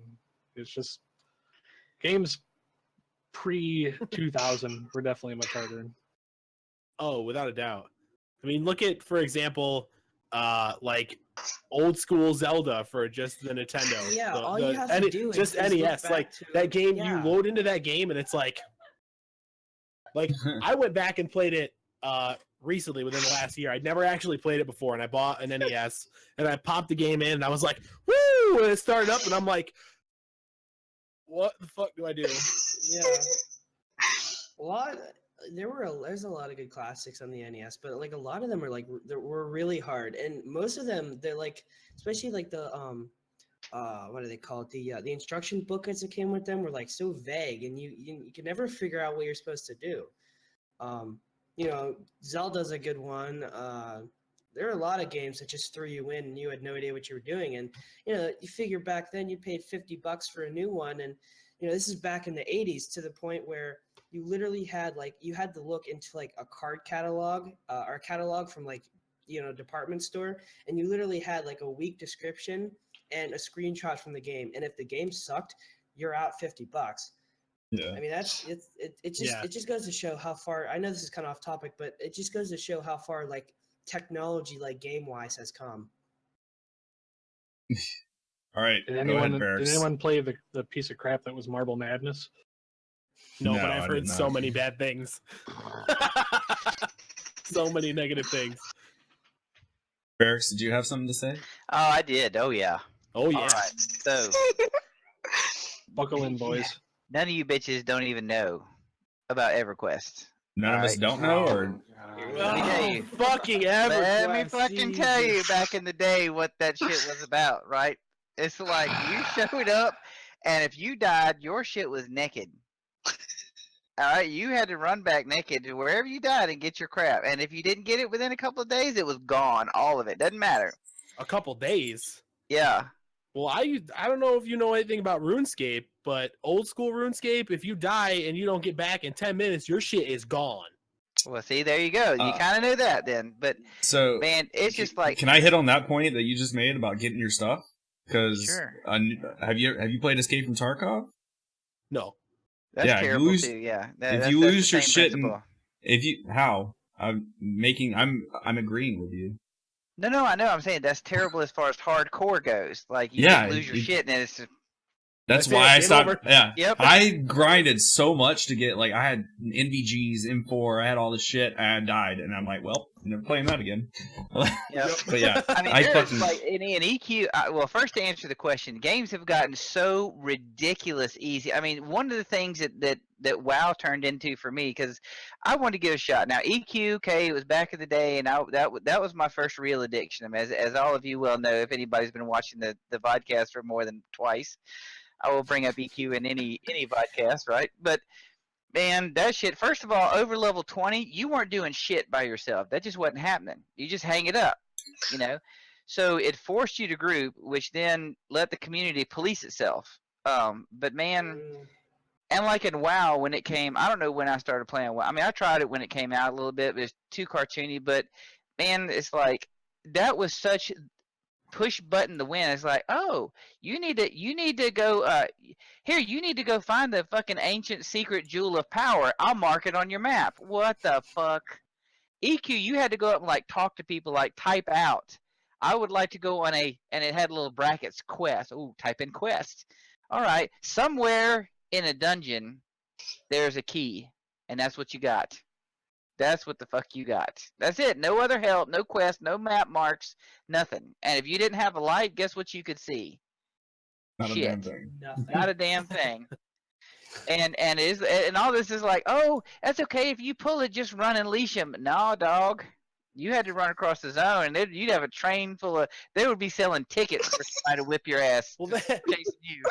Speaker 5: It's just, games pre-2000 were definitely much harder.
Speaker 4: Oh, without a doubt. I mean, look at, for example, like old school Zelda for just the Nintendo.
Speaker 3: Yeah,
Speaker 4: the,
Speaker 3: all
Speaker 4: the
Speaker 3: you have to do
Speaker 4: just
Speaker 3: is look
Speaker 4: NES.
Speaker 3: back
Speaker 4: Like
Speaker 3: to-
Speaker 4: that game, you
Speaker 3: yeah.
Speaker 4: load into that game and it's like I went back and played it recently within the last year. I'd never actually played it before, and I bought an NES and I popped the game in and I was like, woo! And it started up and I'm like, what the fuck do I do?
Speaker 3: Yeah. There's a lot of good classics on the NES, but like a lot of them were really hard, and most of them they're like, especially like the what do they call it, the instruction booklets that came with them were like so vague, and you can never figure out what you're supposed to do. You know, Zelda's a good one. There are a lot of games that just threw you in and you had no idea what you were doing, and you know, you figure back then you paid $50 for a new one, and you know, this is back in the 80s, to the point where you literally had you had to look into like a card catalog or a catalog from like, you know, department store, and you literally had like a weak description and a screenshot from the game, and if the game sucked, you're out $50.
Speaker 1: Yeah.
Speaker 3: I mean, it just goes to show how far. I know this is kind of off topic, but it just goes to show how far like technology, like game wise, has come.
Speaker 1: All right.
Speaker 5: Did
Speaker 1: go
Speaker 5: anyone,
Speaker 1: ahead, Barracks.
Speaker 5: did anyone play the piece of crap that was Marble Madness?
Speaker 4: No,
Speaker 1: No,
Speaker 4: but
Speaker 1: I
Speaker 4: I've
Speaker 1: did
Speaker 4: heard so
Speaker 1: not.
Speaker 4: many bad things. So many negative things.
Speaker 1: Barracks, did you have something to say?
Speaker 2: Oh, I did. Oh, yeah.
Speaker 4: Oh yeah.
Speaker 2: All right. So,
Speaker 5: Buckle in, boys.
Speaker 2: none of you bitches don't even know about EverQuest.
Speaker 1: None of us
Speaker 2: Alright.
Speaker 1: don't know, or
Speaker 2: Let me tell you.
Speaker 4: Fucking EverQuest.
Speaker 2: Let me fucking tell you
Speaker 4: Jesus.
Speaker 2: back in the day what that shit was about, right? It's like you showed up, and if you died, your shit was naked. All right, you had to run back naked to wherever you died and get your crap. And if you didn't get it within a couple of days, it was gone, all of it. Doesn't matter.
Speaker 4: A couple days.
Speaker 2: Yeah.
Speaker 4: Well, I don't know if you know anything about RuneScape, but old school RuneScape, if you die and you don't get back in 10 minutes, your shit is gone.
Speaker 2: Well, see, there you go. You kind of knew that then, but
Speaker 1: so.
Speaker 2: man, it's just like
Speaker 1: Can I hit on that point that you just made about getting your stuff? Because
Speaker 2: Sure.
Speaker 1: have you played Escape from Tarkov?
Speaker 4: No.
Speaker 2: that's
Speaker 1: yeah, if you
Speaker 2: terrible
Speaker 1: lose-
Speaker 2: too. Yeah.
Speaker 1: if
Speaker 2: That's
Speaker 1: you
Speaker 2: the
Speaker 1: lose your
Speaker 2: same
Speaker 1: shit and-
Speaker 2: principle.
Speaker 1: If you I'm agreeing with you.
Speaker 2: No, I know. I'm saying that's terrible as far as hardcore goes. Like you
Speaker 1: Yeah,
Speaker 2: just lose your
Speaker 1: it-
Speaker 2: shit, and it's just,
Speaker 1: That's
Speaker 4: That's
Speaker 1: why
Speaker 4: it,
Speaker 1: I
Speaker 4: game
Speaker 1: stopped.
Speaker 4: over.
Speaker 1: Yeah,
Speaker 2: Yep.
Speaker 1: I grinded so much to get I had NVGs, M4, I had all this shit, and I died, and I'm like, well, I'm never playing that again.
Speaker 2: yep.
Speaker 1: But yeah,
Speaker 2: I mean,
Speaker 1: I
Speaker 2: there's
Speaker 1: fucking-
Speaker 2: like in EQ. Well, first to answer the question, games have gotten so ridiculous easy. I mean, one of the things that WoW turned into for me, because I wanted to give it a shot. Now EQ, okay, it was back in the day, and that was my first real addiction. I mean, as all of you well know, if anybody's been watching the podcast for more than twice, I will bring up EQ in any podcast, right? But man, that shit. First of all, over level 20, you weren't doing shit by yourself. That just wasn't happening. You just hang it up, you know. So it forced you to group, which then let the community police itself. But man, and like in WoW, when it came, I don't know when I started playing WoW. I mean, I tried it when it came out a little bit, but it's too cartoony. But man, it's like that was such push button to win. It's like, oh, you need to go here, you need to go find the fucking ancient secret jewel of power. I'll mark it on your map. What the fuck? EQ, you had to go up and like talk to people, like type out, I would like to go on and it had little brackets, quest. Ooh, type in quest. All right, somewhere in a dungeon there's a key, and that's what you got. That's what the fuck you got. That's it. No other help, no quest, no map marks, nothing. And if you didn't have a light, guess what you could see?
Speaker 1: Not a
Speaker 2: shit.
Speaker 1: damn thing.
Speaker 3: Nothing.
Speaker 2: Not a damn thing. And all this is like, oh, that's okay if you pull it, just run and leash him. No, dog. You had to run across the zone, and you'd have a train full of. They would be selling tickets for somebody to whip your ass,
Speaker 4: Well,
Speaker 2: chasing you.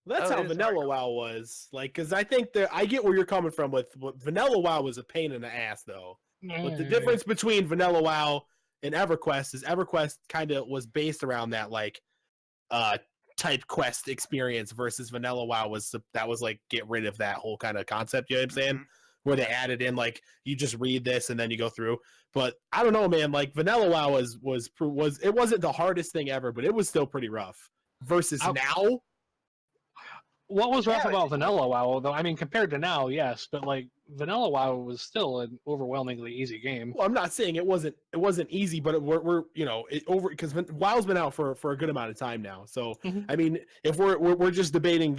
Speaker 4: that's
Speaker 2: Oh,
Speaker 4: how
Speaker 2: it is
Speaker 4: Vanilla WoW was. Like, because I think that I get where you're coming from with Vanilla WoW was a pain in the ass, though. But the difference between Vanilla WoW and EverQuest is EverQuest kind of was based around that like type quest experience versus Vanilla WoW was like get rid of that whole kind of concept. You know what I'm saying?
Speaker 2: Mhm.
Speaker 4: Where they added in like you just read this and then you go through. But I don't know, man. Like Vanilla WoW was it wasn't the hardest thing ever, but it was still pretty rough. Versus now,
Speaker 5: What was rough
Speaker 2: Yeah,
Speaker 5: about Vanilla WoW, though? I mean, compared to now, yes, but like Vanilla WoW was still an overwhelmingly easy game.
Speaker 4: well, I'm not saying it wasn't easy, but we're you know it over because WoW's been out for a good amount of time now. So
Speaker 5: Mhm.
Speaker 4: I mean, if we're just debating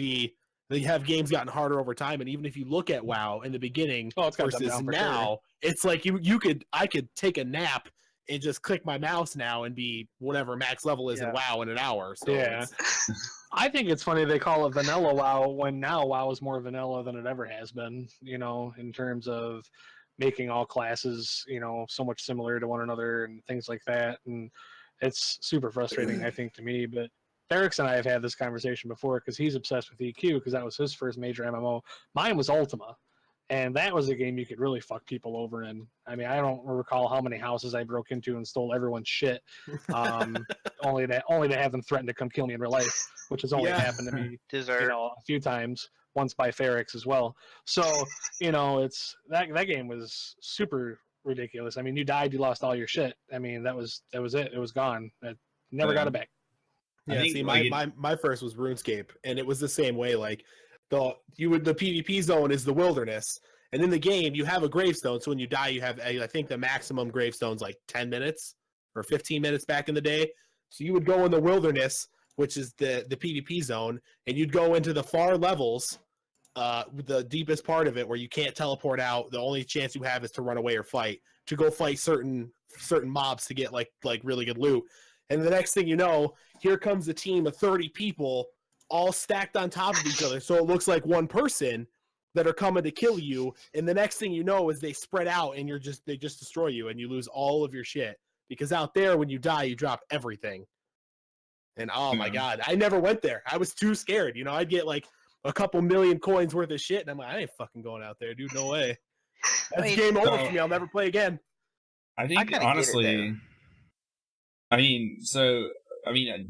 Speaker 4: they have games gotten harder over time, and even if you look at WoW in the beginning
Speaker 5: Oh, it's got dumbed
Speaker 4: versus
Speaker 5: down for
Speaker 4: now,
Speaker 5: sure.
Speaker 4: it's like I could take a nap and just click my mouse now and be whatever max level is in
Speaker 2: Yeah.
Speaker 4: WoW in an hour. So
Speaker 5: Yeah.
Speaker 4: it's-
Speaker 5: I think it's funny they call it Vanilla WoW when now WoW is more vanilla than it ever has been, you know, in terms of making all classes, you know, so much similar to one another and things like that. And it's super frustrating, I think, to me. But Eric's and I have had this conversation before because he's obsessed with EQ because that was his first major MMO. Mine was Ultima. And that was a game you could really fuck people over in. I mean, I don't recall how many houses I broke into and stole everyone's shit, only to have them threaten to come kill me in real life, which has only
Speaker 4: Yeah.
Speaker 5: happened to me, you
Speaker 2: Dessert.
Speaker 5: know, a few times. Once by Ferrix as well. So, you know, it's that game was super ridiculous. I mean, you died, you lost all your shit. I mean, that was it. It was gone. I never got it back.
Speaker 1: I
Speaker 4: Yeah,
Speaker 1: think,
Speaker 4: see,
Speaker 1: like,
Speaker 4: my first was RuneScape, and it was the same way. Like the PvP zone is the wilderness, and in the game you have a gravestone. So when you die, you have I think the maximum gravestone's like 10 minutes or 15 minutes back in the day. So you would go in the wilderness, which is the PvP zone, and you'd go into the far levels, the deepest part of it where you can't teleport out. The only chance you have is to run away or fight to go fight certain mobs to get like really good loot. And the next thing you know, here comes a team of 30 people all stacked on top of each other. So it looks like one person that are coming to kill you. And the next thing you know is they spread out and they just destroy you and you lose all of your shit. Because out there, when you die, you drop everything. And oh my God, I never went there. I was too scared. You know, I'd get like a couple million coins worth of shit. And I'm like, I ain't fucking going out there, dude. No way. That's
Speaker 2: mean,
Speaker 4: game over
Speaker 1: so-
Speaker 4: for me. I'll never play again.
Speaker 1: I
Speaker 2: I
Speaker 1: think
Speaker 2: kinda get it,
Speaker 1: honestly,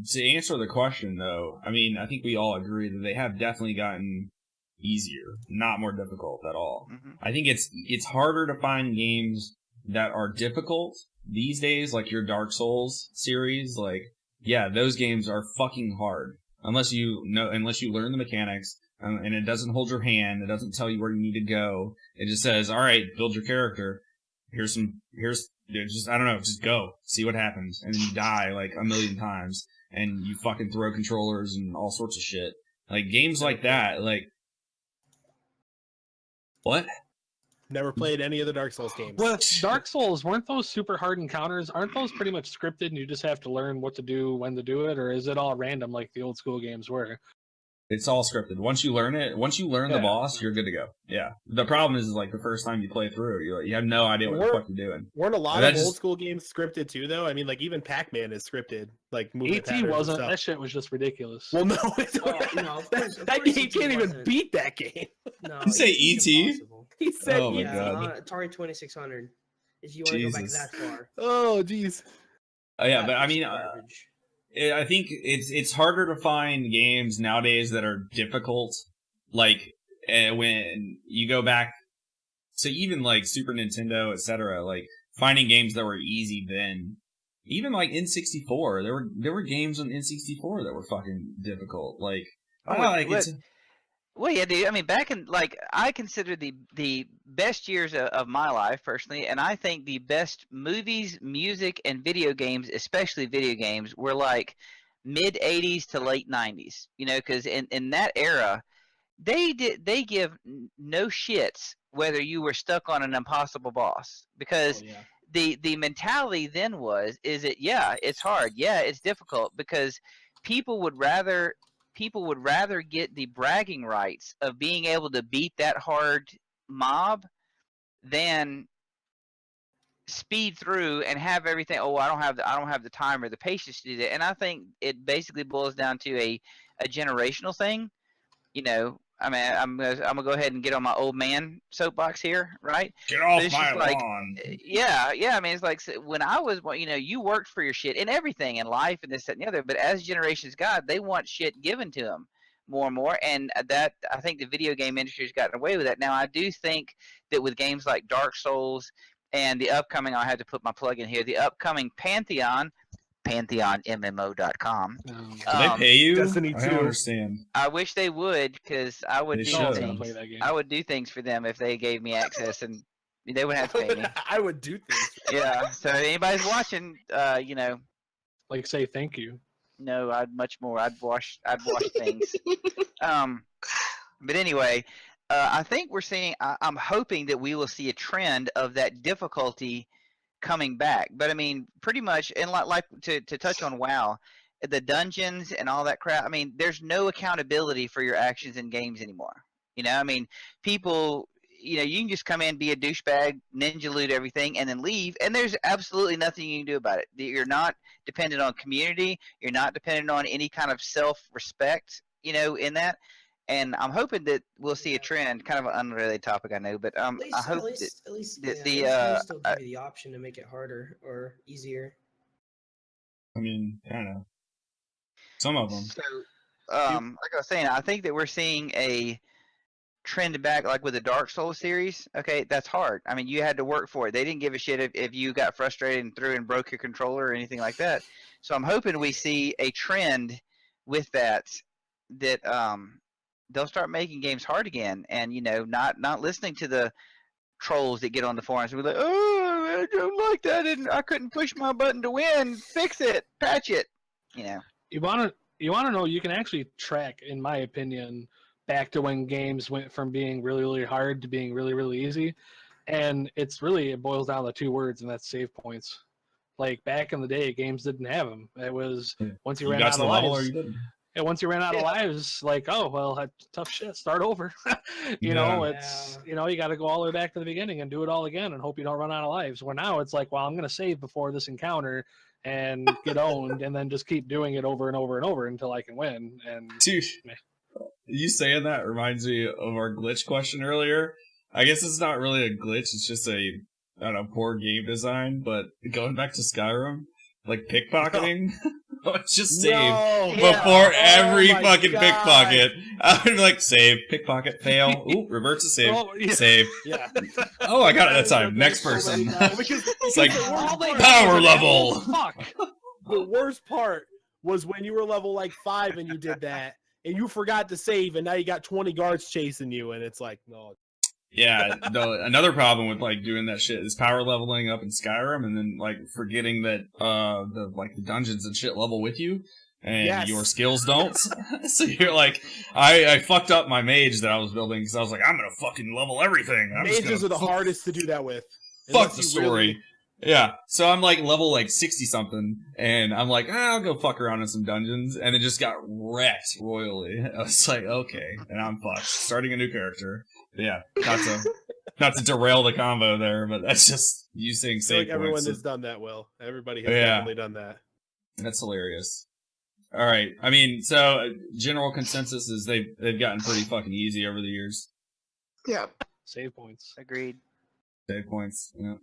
Speaker 1: to answer the question though, I mean, I think we all agree that they have definitely gotten easier, not more difficult at all.
Speaker 2: Mhm.
Speaker 1: I think it's harder to find games that are difficult these days, like your Dark Souls series. Like, yeah, those games are fucking hard unless you learn the mechanics, and it doesn't hold your hand. It doesn't tell you where you need to go. It just says, all right, build your character. Just I don't know, just go, see what happens, and then you die like a million times, and you fucking throw controllers and all sorts of shit. Like games like that, like what?
Speaker 4: Never played any of the Dark Souls games.
Speaker 5: With Dark Souls, weren't those super hard encounters? Aren't those pretty much scripted and you just have to learn what to do, when to do it, or is it all random like the old school games were?
Speaker 1: It's all scripted. Once you learn the
Speaker 5: Yeah.
Speaker 1: boss, you're good to go. Yeah. The problem is like the first time you play through, you have no idea what the fuck you're doing.
Speaker 4: Weren't a lot
Speaker 1: That
Speaker 4: of
Speaker 1: just-
Speaker 4: old school games scripted too, though? I mean, like even Pac-Man is scripted, like movement
Speaker 5: ET
Speaker 4: patterns and
Speaker 5: wasn't.
Speaker 4: stuff.
Speaker 5: That shit was just ridiculous.
Speaker 4: Well, no, it's
Speaker 3: Well, no, of course- of
Speaker 4: that
Speaker 3: course
Speaker 4: game
Speaker 3: ET
Speaker 4: can't even
Speaker 3: wasn't.
Speaker 4: beat that game.
Speaker 3: No,
Speaker 1: You say
Speaker 3: it's
Speaker 1: ET?
Speaker 3: impossible.
Speaker 4: He said,
Speaker 1: Oh my
Speaker 3: Yeah,
Speaker 1: God.
Speaker 3: Atari 2600. If you want to go back
Speaker 1: Jesus.
Speaker 3: that far.
Speaker 4: "Oh, geez."
Speaker 1: Oh yeah,
Speaker 3: That
Speaker 1: but I
Speaker 3: was
Speaker 1: mean,
Speaker 3: garbage.
Speaker 1: I think it's harder to find games nowadays that are difficult. Like when you go back to even like Super Nintendo, etc. Like finding games that were easy then. Even like N64, there were games on N64 that were fucking difficult. Like,
Speaker 2: Oh, Well, yeah, dude. I mean, back in I consider the best years of my life personally, and I think the best movies, music, and video games, especially video games, were like mid '80s to late '90s. You know, because in that era, they give no shits whether you were stuck on an impossible boss because the mentality then is it's hard, yeah, it's difficult because people would rather people would rather get the bragging rights of being able to beat that hard mob than speed through and have everything. Oh, I don't have the time or the patience to do that. And I think it basically boils down to a generational thing. You know, I mean, I'm gonna go ahead and get on my old man soapbox here, right?
Speaker 1: Get off
Speaker 2: It's
Speaker 1: my
Speaker 2: just like,
Speaker 1: lawn.
Speaker 2: yeah. I mean, it's like when I was, you know, you worked for your shit and everything in life and this, that, and the other. But as generations go, they want shit given to them more and more. And that, I think the video game industry has gotten away with that. Now, I do think that with games like Dark Souls and the upcoming, I had to put my plug in here, the upcoming PantheonMMO.com.
Speaker 5: No.
Speaker 1: Do they pay you?
Speaker 4: Destiny
Speaker 1: I
Speaker 4: 2.
Speaker 1: don't understand.
Speaker 2: I wish they would, because I would
Speaker 1: They
Speaker 2: do
Speaker 1: should.
Speaker 5: I was gonna
Speaker 2: things.
Speaker 5: play that game.
Speaker 2: I would do things for them if they gave me access, and they would have to pay me.
Speaker 4: I would do things.
Speaker 2: Yeah. So if anybody's watching, you know,
Speaker 5: Like say thank you.
Speaker 2: no, I'd much more. I'd wash things. But anyway, I think we're seeing. I'm hoping that we will see a trend of that difficulty coming back. But I mean, pretty much, and like to touch on WoW, the dungeons and all that crap. I mean, there's no accountability for your actions in games anymore. You know, I mean, people. You know, you can just come in, be a douchebag, ninja loot everything, and then leave, and there's absolutely nothing you can do about it. You're not dependent on community. You're not dependent on any kind of self-respect, you know, in that. And I'm hoping that we'll see a trend, kind of an unrelated topic, I know, but I hope
Speaker 3: at least
Speaker 2: that
Speaker 3: yeah,
Speaker 2: the,
Speaker 3: at least they'll give you the option to make it harder or easier.
Speaker 1: I mean, I don't know. Some of them.
Speaker 2: So, like I was saying, I think that we're seeing a trend back, like with the Dark Souls series. Okay, that's hard. I mean, you had to work for it. They didn't give a shit if you got frustrated and threw and broke your controller or anything like that. So I'm hoping we see a trend with that they'll start making games hard again, and you know, not listening to the trolls that get on the forums and be like, oh, I don't like that, and I couldn't push my button to win. Fix it, patch it. You know.
Speaker 5: You wanna know, you can actually track, in my opinion, back to when games went from being really, really hard to being really, really easy. And it boils down to two words, and that's save points. Like back in the day, games didn't have them. It was once you ran
Speaker 1: got
Speaker 5: out
Speaker 1: to the
Speaker 5: of
Speaker 1: level or
Speaker 5: lives.
Speaker 1: you didn't.
Speaker 5: And once you ran out of lives, like, oh well, tough shit. Start over. You know, it's you know, you got to go all the way back to the beginning and do it all again and hope you don't run out of lives. Where now it's like, well, I'm gonna save before this encounter and get owned, and then just keep doing it over and over and over until I can win. And
Speaker 1: Dude, you saying that reminds me of our glitch question earlier. I guess it's not really a glitch, it's just I don't know, poor game design, but going back to Skyrim, like pickpocketing, let's just save before every fucking pickpocket. I would be like, save, pickpocket, fail, ooh, revert to save, save.
Speaker 4: Yeah.
Speaker 1: Oh, I got it that time. Next person. It's like,
Speaker 4: all they
Speaker 1: power level.
Speaker 5: Fuck.
Speaker 4: The worst part was when you were level like 5 and you did that, and you forgot to save, and now you got 20 guards chasing you, and it's like, no.
Speaker 1: Yeah, another problem with like doing that shit is power leveling up in Skyrim, and then like forgetting that the dungeons and shit level with you, and your skills don't. So you're like, I fucked up my mage that I was building because I was like, I'm gonna fucking level everything.
Speaker 4: Mages are the hardest to do that with.
Speaker 1: Fuck the story. Yeah, so I'm like level like 60 something, and I'm like, I'll go fuck around in some dungeons, and it just got wrecked royally. I was like, okay, and I'm fucked. Starting a new character. Yeah, not to derail the combo there, but that's just you saying save
Speaker 4: like everyone
Speaker 1: points.
Speaker 4: has done that, Will. Everybody has definitely done that.
Speaker 1: That's hilarious. All right, I mean, so general consensus is they've gotten pretty fucking easy over the years.
Speaker 6: Yeah.
Speaker 5: Save points.
Speaker 2: Agreed.
Speaker 1: Save points. Yeah.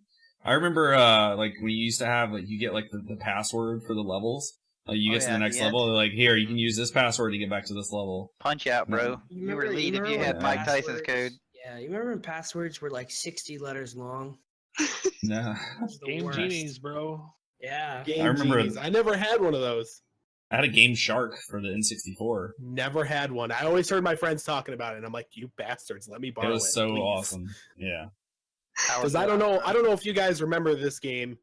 Speaker 1: I remember like when you used to have like you get like the password for the levels. Like you get to the next level, they're like, here, you can use this password to get back to this level.
Speaker 2: Punch out, bro. You were lead if you had Mike Tyson's code.
Speaker 3: Yeah, you remember when passwords were like 60 letters long?
Speaker 1: Nah.
Speaker 5: Game genies, bro.
Speaker 3: Yeah.
Speaker 4: Game
Speaker 1: I remember
Speaker 4: genies. I never had one of those.
Speaker 1: I had a Game Shark for the N64.
Speaker 4: Never had one. I always heard my friends talking about it, and I'm like, you bastards, let me borrow it.
Speaker 1: It was so
Speaker 4: please.
Speaker 1: awesome. Yeah.
Speaker 4: Because I don't know if you guys remember this game.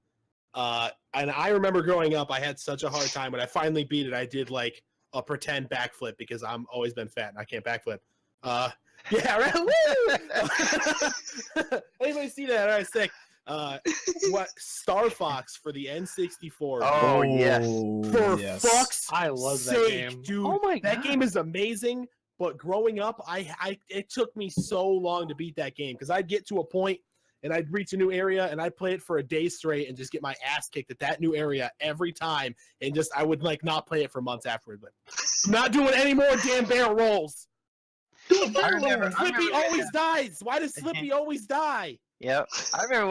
Speaker 4: And I remember growing up, I had such a hard time. When I finally beat it, I did like a pretend backflip because I'm always been fat and I can't backflip. Yeah, right. Woo! Anybody see that? All right, sick. What Star Fox for the N64?
Speaker 2: Oh, yes.
Speaker 4: For
Speaker 1: yes.
Speaker 4: fuck's
Speaker 5: I love that
Speaker 4: sake,
Speaker 5: game.
Speaker 4: dude!
Speaker 5: Oh my
Speaker 4: that
Speaker 5: God.
Speaker 4: game is amazing. But growing up, it took me so long to beat that game because I'd get to a point and I'd reach a new area and I'd play it for a day straight and just get my ass kicked at that new area every time, and just I would like not play it for months afterward. But I'm not doing any more damn barrel rolls.
Speaker 2: I remember
Speaker 4: Slippy
Speaker 2: when-
Speaker 4: always dies. Why does Slippy always die?
Speaker 2: Yep. I remember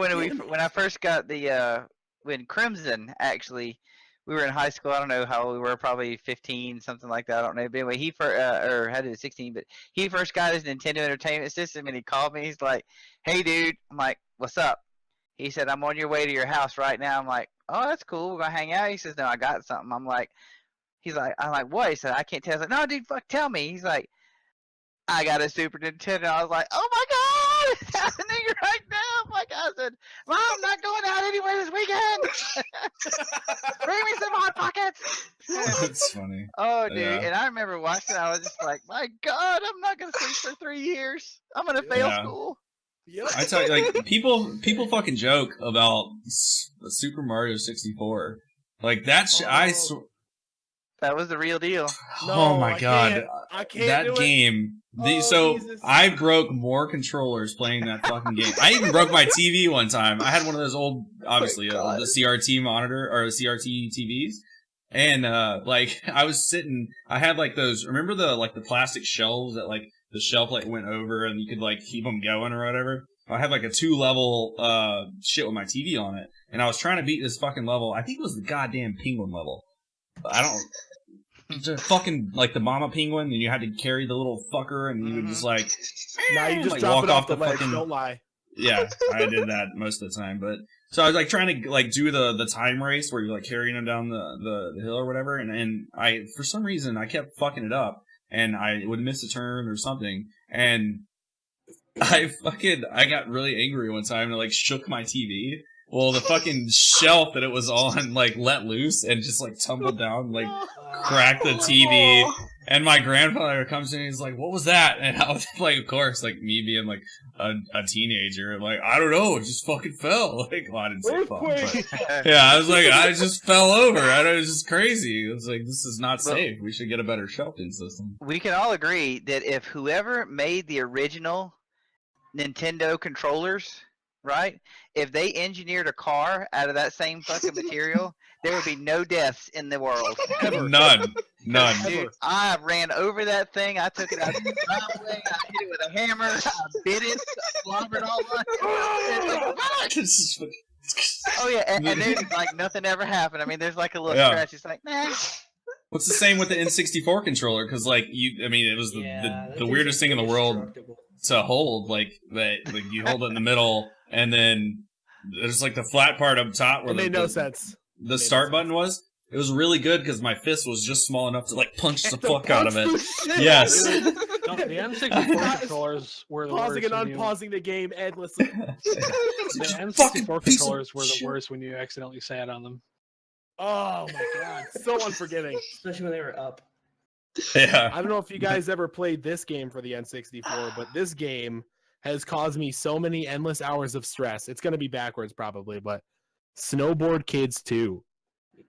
Speaker 2: when I first got the when Crimson actually, we were in high school. I don't know how old we were, probably 15, something like that. I don't know. But anyway, he or had it 16, but he first got his Nintendo Entertainment System, and he called me. He's like, "Hey, dude." I'm like, "What's up?" He said, "I'm on your way to your house right now." I'm like, "Oh, that's cool. We're gonna hang out." He says, "No, I got something." I'm like, "What?" He said, "I can't tell." I was like, "No, dude, fuck, tell me." He's like, "I got a Super Nintendo." I was like, "Oh my God, it's happening right now!" My God, I said, "Mom, I'm not going out anywhere this weekend. Bring me some Hot Pockets."
Speaker 1: That's funny.
Speaker 2: Oh, dude.
Speaker 1: Yeah.
Speaker 2: And I remember watching, I was just like, my God, I'm not going to sleep for 3 years. I'm going to fail
Speaker 1: Yeah.
Speaker 2: school.
Speaker 4: Yep.
Speaker 1: I tell you, like people fucking joke about Super Mario 64. Like that.
Speaker 2: That was the real deal.
Speaker 1: Oh my
Speaker 4: I
Speaker 1: God,
Speaker 4: can't. I can't
Speaker 1: that
Speaker 4: do it.
Speaker 1: game.
Speaker 4: Oh,
Speaker 1: So
Speaker 4: Jesus.
Speaker 1: I broke more controllers playing that fucking game. I even broke my TV one time. I had one of those old, obviously,
Speaker 6: God.
Speaker 1: the CRT monitor or CRT TVs. And, like, I was sitting, I had like those, remember the plastic shelves that like the shelf like went over and you could like keep them going or whatever? I had like a 2-level, shit with my TV on it. And I was trying to beat this fucking level. I think it was the goddamn penguin level. I don't, just fucking like the mama penguin and you had to carry the little fucker and you would just like,
Speaker 4: Now you just
Speaker 1: like,
Speaker 4: drop
Speaker 1: walk
Speaker 4: it off
Speaker 1: off
Speaker 4: the
Speaker 1: the
Speaker 4: ledge.
Speaker 1: fucking-
Speaker 4: Don't lie.
Speaker 1: yeah, I did that most of the time, but so I was like trying to like do the time race where you're like carrying them down the hill or whatever, and I for some reason I kept fucking it up, and I would miss a turn or something, and I got really angry one time and like shook my TV. Well, the fucking shelf that it was on like let loose and just like tumbled down, like cracked the TV. And my grandfather comes in and he's like, "What was that?" And I was like, of course, like me being like a teenager, I'm like, I don't know, it just fucking fell. Like, well, I didn't say fall,
Speaker 4: Earthquake.
Speaker 1: but yeah, I was like, I just fell over. It was just crazy. It was like, this is not
Speaker 2: Well-
Speaker 1: safe. We should get a better shelving system.
Speaker 2: We can all agree that if whoever made the original Nintendo controllers, right? If they engineered a car out of that same fucking material, there would be no deaths in the world.
Speaker 4: Ever.
Speaker 1: None.
Speaker 2: Dude, I ran over that thing. I took it out of the driveway. I hit it with a hammer. I bit it. Slobbered all on it. Oh yeah, and there's like nothing ever happened. I mean, there's like a little
Speaker 1: Yeah.
Speaker 2: scratch. It's like, nah.
Speaker 1: What's the same with the N64 controller? Because like it was the weirdest thing in the world to hold. Like you hold it in the middle, and then there's like the flat part up top where
Speaker 4: It made no sense.
Speaker 1: the start button was. It was really good because my fist was just small enough to like punch the fuck out of it. Yes.
Speaker 5: No, the N64 controllers were the
Speaker 4: Pausing
Speaker 5: worst.
Speaker 4: and
Speaker 5: when
Speaker 4: unpausing the game endlessly.
Speaker 5: The
Speaker 1: Fucking
Speaker 5: N64
Speaker 1: piece of
Speaker 5: controllers were the
Speaker 1: shit.
Speaker 5: worst when you accidentally sat on them.
Speaker 4: Oh my God, so unforgiving.
Speaker 3: Especially when they were up.
Speaker 1: Yeah.
Speaker 4: I don't know if you guys ever played this game for the N64, but this game has caused me so many endless hours of stress. It's going to be backwards probably, but Snowboard Kids 2.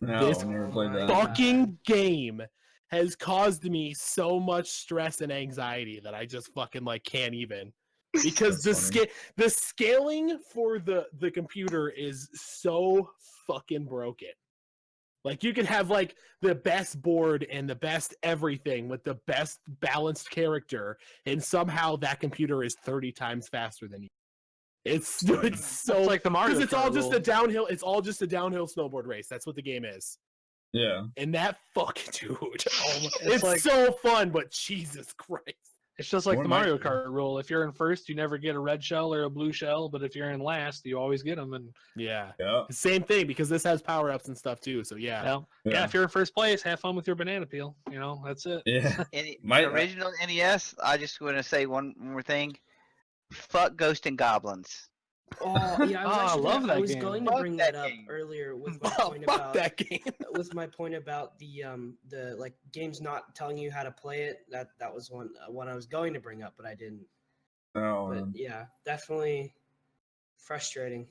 Speaker 1: No,
Speaker 4: This
Speaker 1: I never played that.
Speaker 4: Fucking game has caused me so much stress and anxiety that I just fucking like can't even. Because
Speaker 1: That's
Speaker 4: the scaling for the computer is so fucking broken. Like you can have like the best board and the best everything with the best balanced character, and somehow that computer is 30 times faster than you. It's so
Speaker 5: It's like the Mario
Speaker 4: because it's all
Speaker 5: Kart
Speaker 4: just
Speaker 5: rule.
Speaker 4: a downhill. It's all just a downhill snowboard race. That's what the game is.
Speaker 1: Yeah.
Speaker 4: And that fucking dude, oh my,
Speaker 5: It's
Speaker 4: it's
Speaker 5: like-
Speaker 4: so fun. But Jesus Christ,
Speaker 5: It's just like
Speaker 1: What
Speaker 5: the
Speaker 1: am I
Speaker 5: Mario
Speaker 1: doing?
Speaker 5: Kart rule. If you're in first, you never get a red shell or a blue shell, but if you're in last, you always get them. And
Speaker 4: yeah,
Speaker 1: Yeah.
Speaker 4: same thing because this has power ups and stuff too. So yeah,
Speaker 5: yeah, if you're in first place, have fun with your banana peel. You know, that's it.
Speaker 1: Yeah.
Speaker 2: Any
Speaker 1: My-
Speaker 2: original NES, I just want to say one more thing. Fuck Ghost and Goblins.
Speaker 3: Oh yeah,
Speaker 5: I love that
Speaker 3: I was
Speaker 5: game.
Speaker 3: going to
Speaker 2: Fuck
Speaker 3: bring
Speaker 2: that
Speaker 3: that up
Speaker 2: game.
Speaker 3: earlier with my
Speaker 4: oh,
Speaker 3: point
Speaker 4: fuck
Speaker 3: about
Speaker 4: that game.
Speaker 3: with my point about the like games not telling you how to play it. That was one I was going to bring up, but I didn't.
Speaker 1: Oh,
Speaker 3: But yeah, definitely frustrating.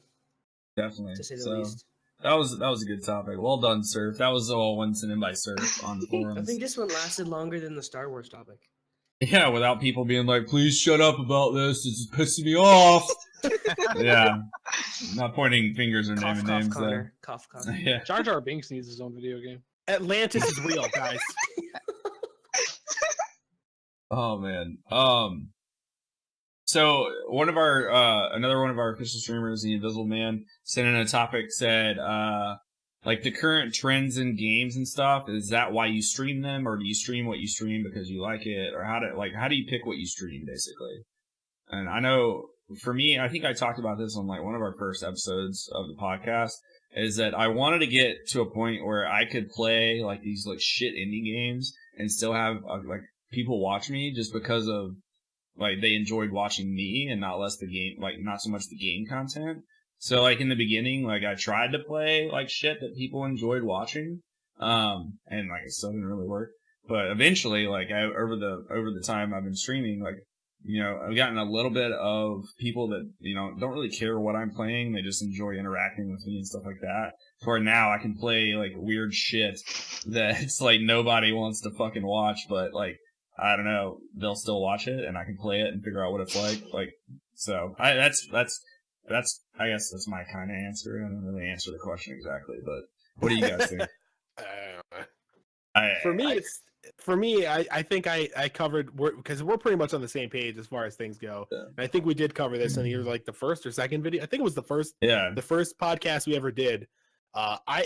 Speaker 1: Definitely.
Speaker 3: to say the
Speaker 1: So,
Speaker 3: least.
Speaker 1: that was a good topic. Well done, Surf. That was all one sent in by Surf on the
Speaker 3: I
Speaker 1: forums.
Speaker 3: think this one lasted longer than the Star Wars topic.
Speaker 1: Yeah, without people being like, please shut up about this. This is pissing me off. Yeah. Not pointing fingers or
Speaker 3: Cough,
Speaker 1: naming
Speaker 3: cough,
Speaker 1: names.
Speaker 3: Connor. Cough, cough.
Speaker 1: Yeah.
Speaker 5: Jar Jar Binks needs his own video game.
Speaker 4: Atlantis is real, guys.
Speaker 1: Oh, man. So one of our another one of our official streamers, the Invisible Man, sent in a topic, said like the current trends in games and stuff, is that why you stream them, or do you stream what you stream because you like it, or how do you pick what you stream basically? And I know for me, I think I talked about this on like one of our first episodes of the podcast, is that I wanted to get to a point where I could play like these like shit indie games and still have like people watch me just because of like they enjoyed watching me and not not so much the game content. So like in the beginning, like I tried to play like shit that people enjoyed watching, and like it still didn't really work. But eventually, like over the time I've been streaming, like I've gotten a little bit of people that don't really care what I'm playing. They just enjoy interacting with me and stuff like that. For now, I can play like weird shit that it's like nobody wants to fucking watch, but like I don't know, they'll still watch it, and I can play it and figure out what it's like. Like, so that's I guess that's my kind of answer. I don't really answer the question exactly, but what do you guys think?
Speaker 4: For me, I think I covered, because we're pretty much on the same page as far as things go.
Speaker 1: Yeah.
Speaker 4: And I think we did cover this in either like the first or second video. I think it was the first podcast we ever did. I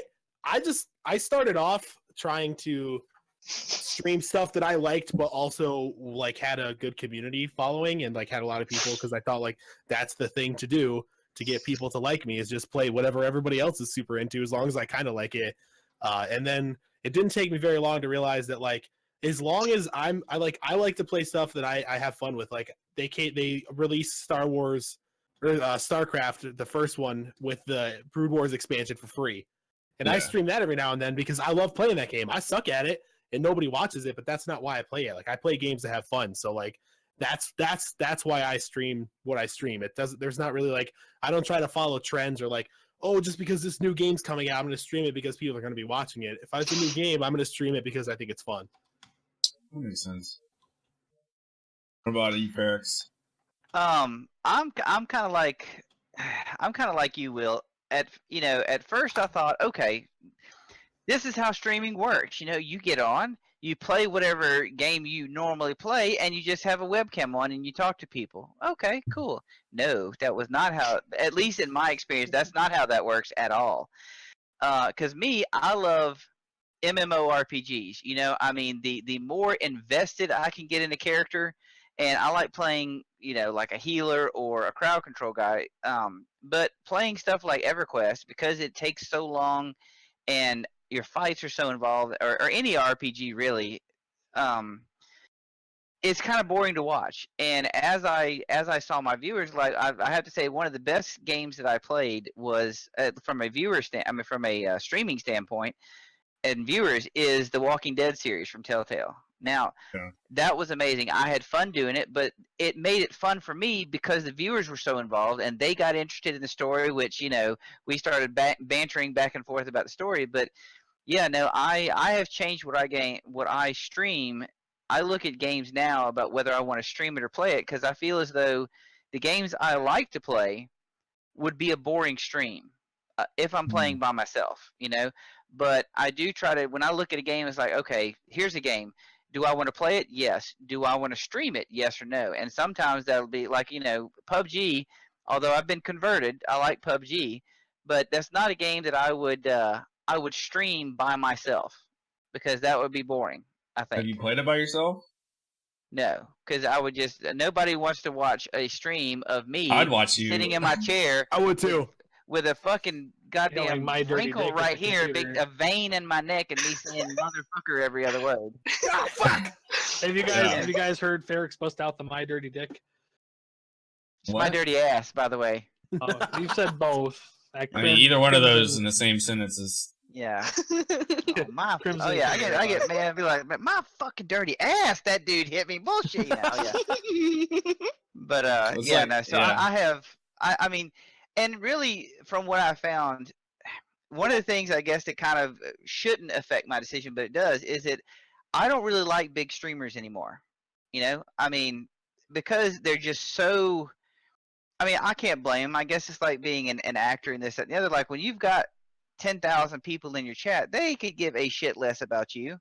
Speaker 4: started off trying to stream stuff that I liked, but also like had a good community following and like had a lot of people, because I thought like that's the thing to do to get people to like me, is just play whatever everybody else is super into as long as I kind of like it. And then it didn't take me very long to realize that like as long as I like to play stuff that I have fun with. Like they released Star Wars or StarCraft, the first one, with the Brood Wars expansion for free. And I stream that every now and then because I love playing that game. I suck at it and nobody watches it, but that's not why I play it. Like I play games to have fun. So like that's why I stream what I stream. There's not really like, I don't try to follow trends or like, oh, just because this new game's coming out, I'm going to stream it because people are going to be watching it. If it's a new game, I'm going to stream it because I think it's fun.
Speaker 1: That makes sense. What about you, Ferrex?
Speaker 2: I'm kind of like you, Will. At first I thought, okay, this is how streaming works. You get on, you play whatever game you normally play, and you just have a webcam on and you talk to people. Okay, cool. No, that was not how, at least in my experience, that's not how that works at all. Because I love MMORPGs. I mean, the more invested I can get in a character, and I like playing, like a healer or a crowd control guy. But playing stuff like EverQuest, because it takes so long and your fights are so involved, or any RPG really, it's kind of boring to watch. And as I saw my viewers, like I have to say, one of the best games that I played was from a streaming standpoint and viewers, is the Walking Dead series from Telltale. Now, that was amazing. I had fun doing it, but it made it fun for me because the viewers were so involved and they got interested in the story, which, we started bantering back and forth about the story. But yeah, no, I have changed what I stream. I look at games now about whether I want to stream it or play it, because I feel as though the games I like to play would be a boring stream if I'm playing by myself, But I do try to, when I look at a game, it's like, okay, here's a game. Do I want to play it? Yes. Do I want to stream it? Yes or no? And sometimes that'll be like, PUBG, although I've been converted, I like PUBG, but that's not a game that I would stream by myself, because that would be boring, I think.
Speaker 1: Have you played it by yourself?
Speaker 2: No, because I would nobody wants to watch a stream of me
Speaker 1: I'd watch you
Speaker 2: sitting in my chair.
Speaker 4: I would too.
Speaker 2: With a fucking goddamn
Speaker 5: My Dirty
Speaker 2: wrinkle
Speaker 5: Dick
Speaker 2: right
Speaker 5: at the
Speaker 2: here,
Speaker 5: computer.
Speaker 2: a vein in my neck, and me saying motherfucker every other word.
Speaker 4: Ah, fuck!
Speaker 5: Have you guys heard Ferrex bust out the My Dirty Dick?
Speaker 2: My dirty ass, by the way.
Speaker 5: Oh, you said both.
Speaker 1: I mean, either one of those in the same sentence is.
Speaker 2: Yeah.
Speaker 5: Crimson
Speaker 2: Oh yeah, I
Speaker 5: Crimson.
Speaker 2: get man, I'd be like, my fucking dirty ass. That dude hit me. Bullshit. Yeah. But
Speaker 1: It's
Speaker 2: yeah,
Speaker 1: like-
Speaker 2: no. So
Speaker 1: yeah.
Speaker 2: I mean, And really, from what I found, one of the things I guess that kind of shouldn't affect my decision, but it does, is that I don't really like big streamers anymore. You know, I mean, because they're just so. I mean, I can't blame them. I guess it's like being an actor in this, that, and the other. Like when you've got 10,000 people in your chat, they could give a shit less about you.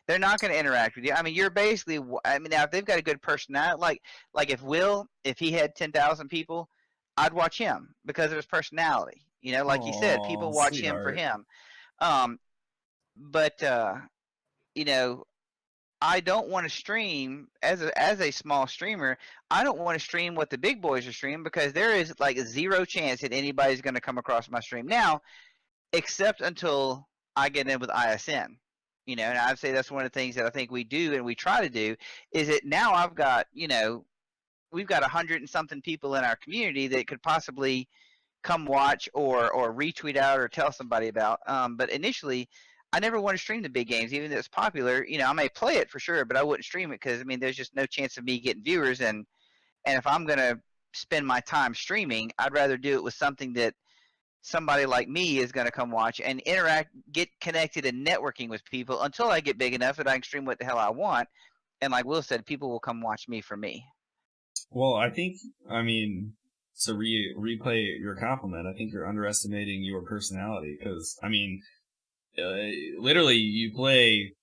Speaker 2: They're not going to interact with you. I mean, you're basically. I mean, now if they've got a good personality, like if he had 10,000 people, I'd watch him because of his personality. You know, like you said,
Speaker 1: Oh,
Speaker 2: people watch him for
Speaker 1: sweetheart.
Speaker 2: him. Um, but you know, I don't want to stream as a small streamer. I don't want to stream what the big boys are streaming because there is like zero chance that anybody's going to come across my stream now, except until I get in with ISN. You know, and I'd say that's one of the things that I think we do and we try to do is that now I've got, you know, we've got 100 and something people in our community that could possibly come watch or retweet out or tell somebody about. But initially, I never want to stream the big games, even though it's popular. You know, I may play it for sure, but I wouldn't stream it because I mean, there's just no chance of me getting viewers. And if I'm gonna spend my time streaming, I'd rather do it with something that somebody like me is going to come watch and interact, get connected, and networking with people until I get big enough that I can stream what the hell I want. And like Will said, people will come watch me for me.
Speaker 1: Well, I think, I mean, to replay your compliment, I think you're underestimating your personality because, I mean, literally you play,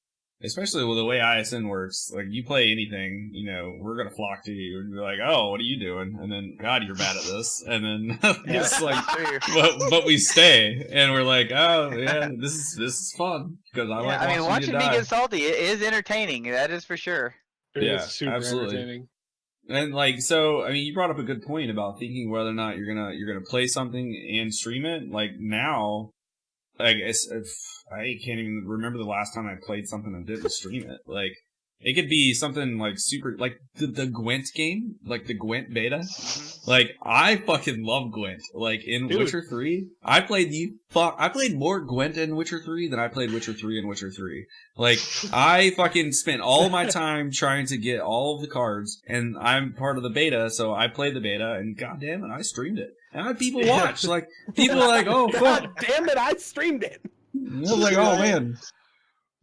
Speaker 1: especially with the way ISN works, like you play anything, you know, we're going to flock to you and be like, oh, what are you doing? And then, God, you're bad at this. And then it's like, but we stay and we're like, oh yeah, this is fun because I like
Speaker 2: I mean,
Speaker 1: watching you
Speaker 2: me
Speaker 1: die.
Speaker 2: get salty, it is entertaining. That is for sure.
Speaker 5: It
Speaker 1: Yeah,
Speaker 5: is super
Speaker 1: absolutely.
Speaker 5: entertaining.
Speaker 1: And like, so, I mean, you brought up a good point about thinking whether or not you're gonna play something and stream it. Like now, I guess if I can't even remember the last time I played something and didn't stream it. Like, it could be something like super, like the Gwent game, like the Gwent beta. Like, I fucking love Gwent. Like in Witcher 3, I played more Gwent in Witcher 3 than I played Witcher 3 in Witcher 3. Like, I fucking spent all my time trying to get all of the cards, and I'm part of the beta, so I played the beta, and goddamn it, I streamed it. And I had people watch. Like, people are like, oh, fuck.
Speaker 4: God damn it, I streamed it.
Speaker 1: I was like, oh, man.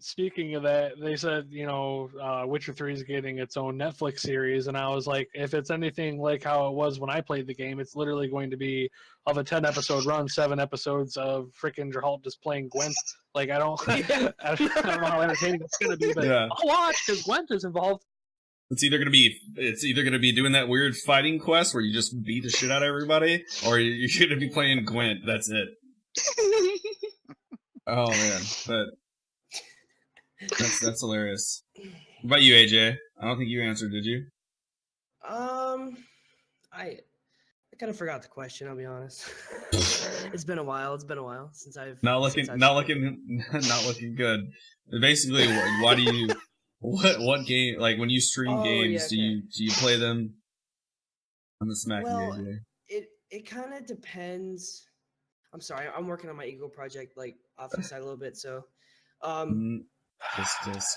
Speaker 5: Speaking of that, they said, you know, Witcher 3 is getting its own Netflix series, and I was like, if it's anything like how it was when I played the game, it's literally going to be of a 10-episode run, 7 episodes of frickin' Geralt just playing Gwent. Like, I don't know how entertaining it's going to be, but
Speaker 1: Yeah.
Speaker 5: I'll watch because Gwent is involved.
Speaker 1: It's either gonna be doing that weird fighting quest where you just beat the shit out of everybody, or you're gonna be playing Gwent. That's it. Oh man, but that's hilarious. What about you, AJ? I don't think you answered, did you?
Speaker 3: I kind of forgot the question. I'll be honest. It's been a while since I've
Speaker 1: Not looking good. Basically, why do you? What game? Like when you stream games,
Speaker 3: yeah,
Speaker 1: do you play them on the Smack
Speaker 3: Well,
Speaker 1: AJ?
Speaker 3: it kind of depends. I'm sorry, I'm working on my ego project, like off the side a little bit. So,
Speaker 1: Just.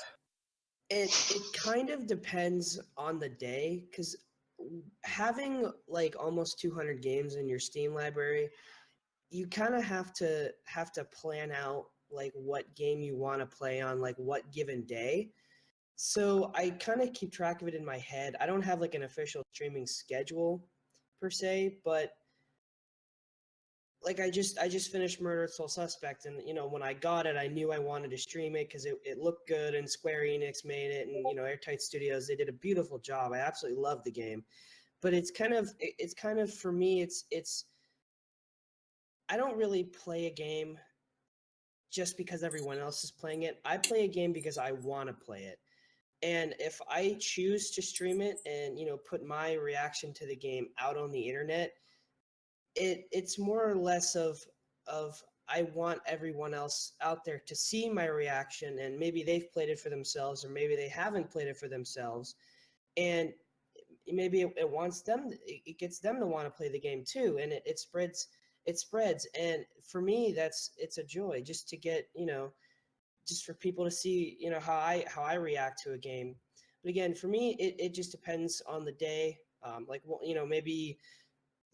Speaker 3: it kind of depends on the day, because having like almost 200 games in your Steam library, you kind of have to plan out like what game you want to play on like what given day. So I kind of keep track of it in my head. I don't have like an official streaming schedule per se, but like I just finished Murder Soul Suspect, and you know, when I got it, I knew I wanted to stream it because it looked good, and Square Enix made it, and you know, Airtight Studios, they did a beautiful job. I absolutely love the game, but it's kind of for me, it's I don't really play a game just because everyone else is playing it. I play a game because I want to play it. And if I choose to stream it and, you know, put my reaction to the game out on the internet, it's more or less of I want everyone else out there to see my reaction, and maybe they've played it for themselves, or maybe they haven't played it for themselves, and maybe it gets them to want to play the game too, and it spreads. And for me, it's a joy just to get, you know, just for people to see, you know, how I react to a game. But again, for me, it just depends on the day. Like, well, you know, maybe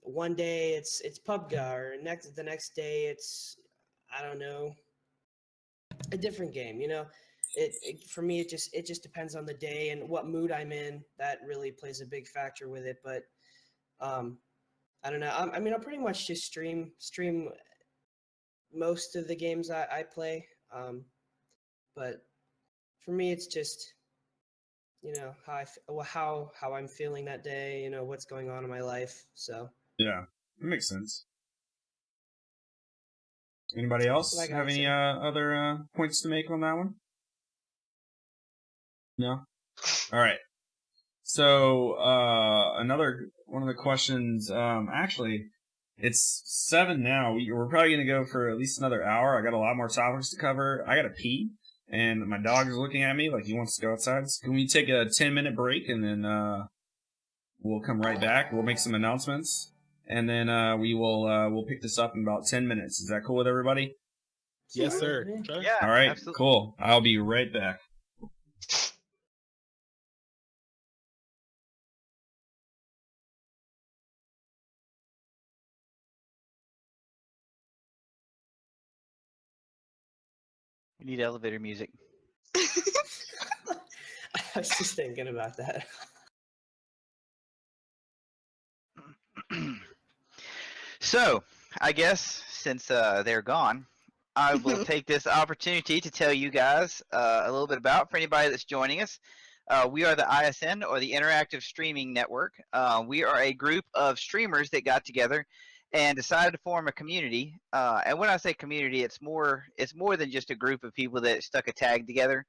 Speaker 3: one day it's PUBG, or the next day it's, I don't know, a different game. For me it just depends on the day and what mood I'm in. That really plays a big factor with it. But I don't know. I mean, I'll pretty much just stream most of the games I play. But for me, it's just how I'm feeling that day. What's going on in my life. So
Speaker 1: Yeah, that makes sense. Anybody else
Speaker 3: Like I
Speaker 1: have any
Speaker 3: said.
Speaker 1: other points to make on that one? No? All right. So, another one of the questions, actually, it's 7 now. We're probably going to go for at least another hour. I got a lot more topics to cover. I got to pee, and my dog is looking at me like he wants to go outside. So can we take a 10-minute break, and then we'll come right back. We'll make some announcements, and then we'll pick this up in about 10 minutes. Is that cool with everybody?
Speaker 4: Yes, sir.
Speaker 3: Yeah.
Speaker 2: Yeah.
Speaker 1: All right,
Speaker 2: Absolutely.
Speaker 1: cool. I'll be right back.
Speaker 2: We need elevator music.
Speaker 3: I was just thinking about that.
Speaker 2: So, I guess since they're gone, I will take this opportunity to tell you guys a little bit about, for anybody that's joining us. We are the ISN, or the Interactive Streaming Network. We are a group of streamers that got together and decided to form a community. And when I say community, it's more than just a group of people that stuck a tag together.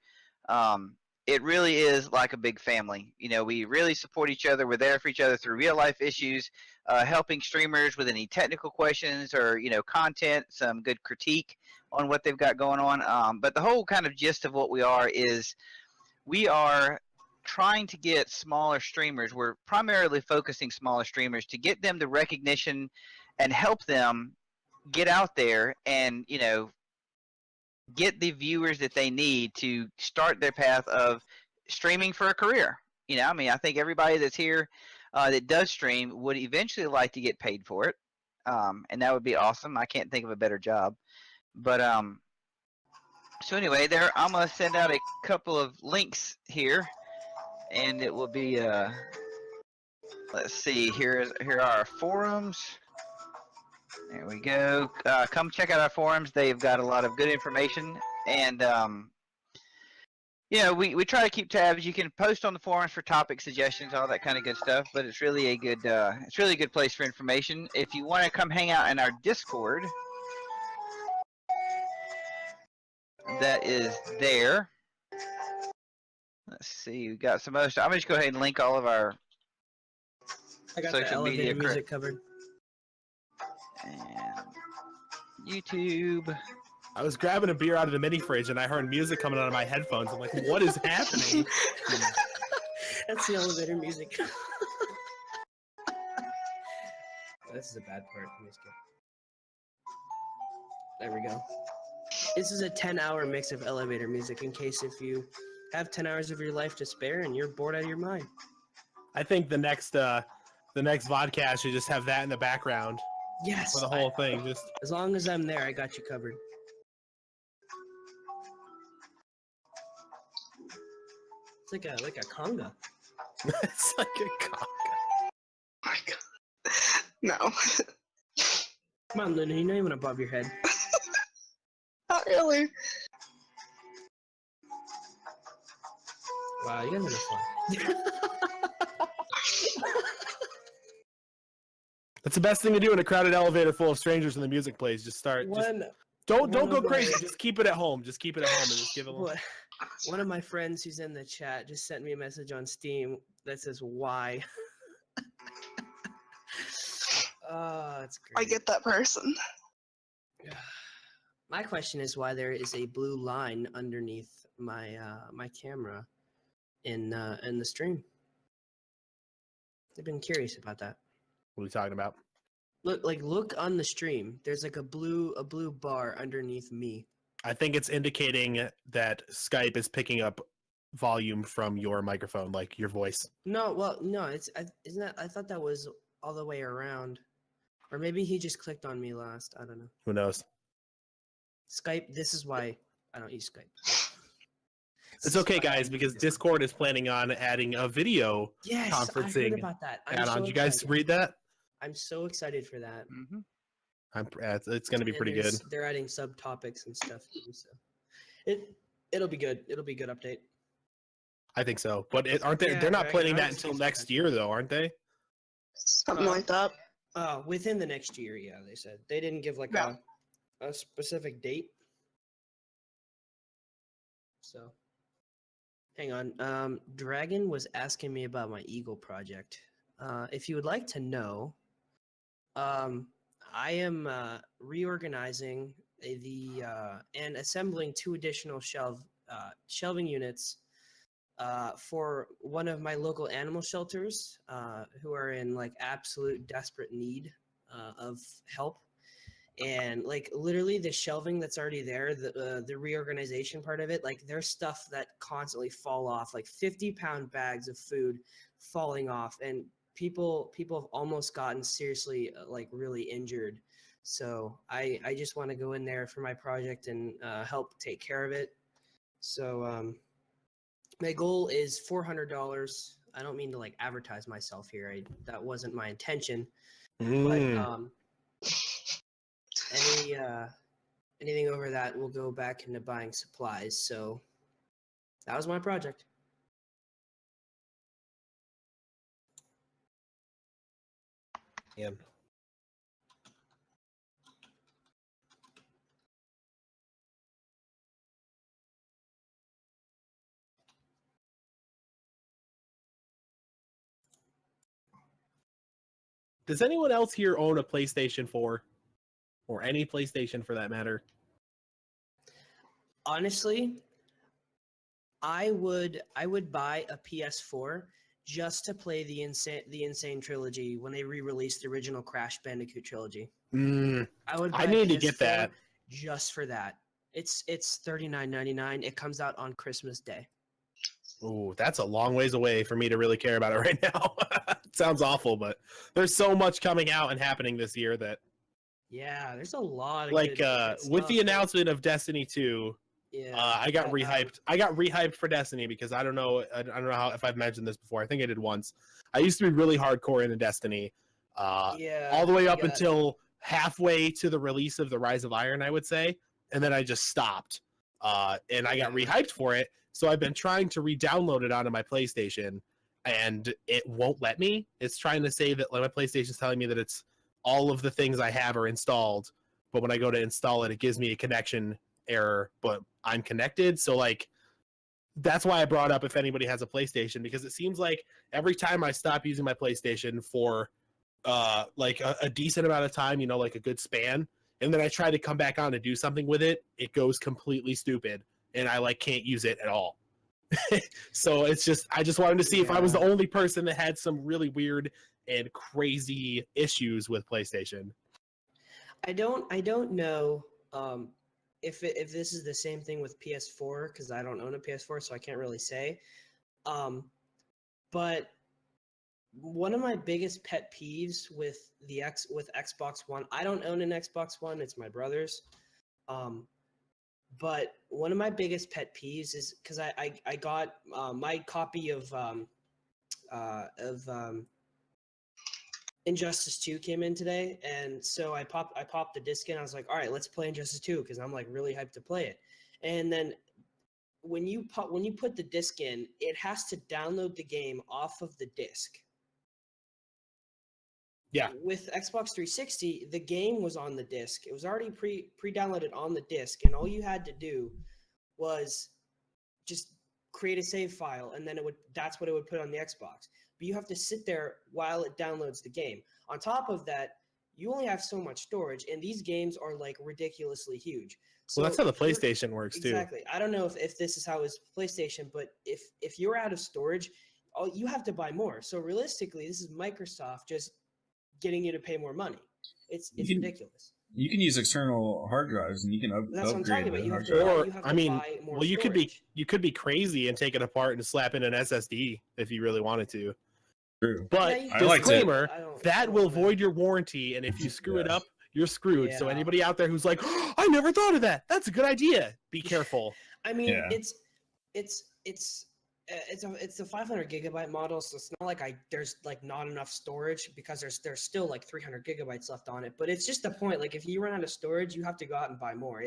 Speaker 2: It really is like a big family. We really support each other. We're there for each other through real life issues, helping streamers with any technical questions or content, some good critique on what they've got going on. But the whole kind of gist of what we are is we are trying to get smaller streamers. We're primarily focusing smaller streamers to get them the recognition and help them get out there and get the viewers that they need to start their path of streaming for a career. I think everybody that's here that does stream would eventually like to get paid for it, and that would be awesome. I can't think of a better job. But so anyway, I'm gonna send out a couple of links here, and it will be let's see. Here are our forums. There we go. Come check out our forums. They've got a lot of good information, and we try to keep tabs. You can post on the forums for topic suggestions, all that kind of good stuff. But it's really a good place for information. If you want to come hang out in our Discord, that is there. Let's see. We got some other stuff. I'm just go ahead and link all of our
Speaker 3: I got the
Speaker 2: social media
Speaker 3: elevator music covered.
Speaker 2: and YouTube.
Speaker 4: I was grabbing a beer out of the mini fridge and I heard music coming out of my headphones. I'm like, what is happening?
Speaker 3: That's the elevator music. This is a bad part. Let me skip. There we go. This is a 10-hour mix of elevator music in case if you have 10 hours of your life to spare and you're bored out of your mind.
Speaker 4: I think the next vodcast should just have that in the background
Speaker 3: Yes.
Speaker 4: for the whole thing. Just
Speaker 3: As long as I'm there, I got you covered. It's like a conga.
Speaker 4: it's like a cock.
Speaker 6: My God. No,
Speaker 3: Come on, Luna, you're not even above your head.
Speaker 6: not really.
Speaker 3: Wow, you guys are fun.
Speaker 4: That's the best thing to do in a crowded elevator full of strangers and the music plays. Just start. Don't
Speaker 3: one
Speaker 4: go
Speaker 3: of
Speaker 4: crazy.
Speaker 3: my-
Speaker 4: Just keep it at home. Just keep it at home and just give it a little.
Speaker 3: What? One of my friends who's in the chat just sent me a message on Steam that says why. Oh, it's great.
Speaker 6: I get that person.
Speaker 3: My question is why there is a blue line underneath my my camera in the stream. I've been curious about that.
Speaker 4: What are we talking about?
Speaker 3: Look on the stream. There's like a blue bar underneath me.
Speaker 4: I think it's indicating that Skype is picking up volume from your microphone, like your voice.
Speaker 3: No, well, no, isn't that? I thought that was all the way around. Or maybe he just clicked on me last. I don't know.
Speaker 4: Who knows?
Speaker 3: Skype. This is why I don't use Skype.
Speaker 4: It's okay, guys, because Discord is planning on adding a video
Speaker 3: Yes, I heard
Speaker 4: conferencing
Speaker 3: about that.
Speaker 4: add-on. Did you guys read that?
Speaker 3: I'm so excited for that.
Speaker 4: It's going to be pretty good.
Speaker 3: They're adding subtopics and stuff too, so it'll be good. It'll be a good update.
Speaker 4: I think so, but aren't they?
Speaker 3: Yeah,
Speaker 4: They're not
Speaker 3: Dragon
Speaker 4: planning that
Speaker 3: Hearts
Speaker 4: until
Speaker 3: is
Speaker 4: next
Speaker 3: expensive.
Speaker 4: year, though, aren't they?
Speaker 6: Something like that.
Speaker 3: Within the next year, yeah, they said. They didn't give like
Speaker 6: Yeah.
Speaker 3: a specific date. So, hang on. Dragon was asking me about my Eagle project. If you would like to know, I am reorganizing and assembling 2 additional shelving units for one of my local animal shelters who are in like absolute desperate need of help. And like literally the shelving that's already there, the reorganization part of it, like there's stuff that constantly fall off, like 50-pound bags of food falling off, and people have almost gotten seriously like really injured. So I just want to go in there for my project and help take care of it. So my goal is $400. I don't mean to like advertise myself here. That wasn't my intention. But anything over that will go back into buying supplies. So that was my project.
Speaker 4: Yeah. Does anyone else here own a PlayStation 4? Or any PlayStation for that matter?
Speaker 3: Honestly, I would buy a PS4 just to play the Insane trilogy when they re-released the original Crash Bandicoot trilogy. I
Speaker 4: need to get that
Speaker 3: just for that. It's $39.99. It comes out on Christmas Day.
Speaker 4: Ooh, that's a long ways away for me to really care about it right now. It sounds awful, but there's so much coming out and happening this year that
Speaker 3: yeah, there's a lot of
Speaker 4: like
Speaker 3: good
Speaker 4: with
Speaker 3: stuff.
Speaker 4: the announcement of Destiny 2,
Speaker 3: yeah,
Speaker 4: I got rehyped. I got rehyped for Destiny because I don't know how if I've mentioned this before. I think I did once. I used to be really hardcore into Destiny, all the way up until halfway to the release of the Rise of Iron, I would say, and then I just stopped. And I got rehyped for it, so I've been trying to re-download it onto my PlayStation, and it won't let me. It's trying to say that like, my PlayStation's telling me that it's all of the things I have are installed, but when I go to install it, it gives me a connection error, but I'm connected. So like, that's why I brought up if anybody has a PlayStation, because it seems like every time I stop using my PlayStation for like a decent amount of time, like a good span, and then I try to come back on to do something with it, it goes completely stupid, and I like can't use it at all. So it's just, I just wanted to see if I was the only person that had some really weird and crazy issues with PlayStation.
Speaker 3: I don't know if this is the same thing with PS4, because I don't own a PS4, so I can't really say. But one of my biggest pet peeves with Xbox One, I don't own an Xbox One, it's my brother's. But one of my biggest pet peeves is because I got my copy of Injustice 2 came in today, and so I popped the disc in. I was like, all right, let's play Injustice 2 because I'm like really hyped to play it. And then when you put the disc in, it has to download the game off of the disc.
Speaker 4: Yeah.
Speaker 3: With Xbox 360, the game was on the disc. It was already pre-downloaded on the disc, and all you had to do was just create a save file, and then that's what it would put on the Xbox. But you have to sit there while it downloads the game. On top of that, you only have so much storage, and these games are like ridiculously huge. So
Speaker 4: well, that's how the PlayStation works too.
Speaker 3: Exactly. I don't know if this is how it's PlayStation, but if you're out of storage, you have to buy more. So realistically, this is Microsoft just getting you to pay more money. It's ridiculous.
Speaker 1: You can use external hard drives, and you can
Speaker 3: That's what I'm talking
Speaker 1: upgrade
Speaker 3: about.
Speaker 1: the hard drive.
Speaker 3: I mean, well,
Speaker 4: you could be crazy and take it apart and slap in an SSD if you really wanted to.
Speaker 1: True.
Speaker 4: But
Speaker 3: Yeah,
Speaker 1: I liked it.
Speaker 4: disclaimer,
Speaker 3: I don't- I
Speaker 4: that
Speaker 3: don't
Speaker 4: will
Speaker 3: know, man.
Speaker 4: void your warranty, and if you screw it
Speaker 1: Yeah.
Speaker 4: up, you're screwed. So
Speaker 3: Yeah.
Speaker 4: anybody out there who's like, oh, I never thought of that. That's a good idea. Be careful.
Speaker 3: I mean,
Speaker 1: Yeah.
Speaker 3: it's a 500 gigabyte model, so it's not like there's like not enough storage because there's still like 300 gigabytes left on it. But it's just the point. Like if you run out of storage, you have to go out and buy more.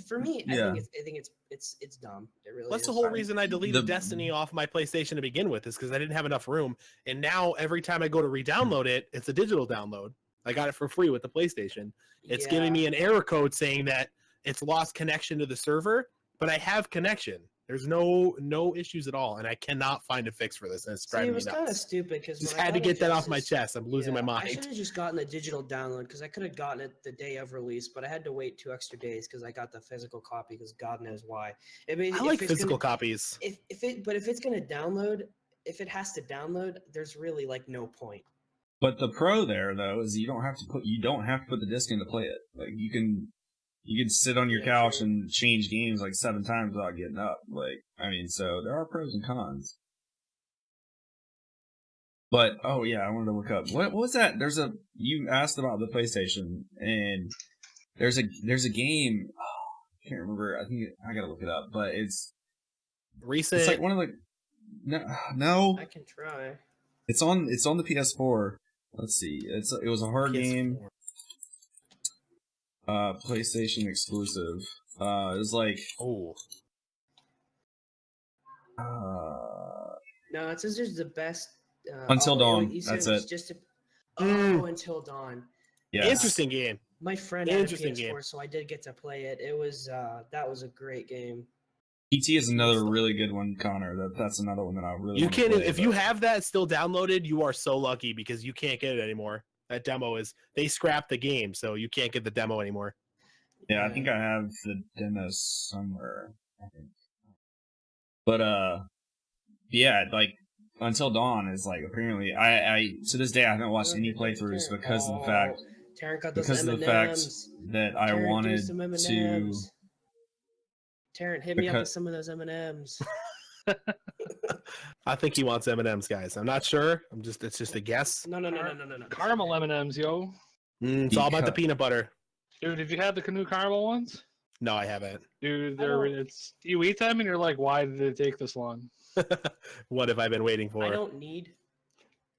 Speaker 3: For me,
Speaker 1: yeah.
Speaker 3: I think it's dumb. It really
Speaker 4: That's
Speaker 3: is.
Speaker 4: the whole reason I deleted
Speaker 1: The-
Speaker 4: Destiny off my PlayStation to begin with, is because I didn't have enough room. And now every time I go to re-download it, it's a digital download. I got it for free with the PlayStation. It's giving me an error code saying that it's lost connection to the server, but I have connection. There's no issues at all, and I cannot find a fix for this, and it's
Speaker 3: See,
Speaker 4: driving
Speaker 3: it
Speaker 4: me
Speaker 3: was kind of
Speaker 4: nuts.
Speaker 3: stupid because
Speaker 4: Just had to get that off my chest. I'm losing my
Speaker 3: I should
Speaker 4: mind.
Speaker 3: have just gotten the digital download because I could have gotten it the day of release, but I had to wait 2 extra days because I got the physical copy because God knows why. I mean,
Speaker 4: I
Speaker 3: if
Speaker 4: like
Speaker 3: it's
Speaker 4: physical
Speaker 3: gonna,
Speaker 4: copies.
Speaker 3: if it's gonna download, if it has to download, there's really like no point.
Speaker 1: But the pro there though is you don't have to put the disc in to play it. Like you can sit on your
Speaker 3: Yeah,
Speaker 1: couch
Speaker 3: true.
Speaker 1: and change games like 7 times without getting up. Like I mean, so there are pros and cons. But oh yeah, I wanted to look up what was that? You asked about the PlayStation, and there's a game. I can't remember. I think I gotta look it up. But it's
Speaker 4: Recent.
Speaker 1: like one of the no.
Speaker 3: I can try.
Speaker 1: It's on the PS4. Let's see. It was a hard game. PlayStation exclusive. It was like
Speaker 4: Oh,
Speaker 3: No, it says there's the best.
Speaker 1: Until Dawn,
Speaker 3: you said
Speaker 1: that's
Speaker 3: it was
Speaker 1: it.
Speaker 3: Just
Speaker 4: Mm.
Speaker 3: Until Dawn.
Speaker 1: yeah.
Speaker 4: interesting game.
Speaker 3: My friend had a
Speaker 4: Interesting
Speaker 3: PS4,
Speaker 4: game.
Speaker 3: so I did get to play it. It was that was a great game.
Speaker 1: PT is another really good one, Connor. That's another one that I really.
Speaker 4: You
Speaker 1: wanna
Speaker 4: can't
Speaker 1: play,
Speaker 4: if you
Speaker 1: but-
Speaker 4: have that still downloaded, you are so lucky because you can't get it anymore. That demo they scrapped the game, so you can't get the demo anymore.
Speaker 1: Yeah, I think I have the demo somewhere. I think. But yeah, like Until Dawn is like apparently I to this day I haven't watched any playthroughs because of the fact
Speaker 3: Taryn got those
Speaker 1: because of the
Speaker 3: M&Ms.
Speaker 1: fact that I
Speaker 3: Taryn, do
Speaker 1: wanted
Speaker 3: some
Speaker 1: to.
Speaker 3: M&Ms. Taryn, hit me up with
Speaker 1: because-
Speaker 3: some of those M&Ms.
Speaker 4: I think he wants M&Ms, guys. I'm not sure. It's just a guess.
Speaker 3: No.
Speaker 5: Caramel M&Ms, yo.
Speaker 4: It's all about the
Speaker 1: Because-
Speaker 4: peanut butter.
Speaker 5: Dude, did you have the canoe caramel ones?
Speaker 4: No, I haven't.
Speaker 5: Dude,
Speaker 3: I don't-
Speaker 5: you eat them and you're like, why did it take this long?
Speaker 4: What have I been waiting for?
Speaker 3: I don't need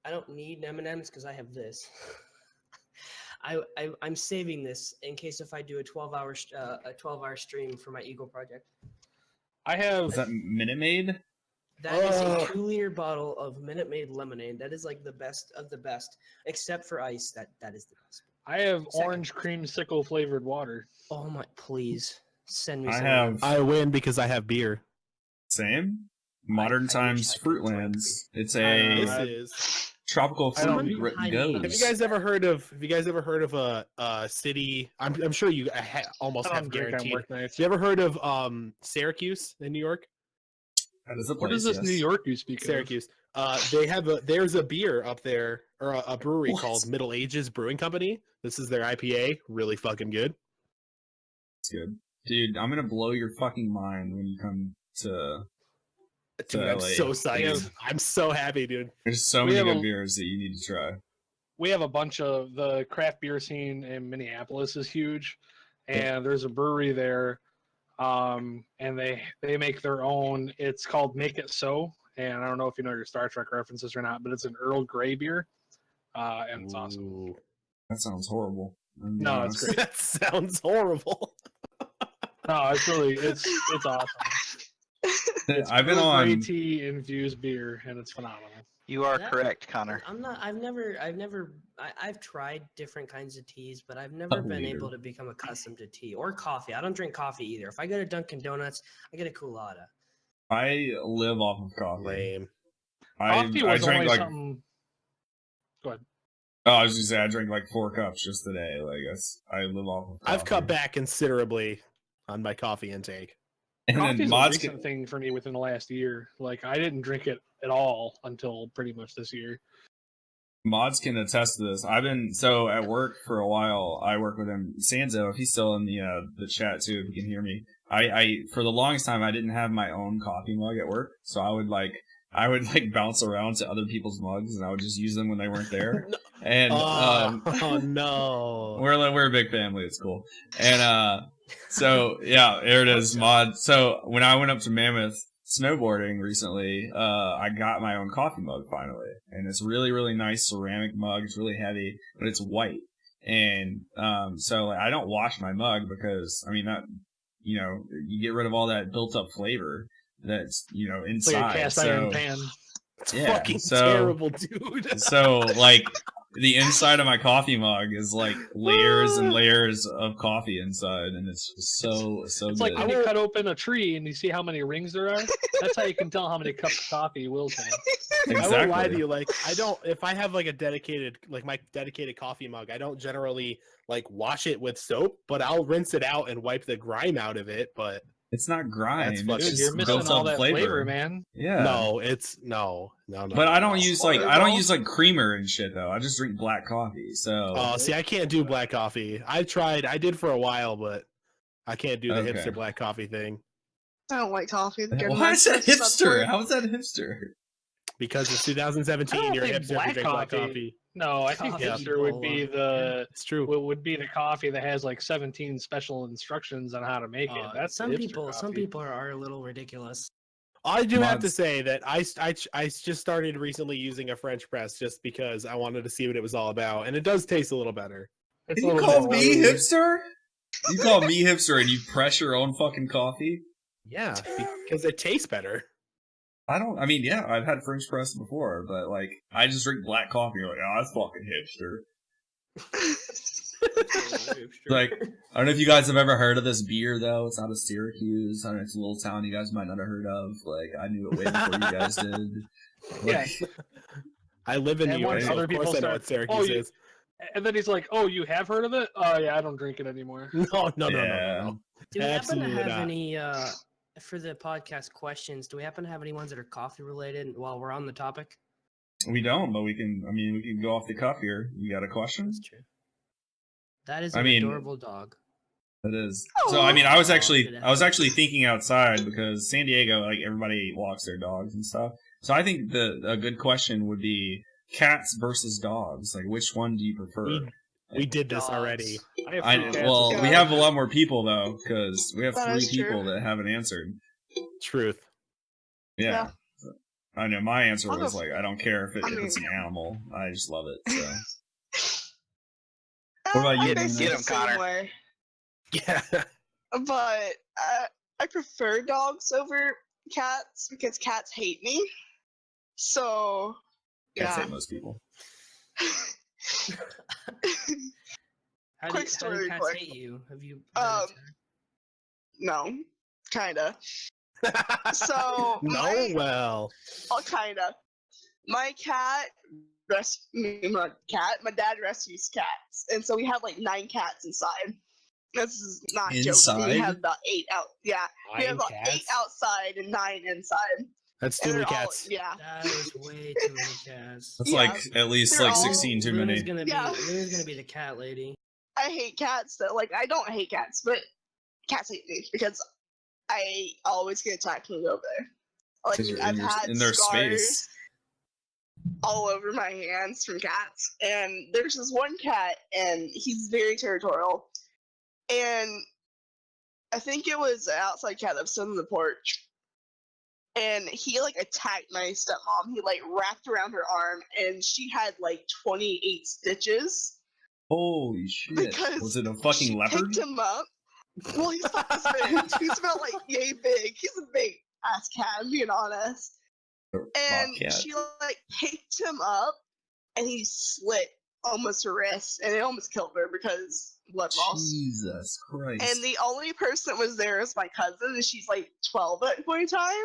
Speaker 3: M&Ms because I have this. I'm saving this in case if I do a 12-hour stream for my Eagle project.
Speaker 5: I have
Speaker 1: Was that Minute Maid?
Speaker 3: That is a
Speaker 4: Oh.
Speaker 3: 2-liter bottle of Minute Maid lemonade. That is like the best of the best, except for ice. That is the best.
Speaker 5: I have
Speaker 3: Second.
Speaker 5: orange creamsicle flavored water.
Speaker 3: Oh my! Please send me.
Speaker 1: I
Speaker 3: some
Speaker 1: have-
Speaker 3: of those.
Speaker 4: I win because I have beer.
Speaker 1: Same. Modern
Speaker 3: I wish
Speaker 1: Times
Speaker 3: I could drink
Speaker 1: Fruitlands. It's
Speaker 5: I
Speaker 1: a
Speaker 5: don't
Speaker 4: This
Speaker 5: know.
Speaker 4: is.
Speaker 1: tropical
Speaker 5: I don't-
Speaker 1: fruit
Speaker 3: I
Speaker 1: goes.
Speaker 3: need-
Speaker 4: Have you guys ever heard of a city? I'm sure you almost
Speaker 5: I
Speaker 4: have
Speaker 5: don't drink on
Speaker 4: guaranteed.
Speaker 5: work nights.
Speaker 4: Have you ever heard of Syracuse in New York?
Speaker 1: That is a
Speaker 5: What
Speaker 1: place,
Speaker 5: is this
Speaker 1: yes.
Speaker 5: New York you speak
Speaker 4: Syracuse. There's a beer up there, or a brewery
Speaker 1: What?
Speaker 4: called Middle Ages Brewing Company. This is their IPA, really fucking good.
Speaker 1: It's good. Dude, I'm gonna blow your fucking mind when you come to...
Speaker 4: Dude, I'm
Speaker 1: LA.
Speaker 4: so psyched.
Speaker 5: Yeah.
Speaker 4: I'm so happy, dude.
Speaker 1: There's so
Speaker 5: We
Speaker 1: many
Speaker 5: have
Speaker 1: good
Speaker 5: a-
Speaker 1: beers that you need to try.
Speaker 5: We have a bunch of the craft beer scene in Minneapolis is huge, and there's a brewery there, and they make their own. It's called Make It So, and I don't know if you know your Star Trek references or not, but it's an Earl Grey beer, and it's awesome.
Speaker 4: Ooh.
Speaker 1: That sounds horrible.
Speaker 5: No, it's great.
Speaker 4: That sounds horrible.
Speaker 5: No, it's awesome. It's
Speaker 1: I've been
Speaker 5: Earl Grey
Speaker 1: on...
Speaker 5: tea infused beer, and it's phenomenal.
Speaker 2: You are
Speaker 3: That-
Speaker 2: correct, Connor.
Speaker 3: I'm not. I've tried different kinds of teas, but I've never been
Speaker 1: weird.
Speaker 3: able to become accustomed to tea or coffee. I don't drink coffee either. If I go to Dunkin' Donuts, I get a Coolada.
Speaker 1: I live off of coffee.
Speaker 4: Lame.
Speaker 5: Coffee
Speaker 1: I
Speaker 5: was
Speaker 1: drank
Speaker 5: only
Speaker 1: like...
Speaker 5: something. Go ahead.
Speaker 1: Oh, I was just saying, I drank like 4 cups just today. Like, I live off of coffee.
Speaker 4: I've cut back considerably on my coffee intake.
Speaker 1: And then
Speaker 5: Coffee's a
Speaker 1: mods
Speaker 5: recent thing for me within the last year. Like I didn't drink it at all until pretty much this year.
Speaker 1: Mods can attest to this. I've been so at work for a while. I work with him, Sanzo. If he's still in the chat too, if he can hear me. I for the longest time I didn't have my own coffee mug at work, so I would I would like bounce around to other people's mugs, and I would just use them when they weren't there. And
Speaker 4: oh no,
Speaker 1: we're a big family. It's cool. And so yeah, there it is, mod. So when I went up to Mammoth snowboarding recently, I got my own coffee mug finally, and it's really, really nice ceramic mug. It's really heavy, but it's white. And so like, I don't wash my mug because I mean that you get rid of all that built up flavor that's
Speaker 5: It's like
Speaker 1: inside.
Speaker 5: a cast iron pan.
Speaker 4: it's fucking terrible, dude.
Speaker 1: So like the inside of my coffee mug is like layers and layers of coffee inside, and it's just so
Speaker 5: It's
Speaker 1: good.
Speaker 5: like when you cut open a tree and you see how many rings there are. That's how you can tell how many cups of coffee Will's had.
Speaker 1: Exactly.
Speaker 4: I won't lie to you, like I don't. If I have like a dedicated, like my dedicated coffee mug, I don't generally like wash it with soap, but I'll rinse it out and wipe the grime out of it. But
Speaker 1: It's not grime.
Speaker 4: That's
Speaker 1: It's
Speaker 4: fucking-
Speaker 1: just
Speaker 5: You're missing
Speaker 1: built
Speaker 5: all
Speaker 1: up
Speaker 5: that
Speaker 1: flavor.
Speaker 5: flavor, man.
Speaker 1: Yeah.
Speaker 4: no, it's no.
Speaker 1: But I don't use like
Speaker 6: Horrible.
Speaker 1: creamer and shit though. I just drink black coffee. So
Speaker 4: Oh, see, I can't do black coffee. I tried. I did for a while, but I can't do the
Speaker 1: Okay.
Speaker 4: hipster black coffee thing
Speaker 6: I don't like coffee.
Speaker 1: why is that hipster? How is that hipster?
Speaker 4: because it's 2017.
Speaker 5: I don't
Speaker 4: You're a
Speaker 5: think
Speaker 4: hipster if you drink black coffee.
Speaker 5: No, I think
Speaker 3: Coffee
Speaker 5: hipster would be the
Speaker 4: It's true.
Speaker 5: would be the coffee that has like 17 special instructions on how to make it. That's
Speaker 3: some
Speaker 5: hipster
Speaker 3: people. Some
Speaker 5: coffee.
Speaker 3: people are a little ridiculous.
Speaker 4: I do have to
Speaker 1: Mods.
Speaker 4: say that I just started recently using a French press just because I wanted to see what it was all about, and it does taste a little better.
Speaker 5: It's a
Speaker 1: You
Speaker 5: little
Speaker 1: call
Speaker 5: bit
Speaker 1: me
Speaker 5: weird.
Speaker 1: hipster? You call me hipster and you press your own fucking coffee?
Speaker 4: Yeah, because it tastes better.
Speaker 1: I mean, yeah, I've had French press before, but like, I just drink black coffee. You're like, oh, that's fucking hipster. Like, I don't know if you guys have ever heard of this beer, though. It's out of Syracuse. I don't know, it's a little town you guys might not have heard of. Like, I knew it way before you guys did.
Speaker 5: Yeah.
Speaker 4: I live in
Speaker 5: And
Speaker 4: New York,
Speaker 5: once
Speaker 4: so
Speaker 5: other
Speaker 4: of course
Speaker 5: people
Speaker 4: I know
Speaker 5: start-
Speaker 4: what Syracuse
Speaker 5: Oh, you-
Speaker 4: is.
Speaker 5: And then he's like, "Oh, you have heard of it? Oh, yeah, I don't drink it anymore."
Speaker 4: No.
Speaker 1: Yeah.
Speaker 3: Do we happen
Speaker 4: Absolutely
Speaker 3: to have
Speaker 4: not.
Speaker 3: any for the podcast questions? Do we happen to have any ones that are coffee related while we're on the topic?
Speaker 1: We don't, but we can go off the cuff here. You got a question?
Speaker 3: That's true. That is
Speaker 1: I
Speaker 3: an
Speaker 1: mean-
Speaker 3: adorable dog.
Speaker 1: It is. So I mean, I was
Speaker 3: Aw.
Speaker 1: actually thinking outside because San Diego, like everybody walks their dogs and stuff. So I think a good question would be cats versus dogs. Like, which one do you prefer?
Speaker 4: We did this
Speaker 3: Dogs.
Speaker 4: already.
Speaker 5: I have two cats as
Speaker 1: Well,
Speaker 6: well.
Speaker 1: we have a lot more people though because we have
Speaker 6: That
Speaker 1: 3
Speaker 6: is true.
Speaker 1: people that haven't answered.
Speaker 4: Truth.
Speaker 1: Yeah. I know my answer
Speaker 6: I'll
Speaker 1: was
Speaker 6: go-
Speaker 1: like, I don't care if
Speaker 6: I
Speaker 1: it's an
Speaker 6: mean-
Speaker 1: animal. I just love it. So.
Speaker 6: What
Speaker 1: about you,
Speaker 6: I'm
Speaker 1: Damon?
Speaker 6: basically
Speaker 2: Get
Speaker 6: the
Speaker 2: 'em,
Speaker 6: same
Speaker 2: Connor.
Speaker 6: way,
Speaker 4: Yeah.
Speaker 6: but I prefer dogs over cats because cats hate me. So
Speaker 1: Cats
Speaker 6: yeah.
Speaker 1: hate most people.
Speaker 3: How
Speaker 6: Quick
Speaker 3: do
Speaker 6: story,
Speaker 3: cats
Speaker 6: quick.
Speaker 3: hate you? Have you?
Speaker 6: No, kinda. So
Speaker 4: No, well.
Speaker 6: kinda. My cat my dad rescues cats, and so we have like 9 cats inside. This is not joking.
Speaker 1: Inside?
Speaker 6: We have about 8 out. Yeah, we have
Speaker 4: 9
Speaker 6: about 8 outside and 9 inside.
Speaker 4: That's too
Speaker 6: And
Speaker 4: many
Speaker 6: they're all-
Speaker 4: cats.
Speaker 6: yeah.
Speaker 3: That is way too many cats.
Speaker 1: That's
Speaker 6: Yeah.
Speaker 1: like at least
Speaker 6: They're
Speaker 1: like
Speaker 6: all-
Speaker 1: 16 too
Speaker 3: Luna's
Speaker 1: many.
Speaker 3: gonna be
Speaker 6: Yeah.
Speaker 3: Luna's gonna be the cat lady.
Speaker 6: I hate cats. Though. Like I don't hate cats, but cats hate me because I always get attacked when we go over there. Like
Speaker 1: 'Cause you're
Speaker 6: I've
Speaker 1: in
Speaker 6: had
Speaker 1: their
Speaker 6: scars
Speaker 1: space.
Speaker 6: all over my hands from cats, and there's this one cat, and he's very territorial, and I think it was an outside cat that was sitting on the porch, and he like attacked my stepmom. He like wrapped around her arm, and she had like 28 stitches.
Speaker 1: Holy shit!
Speaker 6: Because
Speaker 1: Was it a fucking
Speaker 6: she
Speaker 1: leopard?
Speaker 6: picked him up. Well, he's about this big. He's about like yay big. He's a big ass cat, I'm being honest. And
Speaker 1: Bobcat.
Speaker 6: she like picked him up, and he slit almost her wrist, and it almost killed her because blood loss.
Speaker 1: Jesus Christ!
Speaker 6: And the only person that was there is my cousin, and she's like 12 at that point in time.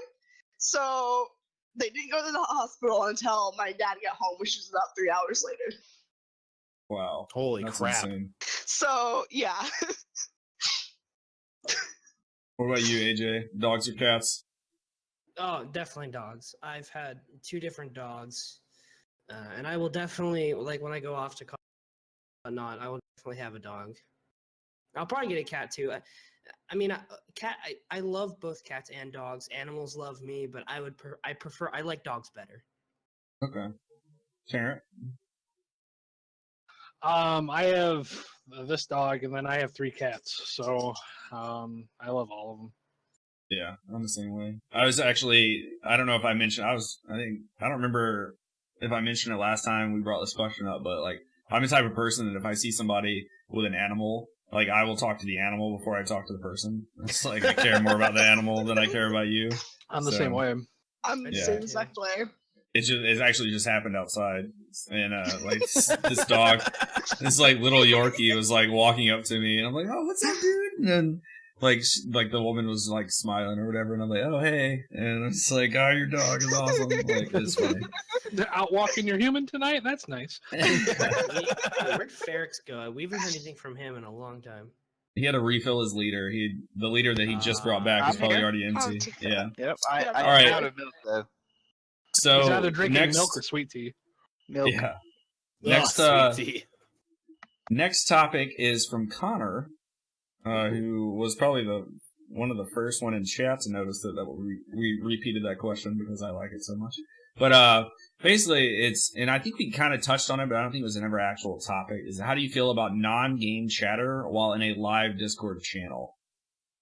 Speaker 6: So they didn't go to the hospital until my dad got home, which was about 3 hours later.
Speaker 1: Wow,
Speaker 4: Holy
Speaker 1: that's
Speaker 4: crap.
Speaker 1: insane.
Speaker 6: So yeah.
Speaker 1: What about you, AJ? Dogs or cats?
Speaker 3: Oh, definitely dogs. I've had 2 different dogs, and I will definitely like when I go off to college, whatnot. I will definitely have a dog. I'll probably get a cat too. I love both cats and dogs. Animals love me, but I like dogs better.
Speaker 1: Okay. Terrence?
Speaker 5: I have this dog, and then I have 3 cats. So I love all of them.
Speaker 1: Yeah, I'm the same way. I was actually, I don't know if I mentioned, I don't remember if I mentioned it last time we brought this question up, but like, I'm the type of person that if I see somebody with an animal, like I will talk to the animal before I talk to the person. It's like I care more about the animal than I care about you.
Speaker 5: I'm the same way.
Speaker 6: I'm the same exact way.
Speaker 1: It actually just happened outside, and like this dog, this like little Yorkie was like walking up to me, and I'm like, oh, what's up, dude? And then like the woman was like smiling or whatever, and I'm like, oh, hey, and it's like, oh, your dog is awesome. Like, it's funny.
Speaker 5: They're out walking your human tonight. That's nice.
Speaker 3: Where'd Ferrex go? We haven't heard anything from him in a long time.
Speaker 1: He had to refill his leader. The leader that he just brought back is probably already empty. Yeah.
Speaker 2: Yep. I
Speaker 1: All right.
Speaker 2: out of milk though.
Speaker 1: So
Speaker 5: He's either drinking
Speaker 1: next,
Speaker 5: milk or sweet tea.
Speaker 2: Milk.
Speaker 1: Yeah.
Speaker 4: Sweet tea.
Speaker 1: Next topic is from Connor, who was probably one of the first one in chat to notice that we repeated that question because I like it so much. But basically, and I think we kind of touched on it, but I don't think it was an ever actual topic. Is how do you feel about non-game chatter while in a live Discord channel?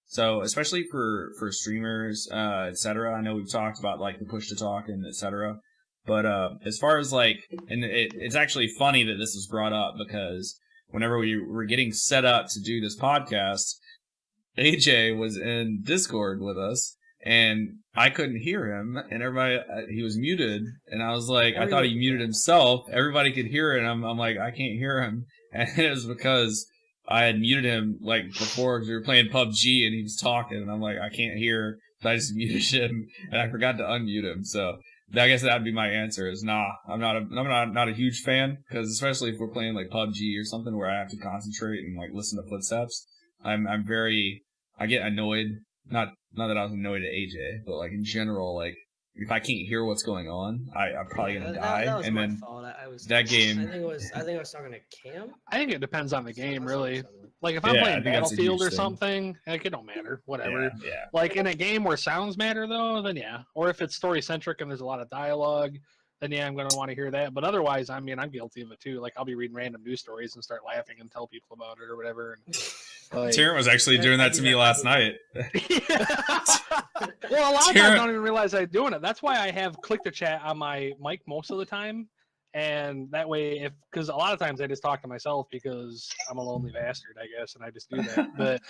Speaker 1: So, especially for streamers, etc. I know we've talked about like the push to talk and etc. But as far as like, and it's actually funny that this is brought up because whenever we were getting set up to do this podcast, AJ was in Discord with us, and I couldn't hear him, and everybody, he was muted, and I was like, I thought he muted himself. Everybody could hear it, and I'm like, I can't hear him, and it was because I had muted him like before because we were playing PUBG, and he was talking, and I'm like, I can't hear, so I just muted him, and I forgot to unmute him. So I guess that'd be my answer. Is nah, I'm not a huge fan, because especially if we're playing like PUBG or something where I have to concentrate and like listen to footsteps, I get annoyed. Not that I was annoyed at AJ, but like in general, like if I can't hear what's going on, I'm probably gonna die.
Speaker 3: That was
Speaker 1: and
Speaker 3: my
Speaker 1: then
Speaker 3: fault.
Speaker 1: that game.
Speaker 3: I think I was talking to Cam.
Speaker 5: I think it depends on the game, really. Like if I'm playing Battlefield or something, like it don't matter, whatever.
Speaker 1: Yeah.
Speaker 5: Like in a game where sounds matter, though, then yeah. Or if it's story centric and there's a lot of dialogue, then yeah, I'm gonna want to hear that. But otherwise, I mean, I'm guilty of it too. Like I'll be reading random news stories and start laughing and tell people about it or whatever. And, like,
Speaker 1: Taryn was actually doing that to me last night.
Speaker 5: Well, a lot of times I don't even realize I'm doing it. That's why I have click to chat on my mic most of the time. And that way, because a lot of times I just talk to myself because I'm a lonely bastard, I guess, and I just do that. But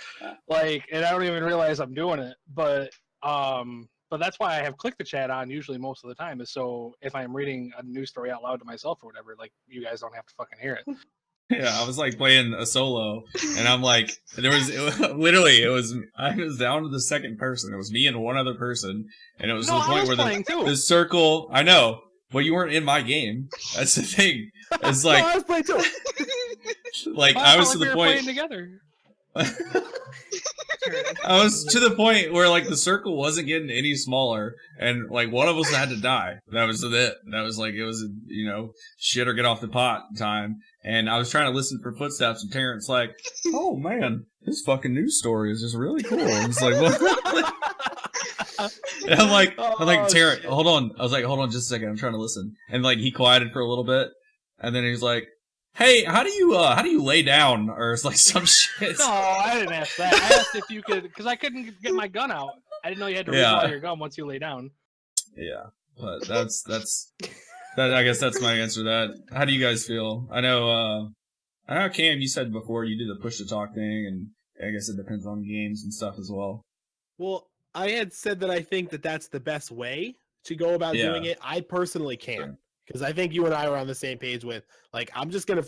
Speaker 5: like, and I don't even realize I'm doing it. But that's why I have click to chat on usually most of the time, is so if I'm reading a news story out loud to myself or whatever, like you guys don't have to fucking hear it.
Speaker 1: Yeah, I was like playing a solo, and I'm like, I was down to the second person. It was me and one other person, and it was to the point where the circle. I know, but you weren't in my game. That's the thing. It's like,
Speaker 4: no, I was playing too.
Speaker 1: Like I was to the point.
Speaker 5: Playing together.
Speaker 1: I was to the point where like the circle wasn't getting any smaller, and like one of us had to die. That was it. That was like, it was, shit or get off the pot time. And I was trying to listen for footsteps, and Terrence like, oh man, this fucking news story is just really cool. And it's like, what? And I'm like, Terrence, hold on. I was like, hold on just a second. I'm trying to listen. And like he quieted for a little bit, and then he's like, hey, how do you lay down, or it's like some shit?
Speaker 5: No, I didn't ask that. I asked if you could, because I couldn't get my gun out. I didn't know you had to reload your gun once you lay down.
Speaker 1: Yeah, but that's that. I guess that's my answer to that. How do you guys feel? I know Cam, you said before you did the push to talk thing, and I guess it depends on games and stuff as well.
Speaker 4: Well, I had said that I think that that's the best way to go about doing it. I personally can't. Because I think you and I are on the same page with, like, I'm gonna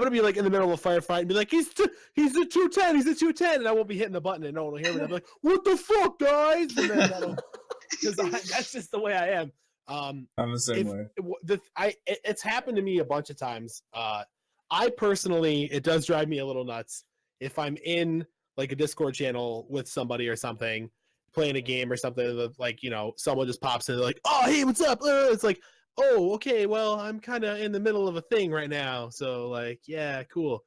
Speaker 4: be like in the middle of a firefight and be like, he's a 210, he's a 210, and I won't be hitting the button and no one will hear me. I'll be like, what the fuck, guys? And then that's just the way I am.
Speaker 1: I'm the same way.
Speaker 4: It's happened to me a bunch of times. I personally, it does drive me a little nuts if I'm in like a Discord channel with somebody or something, playing a game or something, like, someone just pops in, like, oh, hey, what's up? It's like, oh, okay, well, I'm kind of in the middle of a thing right now, so like, yeah, cool.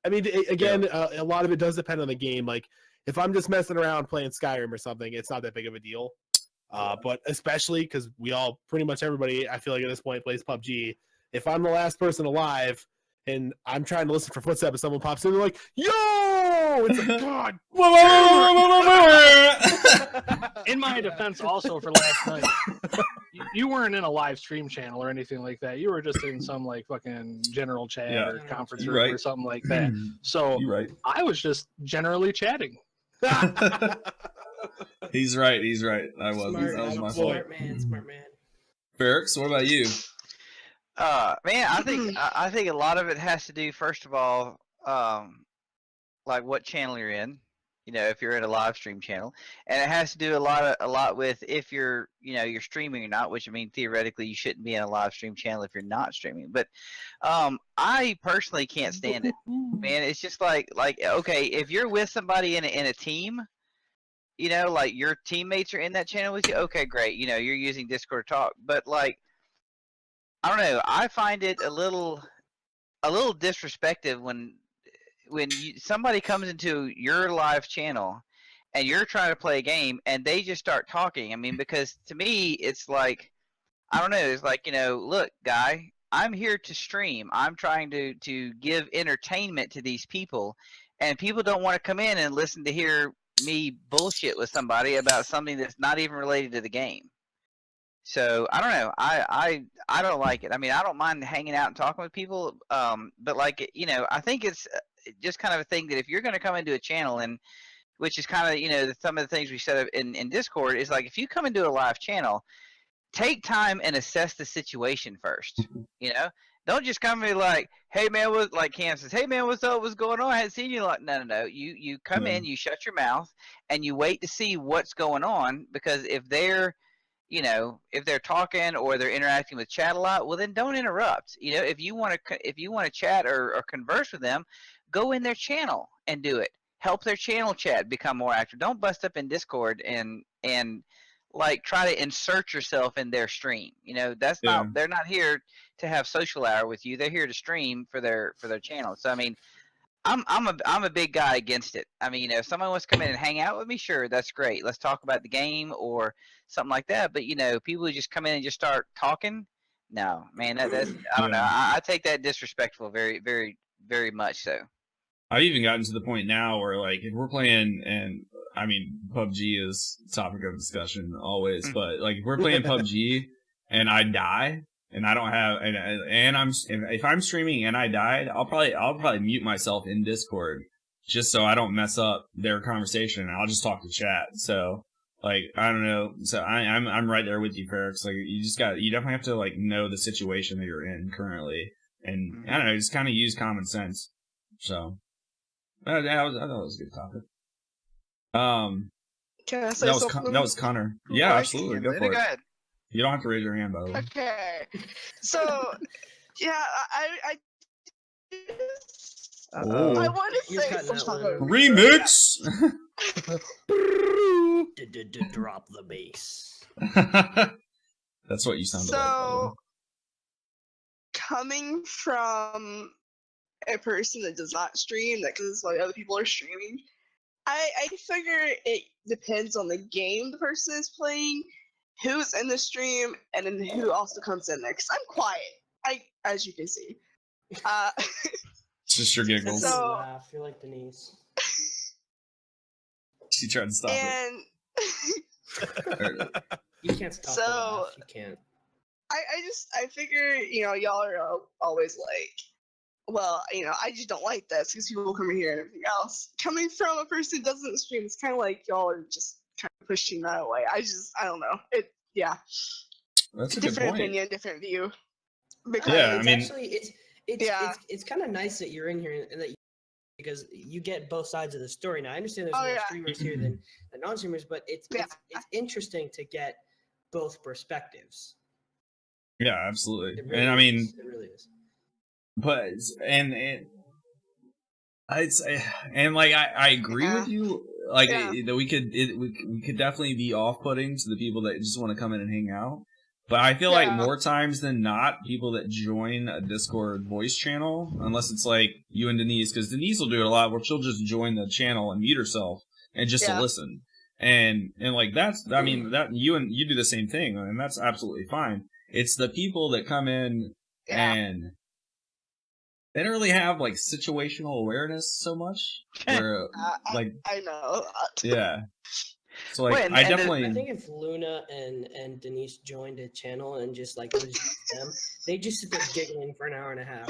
Speaker 4: I mean, again, a lot of it does depend on the game. Like, if I'm just messing around playing Skyrim or something, it's not that big of a deal. But especially because we all, pretty much everybody, I feel like at this point plays PUBG. If I'm the last person alive and I'm trying to listen for footsteps and someone pops in, they're like, "Yo!" It's like, God.
Speaker 5: In my defense, also for last night, you weren't in a live stream channel or anything like that. You were just in some like fucking general chat or conference room or something like that. So I was just generally chatting.
Speaker 1: He's right. I was. That was my fault.
Speaker 3: Smart man.
Speaker 1: Ferrix, what about you?
Speaker 2: Man, I think a lot of it has to do, first of all, like what channel you're in. You know, if you're in a live stream channel, and it has to do a lot with if you're streaming or not. Which, I mean, theoretically, you shouldn't be in a live stream channel if you're not streaming. But I personally can't stand it, man. It's just like okay, if you're with somebody in a team, you know, like your teammates are in that channel with you. Okay, great. You know, you're using Discord to talk, but like, I don't know. I find it a little disrespectful when somebody comes into your live channel and you're trying to play a game and they just start talking. I mean, because to me, it's like, I don't know. It's like, you know, look, guy, I'm here to stream. I'm trying to give entertainment to these people, and people don't want to come in and listen to hear me bullshit with somebody about something that's not even related to the game. So I don't know. I don't like it. I mean, I don't mind hanging out and talking with people. But like, you know, I think it's just kind of a thing that if you're going to come into a channel, and which is kind of, you know, some of the things we said in Discord is like, if you come into a live channel, take time and assess the situation first. You know, don't just come in like, hey man, what, like Cam says, hey man, what's up? What's going on? I hadn't seen you. Like, no. You come in, you shut your mouth, and you wait to see what's going on, because if they're talking or they're interacting with chat a lot, well then don't interrupt. You know, if you want to chat or converse with them, go in their channel and do it. Help their channel chat become more active. Don't bust up in Discord and like try to insert yourself in their stream. You know, that's not, they're not here to have social hour with you. They're here to stream for their channel. So I mean, I'm a big guy against it. I mean, you know, if someone wants to come in and hang out with me, sure, that's great. Let's talk about the game or something like that. But you know, people who just come in and just start talking, no, man, that's I don't know. I take that disrespectful, very, very, very much so.
Speaker 1: I've even gotten to the point now where, like, if we're playing, and I mean, PUBG is topic of discussion always, but like, if we're playing PUBG and I die and I don't have, if I'm streaming and I died, I'll probably mute myself in Discord just so I don't mess up their conversation. I'll just talk to chat. So, like, I don't know. So I'm right there with you, Ferrix. Like, you definitely have to like know the situation that you're in currently, and I don't know, just kind of use common sense. So. I thought it was a good topic.
Speaker 6: Can I say something?
Speaker 1: That was Connor. Yeah, absolutely. Go for it.
Speaker 2: Go ahead.
Speaker 1: You don't have to raise your hand, by the way.
Speaker 6: Okay. So, yeah, I want to say something.
Speaker 1: Remix!
Speaker 3: Drop the bass.
Speaker 1: That's what you sounded like.
Speaker 6: So, coming from a person that does not stream, that because like other people are streaming, I figure it depends on the game the person is playing, who's in the stream, and then who also comes in there. Because I'm quiet, as you can see.
Speaker 1: It's just your giggles.
Speaker 3: So, laugh. You're like Denise.
Speaker 1: She tried to stop it.
Speaker 3: You can't stop the laugh. You can't.
Speaker 6: I figure, you know, y'all are always like, well, you know, I just don't like this because people come in here and everything else. Coming from a person who doesn't stream, it's kind of like y'all are just kind of pushing that away. I don't know.
Speaker 1: That's a
Speaker 6: different
Speaker 1: good point.
Speaker 6: opinion, different view.
Speaker 1: Yeah,
Speaker 3: it's kind of nice that you're in here and that because you get both sides of the story. Now I understand there's more streamers here than non-streamers, but it's interesting to get both perspectives.
Speaker 1: Yeah, absolutely.
Speaker 3: Really
Speaker 1: and I mean,
Speaker 3: it really is.
Speaker 1: But I agree with you. Like that we could definitely be off-putting to the people that just want to come in and hang out. But I feel like
Speaker 6: Yeah.
Speaker 1: more times than not, people that join a Discord voice channel, unless it's like you and Denise, because Denise will do it a lot where she'll just join the channel and mute herself and just to
Speaker 6: Yeah.
Speaker 1: listen. And like that's, I mean, that you do the same thing, and that's absolutely fine. It's the people that come in
Speaker 6: Yeah.
Speaker 1: and they don't really have like situational awareness so much. Where like
Speaker 6: I know.
Speaker 1: yeah. So like
Speaker 2: Well, and-
Speaker 1: I
Speaker 2: and the-
Speaker 1: definitely
Speaker 3: I think if Luna and Denise joined a channel and just like it was just them, they just sit there giggling for an hour and a half.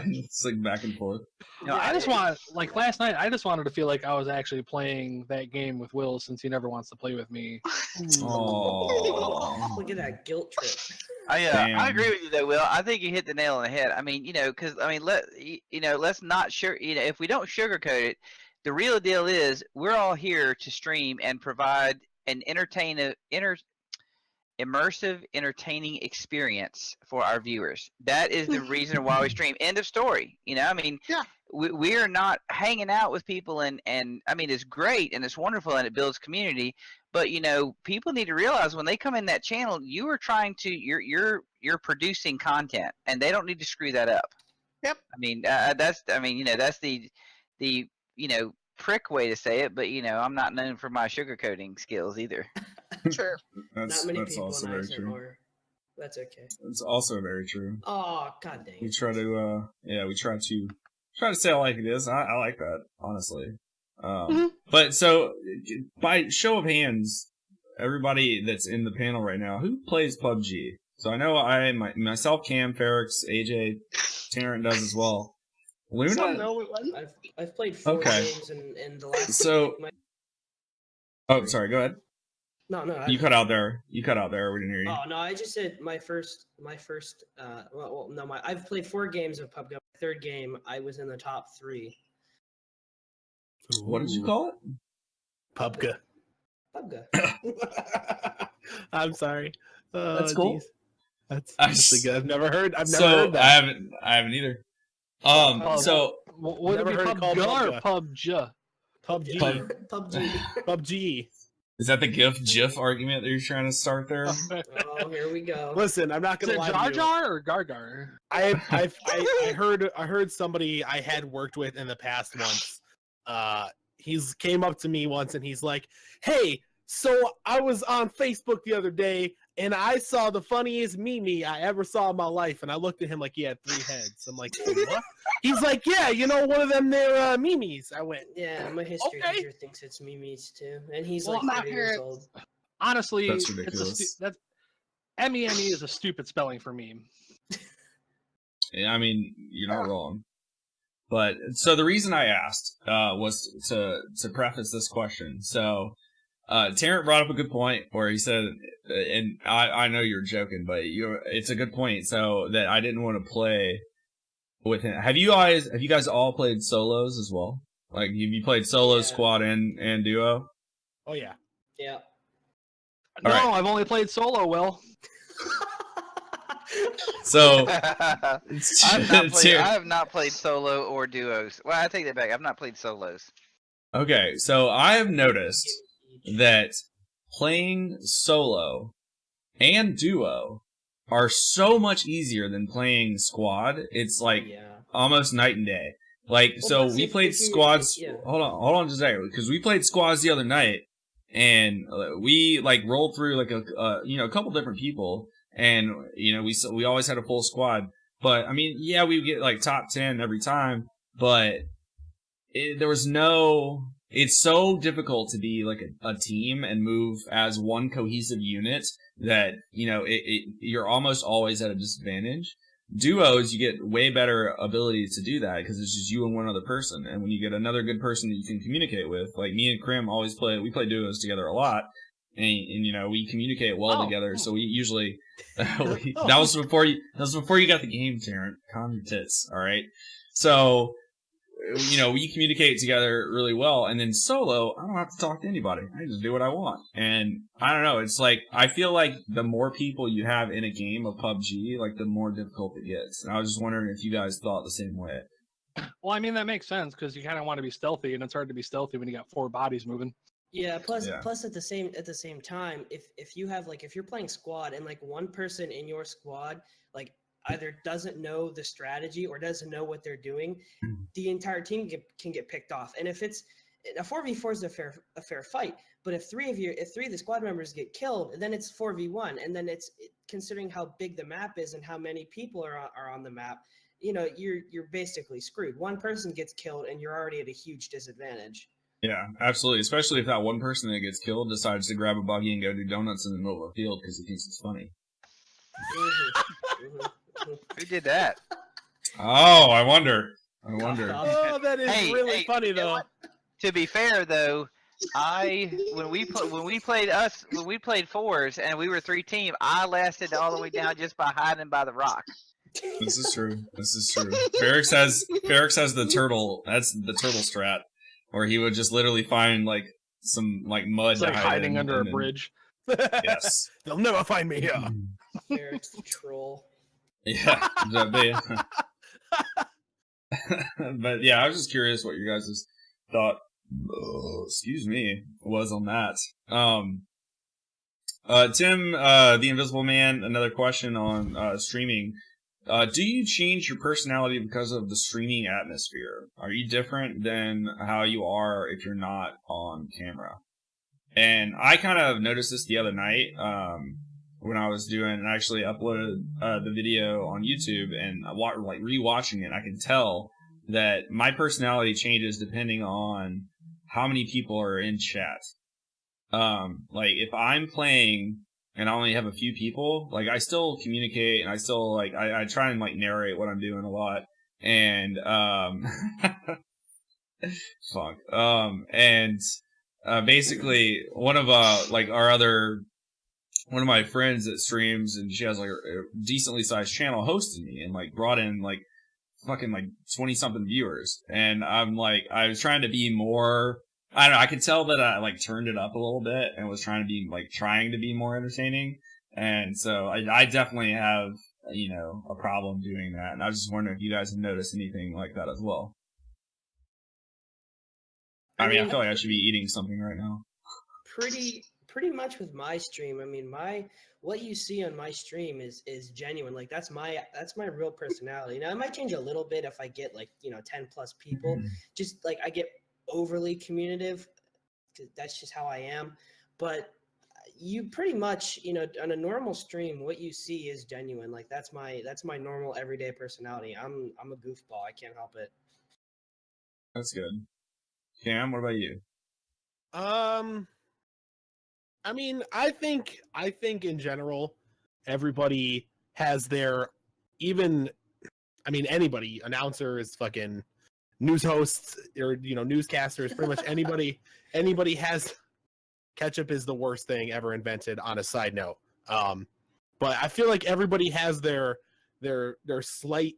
Speaker 1: it's like back and forth.
Speaker 5: No, I just want, like last night, I just wanted to feel like I was actually playing that game with Will since he never wants to play with me.
Speaker 1: Oh.
Speaker 3: Look at that guilt trip.
Speaker 2: I
Speaker 1: Damn.
Speaker 2: agree with you though, Will. I think you hit the nail on the head. I mean, because let's not if we don't sugarcoat it, the real deal is we're all here to stream and provide an immersive, entertaining experience for our viewers. That is the reason why we stream. End of story. I mean,
Speaker 6: Yeah.
Speaker 2: we are not hanging out with people, and I mean, it's great and it's wonderful and it builds community. But people need to realize when they come in that channel, you are trying to you're producing content, and they don't need to screw that up.
Speaker 6: Yep.
Speaker 2: I mean, that's the prick way to say it, but I'm not known for my sugarcoating skills either.
Speaker 6: Sure.
Speaker 3: Not many
Speaker 1: that's
Speaker 3: people
Speaker 1: also
Speaker 3: in
Speaker 1: very
Speaker 3: ISN
Speaker 1: true.
Speaker 3: are. That's okay.
Speaker 1: It's also very true.
Speaker 3: Oh god dang
Speaker 1: We
Speaker 3: it.
Speaker 1: try to we try to say it like it is. I like that, honestly.
Speaker 6: Mhm.
Speaker 1: But so by show of hands, everybody that's in the panel right now, who plays PUBG? So I know myself, Cam, Ferrix, AJ, Tarrant does as well. Luna?
Speaker 6: It's not the only one.
Speaker 3: I've played 4
Speaker 1: Okay.
Speaker 3: games in the last
Speaker 1: So-
Speaker 3: my,
Speaker 1: Oh, sorry, go ahead.
Speaker 3: no,
Speaker 1: You cut out there. We didn't hear you.
Speaker 3: Oh no, I just said my first I've played 4 games of PUBG. My 3rd game I was in the top 3.
Speaker 1: What did you call it?
Speaker 4: Pubga.
Speaker 3: PUBG.
Speaker 4: I'm sorry. Oh,
Speaker 1: That's cool.
Speaker 4: geez. That's
Speaker 1: I
Speaker 4: honestly
Speaker 1: s-
Speaker 4: good. I've never heard
Speaker 1: I
Speaker 4: that.
Speaker 1: haven't either.
Speaker 5: Oh,
Speaker 1: So
Speaker 5: Would it
Speaker 4: Never
Speaker 5: be
Speaker 4: heard it called
Speaker 5: PUBG or PUBG?
Speaker 4: PUBG.
Speaker 3: PUBG.
Speaker 4: PUBG.
Speaker 1: is that the GIF argument that you're trying to start there?
Speaker 3: Oh, here we go.
Speaker 4: Listen, I'm not
Speaker 5: Is
Speaker 4: gonna
Speaker 5: it
Speaker 4: lie
Speaker 5: Jar
Speaker 4: to you.
Speaker 5: Jar or Gar Gar?
Speaker 4: I heard somebody I had worked with in the past once. He's came up to me once and he's like, "Hey, so I was on Facebook the other day and I saw the funniest meme I ever saw in my life." And I looked at him like he had 3 heads. I'm like, "What?" He's like, "Yeah, one of them there memes." I went,
Speaker 3: Yeah, my history
Speaker 4: Okay.
Speaker 3: teacher thinks it's memes too, and he's
Speaker 5: Well,
Speaker 3: like
Speaker 6: my
Speaker 3: 30 years
Speaker 6: parents-
Speaker 3: old.
Speaker 5: Honestly,
Speaker 1: That's
Speaker 5: it's
Speaker 1: ridiculous.
Speaker 5: that's MEME is a stupid spelling for meme.
Speaker 1: Yeah, I mean, you're not wrong. But so the reason I asked was to preface this question. So Tarrant brought up a good point where he said, and I know you're joking, but it's a good point. So that I didn't want to play with him. Have you guys all played solos as well? Like have you played solo,
Speaker 3: Yeah.
Speaker 1: squad, and duo?
Speaker 4: "Oh yeah."
Speaker 3: Yeah.
Speaker 5: No,
Speaker 1: right.
Speaker 5: I've only played solo. Will
Speaker 1: So
Speaker 2: I have not played solo or duos. Well, I take that back. I've not played solos.
Speaker 1: okay, so I have noticed that playing solo and duo are so much easier than playing squad. It's like
Speaker 3: yeah.
Speaker 1: almost night and day. Like,
Speaker 3: Well,
Speaker 1: so
Speaker 3: but
Speaker 1: we
Speaker 3: if
Speaker 1: played
Speaker 3: you-
Speaker 1: squads.
Speaker 3: yeah.
Speaker 1: Hold on just a second, because we played squads the other night, and we like rolled through like a couple different people, and we always had a full squad. But I mean, yeah, we would get like top 10 every time, but there was no. It's so difficult to be like a team and move as one cohesive unit that you're almost always at a disadvantage. Duos, you get way better ability to do that because it's just you and one other person. And when you get another good person that you can communicate with, like me and Krim we play duos together a lot, and we communicate well
Speaker 5: Oh.
Speaker 1: together. So we usually that was before you got the game, Tarrant. Calm your tits, all right. So we communicate together really well, and then solo, I don't have to talk to anybody. I just do what I want. And I don't know, it's like, I feel like the more people you have in a game of PUBG, like the more difficult it gets. And I was just wondering if you guys thought the same way.
Speaker 5: well, I mean that makes sense because you kind of want to be stealthy, and it's hard to be stealthy when you got 4 bodies moving.
Speaker 3: Yeah. Plus at the same time, if you have if you're playing squad and one person in your squad either doesn't know the strategy or doesn't know what they're doing, the entire team can get picked off. And if it's a 4v4 is a fair fight, but if three of the squad members get killed, then it's 4v1, and then it's considering how big the map is and how many people are on the map. You're basically screwed. One person gets killed, and you're already at a huge disadvantage.
Speaker 1: Yeah, absolutely. Especially if that one person that gets killed decides to grab a buggy and go do donuts in the middle of the field because he thinks it's funny.
Speaker 2: Who did that?
Speaker 1: Oh, I wonder.
Speaker 4: Oh, that is really funny though.
Speaker 2: To be fair though, when we played fours and we were 3-team, I lasted all the way down just by hiding by the rock.
Speaker 1: This is true. Ferrex has the turtle. That's the turtle strat, where he would just literally find some mud.
Speaker 5: It's like hiding under a bridge.
Speaker 1: Yes.
Speaker 4: They'll never find me here.
Speaker 3: Ferrex the troll.
Speaker 1: Yeah. But yeah, I was just curious what you guys' thought. Excuse me, was on that. Tim, the Invisible Man. Another question on streaming. Do you change your personality because of the streaming atmosphere? Are you different than how you are if you're not on camera? And I kind of noticed this the other night when I was and actually uploaded the video on YouTube, and rewatching it, I can tell that my personality changes depending on how many people are in chat. If I'm playing and I only have a few people, I still communicate, and I still I try and narrate what I'm doing a lot, and basically one of one of my friends that streams, and she has a decently sized channel, hosted me and brought in fucking 20 something viewers, and I was trying to be more, I don't know, I could tell that I turned it up a little bit and was trying to be more entertaining, and so I definitely have a problem doing that, and I was just wondering if you guys have noticed anything like that as well. I mean, I feel like I should be eating something right now.
Speaker 3: Pretty much with my stream. I mean, what you see on my stream is genuine. That's my real personality. Now it might change a little bit if I get 10 plus people. Just I get overly communicative, because that's just how I am. But you pretty much, on a normal stream, what you see is genuine. That's my normal everyday personality. I'm a goofball. I can't help it.
Speaker 1: That's good. Cam, what about you?
Speaker 4: I mean, I think in general, everybody has their, anybody, announcers, fucking news hosts, or newscasters, pretty much anybody has. Ketchup is the worst thing ever invented, on a side note. But I feel like everybody has their slight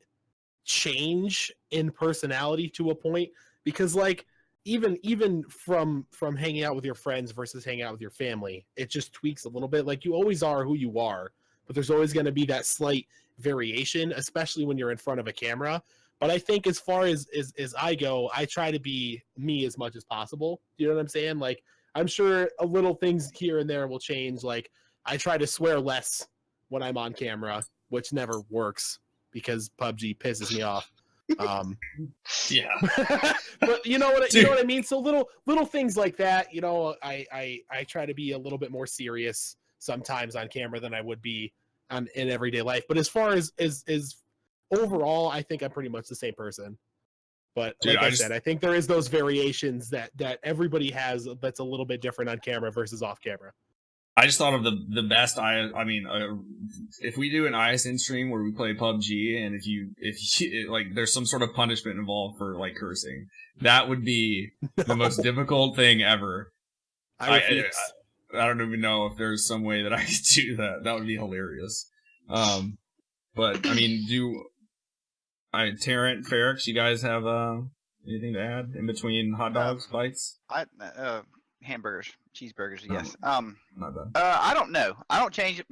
Speaker 4: change in personality to a point, because even from hanging out with your friends versus hanging out with your family, it just tweaks a little bit. You always are who you are, but there's always going to be that slight variation, especially when you're in front of a camera. But I think as far as I go, I try to be me as much as possible. You know what I'm saying? I'm sure a little things here and there will change. I try to swear less when I'm on camera, which never works because PUBG pisses me off.
Speaker 1: Yeah.
Speaker 4: But you know what I mean? So little things like that, I try to be a little bit more serious sometimes on camera than I would be in everyday life. But as far as overall, I think I'm pretty much the same person. But like I said, I think there is those variations that everybody has that's a little bit different on camera versus off camera.
Speaker 1: I just thought of the best. If we do an ISN stream where we play PUBG, and if you there's some sort of punishment involved for cursing, that would be the most difficult thing ever. I don't even know if there's some way that I could do that. That would be hilarious. But I mean, Terrence, Ferrex, you guys have anything to add in between hot dogs bites?
Speaker 2: Hamburgers, cheeseburgers, yes.
Speaker 1: Not bad.
Speaker 2: I don't know. I don't change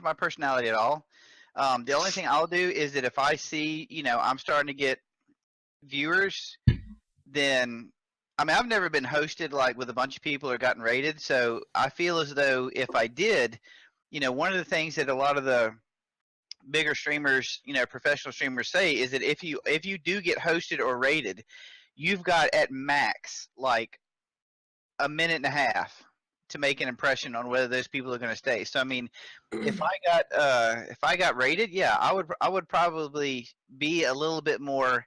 Speaker 2: my personality at all. The only thing I'll do is that if I see, I'm starting to get viewers, then I mean, I've never been hosted like with a bunch of people or gotten rated, so I feel as though if I did, one of the things that a lot of the bigger streamers, professional streamers say is that if you do get hosted or rated, you've got at max like a minute and a half to make an impression on whether those people are going to stay. So I mean, if I got rated, yeah, I would probably be a little bit more,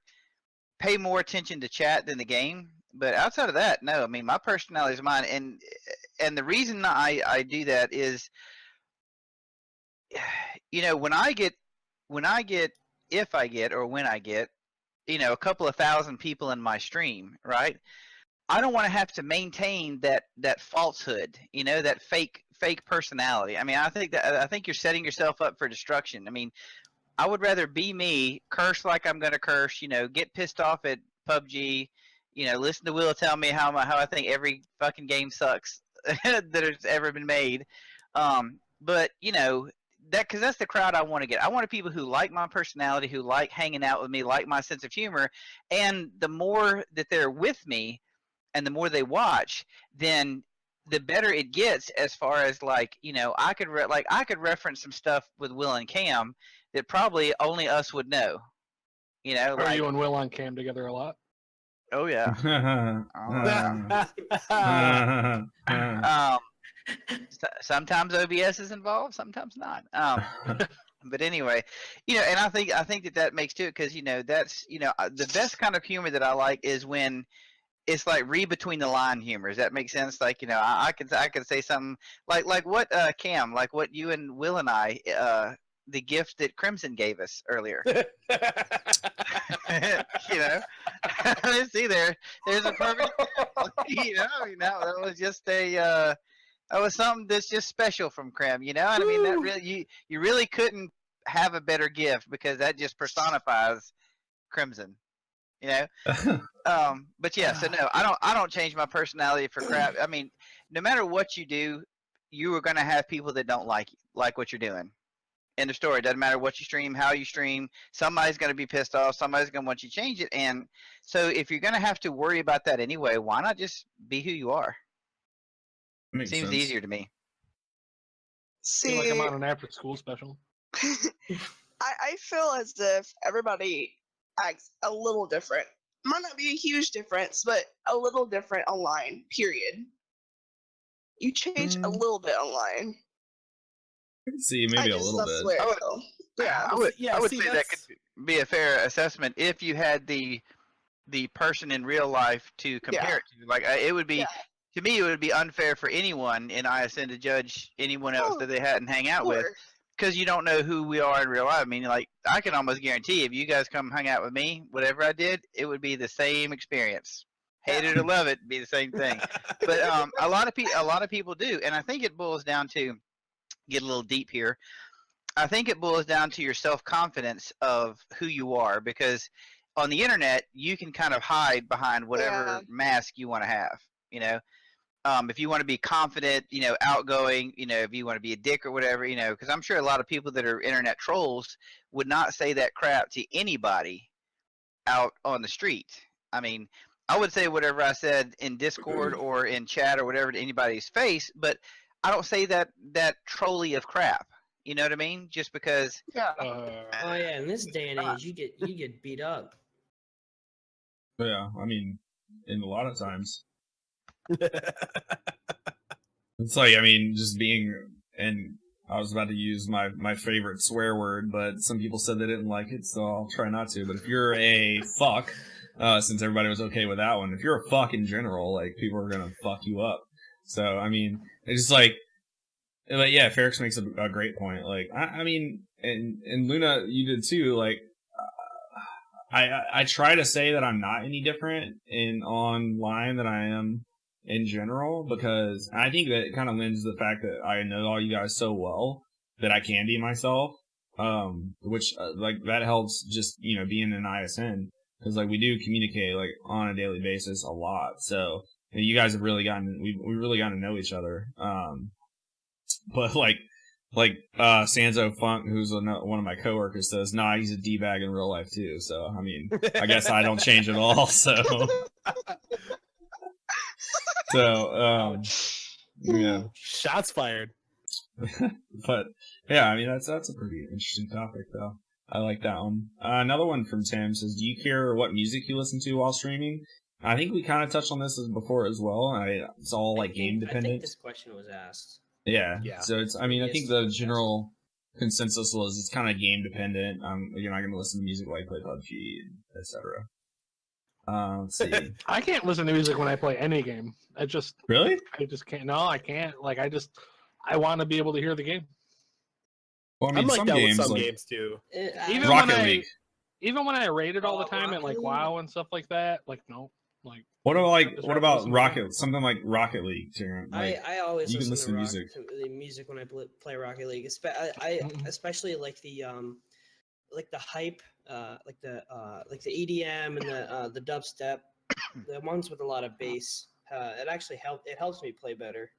Speaker 2: pay more attention to chat than the game. But outside of that, no. I mean, my personality is mine, and the reason I do that is, when I get, if I get, or when I get, a couple of thousand people in my stream, right? I don't want to have to maintain that falsehood, that fake personality. I mean, I think you're setting yourself up for destruction. I mean, I would rather be me, curse like I'm gonna curse, get pissed off at PUBG, listen to Will tell me how I think every fucking game sucks that has ever been made. But because that's the crowd I want to get. I want people who like my personality, who like hanging out with me, like my sense of humor, and the more that they're with me, and the more they watch, then the better it gets. As far as like, I could reference some stuff with Will and Cam that probably only us would know.
Speaker 5: Are you and Will on cam together a lot?
Speaker 2: Oh yeah. Sometimes OBS is involved, sometimes not. But anyway, and I think that makes to it because that's the best kind of humor that I like is when it's like read between the line humor. Does that make sense? Like I could say something like what Cam, like what you and Will and I the gift that Crimson gave us earlier. See there's a perfect. That was just that was something that's just special from Crim. And I mean that really you really couldn't have a better gift because that just personifies Crimson. But yeah, so no, I don't change my personality for crap. I mean, no matter what you do, you are going to have people that don't like what you're doing. End of story. Doesn't matter what you stream, how you stream. Somebody's going to be pissed off. Somebody's going to want you to change it. And so if you're going to have to worry about that anyway, why not just be who you are?
Speaker 1: Makes
Speaker 2: Seems
Speaker 1: sense.
Speaker 2: easier to me.
Speaker 5: I feel like I'm on an after-school special.
Speaker 6: I feel as if everybody acts a little different. Might not be a huge difference, but a little different online, period. You change a little bit online.
Speaker 1: I can see maybe a little bit.
Speaker 2: I would say that could be a fair assessment if you had the person in real life to compare it to. Like it would be to me, it would be unfair for anyone in ISN to judge anyone else that they hadn't hang out with, because you don't know who we are in real life. I mean, like I can almost guarantee if you guys come hang out with me, whatever I did, it would be the same experience. Hate it or love it, be the same thing. But a lot of people do, and I think it boils down to, get a little deep here, I think it boils down to your self-confidence of who you are, because on the internet you can kind of hide behind whatever mask you want to have. If you want to be confident, outgoing, if you want to be a dick or whatever, because I'm sure a lot of people that are internet trolls would not say that crap to anybody out on the street. I mean, I would say whatever I said in Discord or in chat or whatever to anybody's face, but I don't say that trolly of crap. You know what I mean? Just because.
Speaker 3: Oh yeah, in this day and age, you get beat up.
Speaker 1: Yeah, I mean, in a lot of times. It's like, I mean, just being, and I was about to use my favorite swear word, but some people said they didn't like it, so I'll try not to. But if you're a fuck, since everybody was okay with that one, if you're a fuck in general, like, people are gonna fuck you up. So, I mean, it's just like yeah, Ferrix makes a great point. Like, I mean, and Luna, you did too, like, I try to say that I'm not any different in online than I am in general, because I think that it kind of lends to the fact that I know all you guys so well that I can be myself, which like that helps just being in ISN, because like we do communicate like on a daily basis a lot. So you guys have really we've really gotten to know each other. But like Sanzo Funk, who's one of my coworkers, says, nah, he's a D-bag in real life too. So I mean, I guess I don't change at all. So So, yeah.
Speaker 4: Shots fired.
Speaker 1: But yeah, I mean that's a pretty interesting topic though. I like that one. Another one from Tim says, "Do you care what music you listen to while streaming?" I think we kind of touched on this before as well. It's all like game
Speaker 3: I think
Speaker 1: dependent.
Speaker 3: this question was asked.
Speaker 1: Yeah.
Speaker 4: Yeah.
Speaker 1: So it's. I mean, I think the general consensus was it's kind of game dependent. You're not going to listen to music while you play PUBG, etc. Let's see.
Speaker 5: I can't listen to music when I play any game. I just
Speaker 1: Really?
Speaker 5: can't. No, I can't. Like I want to be able to hear the game.
Speaker 1: Well, I
Speaker 4: I'm
Speaker 1: mean,
Speaker 4: like
Speaker 1: some
Speaker 4: that
Speaker 1: games,
Speaker 4: with some
Speaker 1: like
Speaker 4: games too.
Speaker 5: Even
Speaker 1: Rocket
Speaker 5: when
Speaker 1: League.
Speaker 5: Even when I raid it all the time
Speaker 3: Rocket
Speaker 5: and like
Speaker 3: League?
Speaker 5: WoW and stuff like that, like no, like
Speaker 1: What about
Speaker 5: Just
Speaker 1: what
Speaker 5: rather
Speaker 1: about
Speaker 5: listen to
Speaker 1: Rocket? Something like Rocket League, Taryn. Like,
Speaker 3: I always
Speaker 1: you can
Speaker 3: listen
Speaker 1: listen
Speaker 3: to
Speaker 1: to music.
Speaker 3: the music when I play Rocket League. I especially like the hype, like the EDM and the dubstep, the ones with a lot of bass. It actually helps me play better.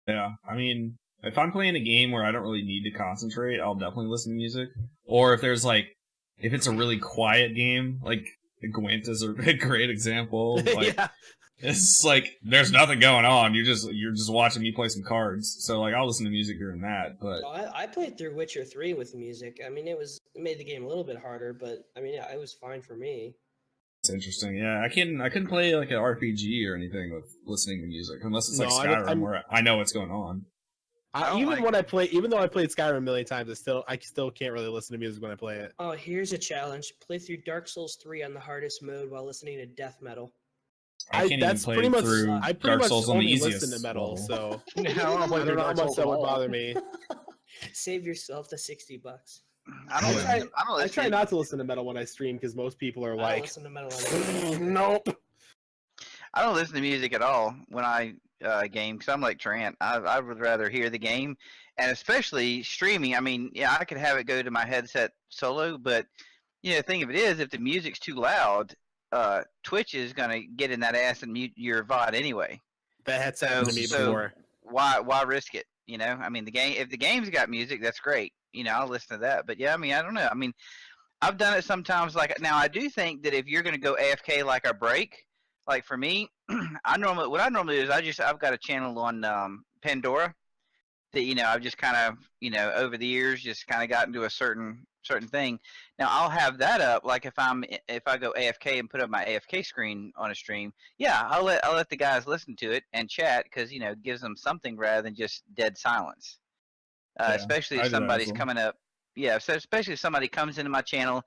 Speaker 1: Yeah, I mean, if I'm playing a game where I don't really need to concentrate, I'll definitely listen to music. Or if it's a really quiet game, like Gwent is a great example. Like,
Speaker 4: Yeah.
Speaker 1: it's like there's nothing going on. You're just watching me play some cards. So like I'll listen to music during that. But
Speaker 3: I played through Witcher 3 with music. I mean, it made the game a little bit harder, but I mean, yeah, it was fine for me.
Speaker 1: it's interesting. Yeah, I couldn't play like an RPG or anything with listening to music unless it's like
Speaker 4: No,
Speaker 1: Skyrim where I know what's going on.
Speaker 4: Even though I played Skyrim a million times, I still can't really listen to music when I play it.
Speaker 3: Oh, here's a challenge: play through Dark Souls 3 on the hardest mode while listening to death metal.
Speaker 1: I can't even
Speaker 4: that's
Speaker 1: play
Speaker 4: pretty much
Speaker 1: through
Speaker 4: I pretty
Speaker 1: Dark
Speaker 4: much
Speaker 1: Souls on the
Speaker 4: only
Speaker 1: easiest
Speaker 4: listen to metal,
Speaker 1: level.
Speaker 4: so
Speaker 5: yeah, I don't,
Speaker 4: I don't know how much that would bother me.
Speaker 3: Save yourself the $60.
Speaker 2: I
Speaker 4: I
Speaker 2: don't.
Speaker 4: try,
Speaker 2: listen, I don't
Speaker 4: I
Speaker 2: listen.
Speaker 4: try not to listen to metal when I stream because most people are
Speaker 3: I don't
Speaker 4: like,
Speaker 3: listen to metal on
Speaker 4: nope.
Speaker 2: I don't listen to music at all when I game because I'm like Trent. I would rather hear the game, and especially streaming. I mean, yeah, I could have it go to my headset solo, but the thing of it is, if the music's too loud, Twitch is gonna get in that ass and mute your VOD anyway.
Speaker 4: That had happened to me
Speaker 2: So-
Speaker 4: before.
Speaker 2: Why risk it? I mean, if the game's got music, that's great. I'll listen to that. But yeah, I mean, I don't know. I mean, I've done it sometimes. Like now, I do think that if you're gonna go AFK like our break, like for me, what I normally do is I've got a channel on Pandora that I've just kind of over the years just kind of got into a certain thing. Now I'll have that up like if I go AFK and put up my AFK screen on a stream, yeah, I'll let the guys listen to it and chat because it gives them something rather than just dead silence. Especially
Speaker 1: I
Speaker 2: if
Speaker 1: do that as
Speaker 2: somebody's
Speaker 1: well.
Speaker 2: coming up. Yeah, so especially if somebody comes into my channel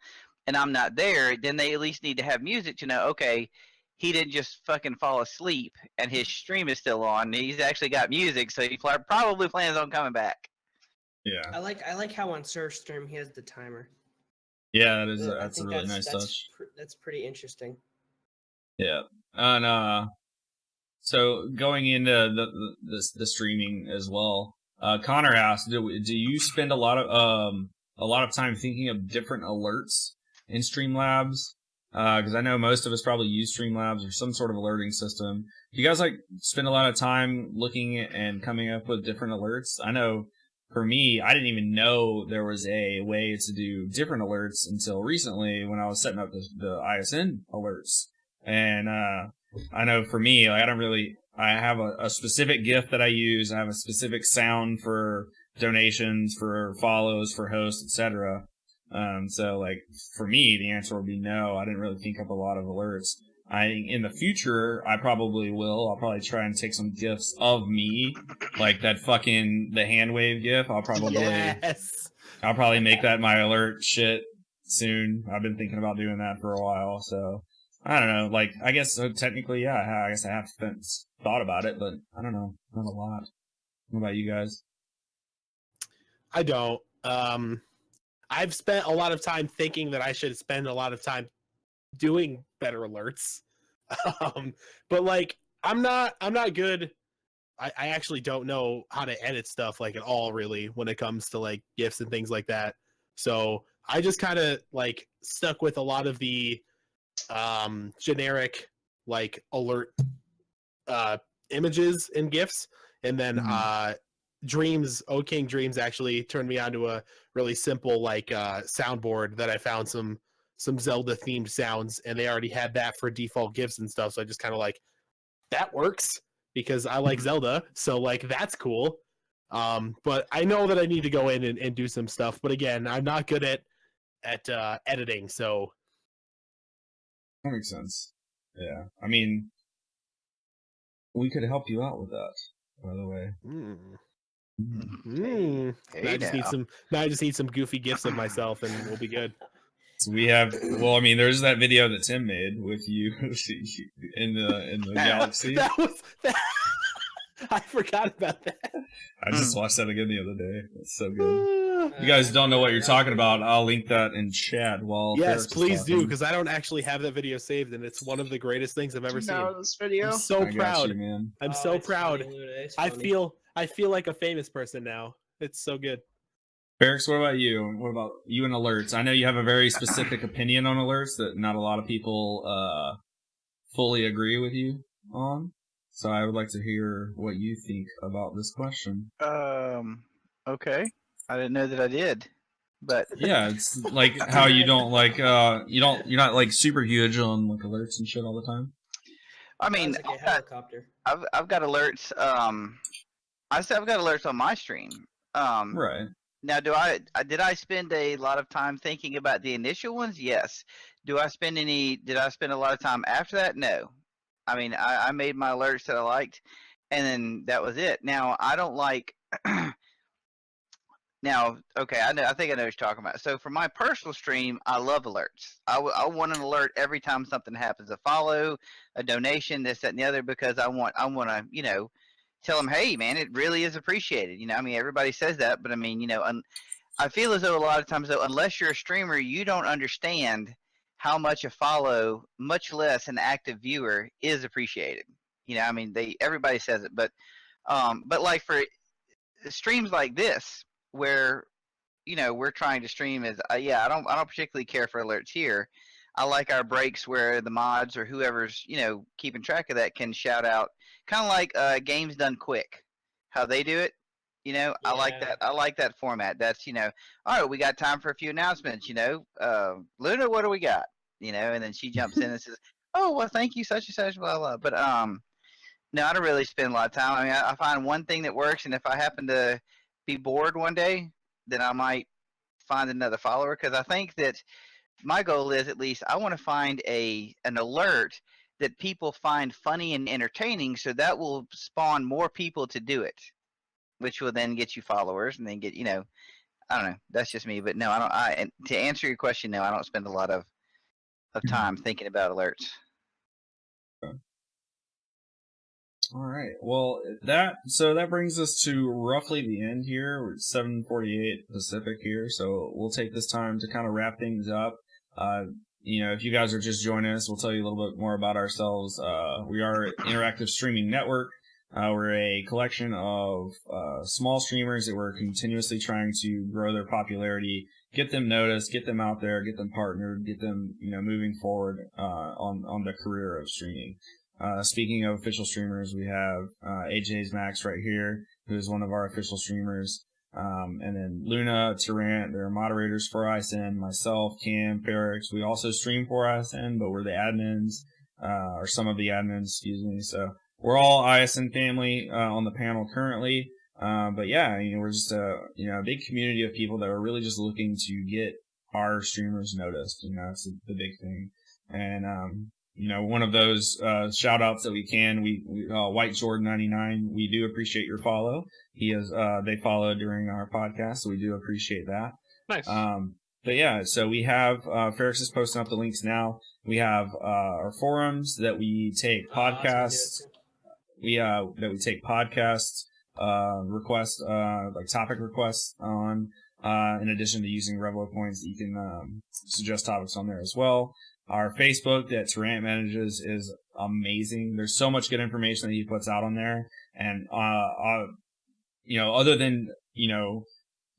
Speaker 2: and I'm not there, then they at least need to have music to know, okay, he didn't just fucking fall asleep and his stream is still on. He's actually got music, so he probably plans on coming back.
Speaker 1: Yeah,
Speaker 3: I like how on Surf Stream he has the timer.
Speaker 1: yeah,
Speaker 3: I
Speaker 1: that's a
Speaker 3: think
Speaker 1: really nice touch.
Speaker 3: That's pretty interesting.
Speaker 1: Yeah, and so going into the streaming as well, Connor asked, do you spend a lot of time thinking of different alerts in Streamlabs? Because I know most of us probably use Streamlabs or some sort of alerting system. Do you guys spend a lot of time looking at and coming up with different alerts? I know for me, I didn't even know there was a way to do different alerts until recently when I was setting up the ISN alerts. And I know for me, I have a specific GIF that I use. I have a specific sound for donations, for follows, for hosts, etc. So for me, the answer would be no. I didn't really think up a lot of alerts. In the future, I probably will. I'll probably try and take some GIFs of me, like that the hand wave GIF. I'll probably make that my alert shit soon. I've been thinking about doing that for a while, so I don't know. I guess so technically, yeah. I guess I have thought about it, but I don't know, not a lot. What about you guys?
Speaker 4: I don't. I've spent a lot of time thinking that I should spend a lot of time doing better alerts. But I'm not good. I actually don't know how to edit stuff at all really when it comes to GIFs and things like that. So I just kind of stuck with a lot of the generic alert images and GIFs, and then Dreams, O King Dreams actually turned me onto a really simple soundboard that I found some Zelda themed sounds, and they already had that for default GIFs and stuff. So I just kind of that works, because I like Zelda, so like that's cool. But I know that I need to go in and do some stuff. But again, I'm not good at editing, so
Speaker 1: That makes sense. Yeah. I mean, we could help you out with that, by the way.
Speaker 4: Now I just need some goofy gifs of myself, and we'll be good.
Speaker 1: So we have, well, I mean, there's that video that Tim made with you in the galaxy.
Speaker 4: I forgot about that.
Speaker 1: I just watched that again the other day. It's so good. You guys don't know what you're talking about. I'll link that in chat while
Speaker 4: Yes,
Speaker 1: Ferris is
Speaker 4: please do,
Speaker 1: talking.
Speaker 4: because I don't actually have that video saved, and it's one of the greatest things I've ever seen.
Speaker 6: This video.
Speaker 4: I'm so
Speaker 1: I got
Speaker 4: proud.
Speaker 1: you, man.
Speaker 4: I'm so
Speaker 3: it's
Speaker 4: proud.
Speaker 3: funny, Luna, it's
Speaker 4: I
Speaker 3: funny.
Speaker 4: feel like a famous person now. It's so good.
Speaker 1: Ferris, what about you? What about you and alerts? I know you have a very specific opinion on alerts that not a lot of people fully agree with you on. So I would like to hear what you think about this question.
Speaker 2: Okay. I didn't know that I did, but
Speaker 1: Yeah, it's like how you don't like you're not like super huge on like alerts and shit all the time.
Speaker 2: I mean,
Speaker 3: Sounds like a helicopter.
Speaker 2: I've got alerts. I said I've got alerts on my stream.
Speaker 1: Right.
Speaker 2: Now, did I spend a lot of time thinking about the initial ones? Yes. Did I spend a lot of time after that? No. I mean, I made my alerts that I liked, and then that was it. Now, I don't like. Now, okay, I think I know what you're talking about. So for my personal stream, I love alerts. I want an alert every time something happens, a follow, a donation, this, that, and the other, because I want to, tell them, hey, man, it really is appreciated. I mean, everybody says that, but I mean, I feel as though a lot of times, though, unless you're a streamer, you don't understand how much a follow, much less an active viewer, is appreciated. I mean, everybody says it, but like for streams like this, where we're trying to stream, is I don't particularly care for alerts here. I like our breaks where the mods or whoever's keeping track of that can shout out, kind of like games done quick, how they do it. I like
Speaker 3: Yeah.
Speaker 2: that. I like that format. That's all right. We got time for a few announcements. Luna, what do we got? And then she jumps in and says, "Oh, well, thank you, such and such, blah blah." But no, I don't really spend a lot of time. I mean, I find one thing that works, and if I happen to be bored one day, then I might find another follower, because I think that my goal is, at least, I want to find an alert that people find funny and entertaining, so that will spawn more people to do it, which will then get you followers, and then get I don't know. That's just me, but no, I don't. And to answer your question, no, I don't spend a lot of time thinking about alerts.
Speaker 1: All right. Well, that brings us to roughly the end here. We're at 7:48 Pacific here, so we'll take this time to kind of wrap things up. If you guys are just joining us, we'll tell you a little bit more about ourselves. We are an interactive streaming network. We're a collection of small streamers that we're continuously trying to grow their popularity, get them noticed, get them out there, get them partnered, get them moving forward on the career of streaming. Speaking of official streamers, we have AJ's Max right here, who is one of our official streamers. And then Luna, Tarrant, they're moderators for ISN, myself, Cam, Ferrix. We also stream for ISN, but we're the admins, or some of the admins, excuse me. So we're all ISN family on the panel currently. But yeah, we're just a big community of people that are really just looking to get our streamers noticed. That's the big thing. And one of those shout outs that we White Jordan 99, we do appreciate your follow. They followed during our podcast, so we do appreciate that.
Speaker 5: Nice.
Speaker 1: But yeah, so we have Ferris is posting up the links now. We have our forums that we take podcasts. That we take podcasts requests, like topic requests on. In addition to using Revo points, you can suggest topics on there as well. Our Facebook that Tarrant manages is amazing. There's so much good information that he puts out on there. And, other than,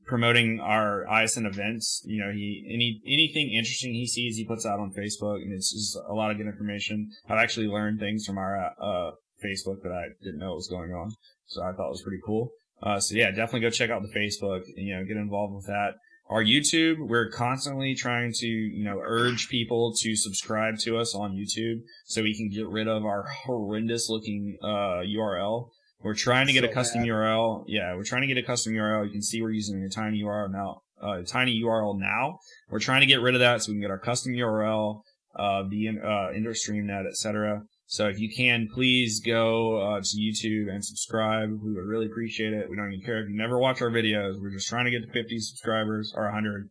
Speaker 1: promoting our ISN events, anything interesting he sees, he puts out on Facebook, and it's just a lot of good information. I've actually learned things from our, Facebook that I didn't know was going on. So I thought it was pretty cool. So yeah, definitely go check out the Facebook and, get involved with that. our YouTube, we're constantly trying to, urge people to subscribe to us on YouTube so we can get rid of our horrendous looking URL. We're trying to get a custom URL. Yeah, we're trying to get a custom URL. You can see we're using a tiny URL now. We're trying to get rid of that so we can get our custom URL, the IndoStreamNet, etc. So if you can, please go to YouTube and subscribe. We would really appreciate it. We don't even care if you never watch our videos. We're just trying to get to 50 subscribers, or 100.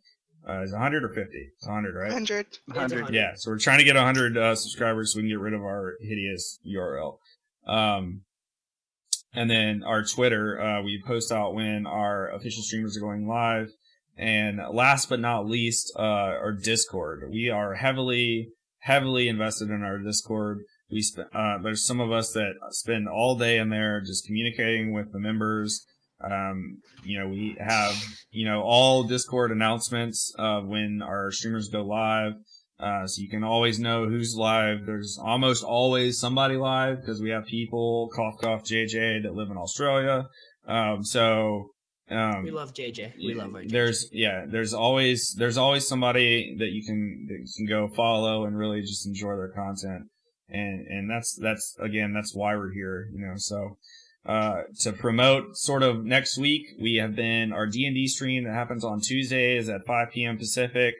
Speaker 1: Is it 100 or 50? It's 100, right?
Speaker 6: 100.
Speaker 2: 100.
Speaker 1: Yeah, so we're trying to get 100 subscribers so we can get rid of our hideous URL. And then our Twitter, we post out when our official streamers are going live. And last but not least, our Discord. We are heavily invested in our Discord. There's some of us that spend all day in there just communicating with the members. We have, all Discord announcements when our streamers go live. So you can always know who's live. There's almost always somebody live because we have people, cough, JJ, that live in Australia.
Speaker 3: We love JJ. We love our JJ.
Speaker 1: There's always somebody that you can go follow and really just enjoy their content. And that's why we're here, So, to promote sort of next week, we have been our D&D stream that happens on Tuesdays at 5 p.m. Pacific.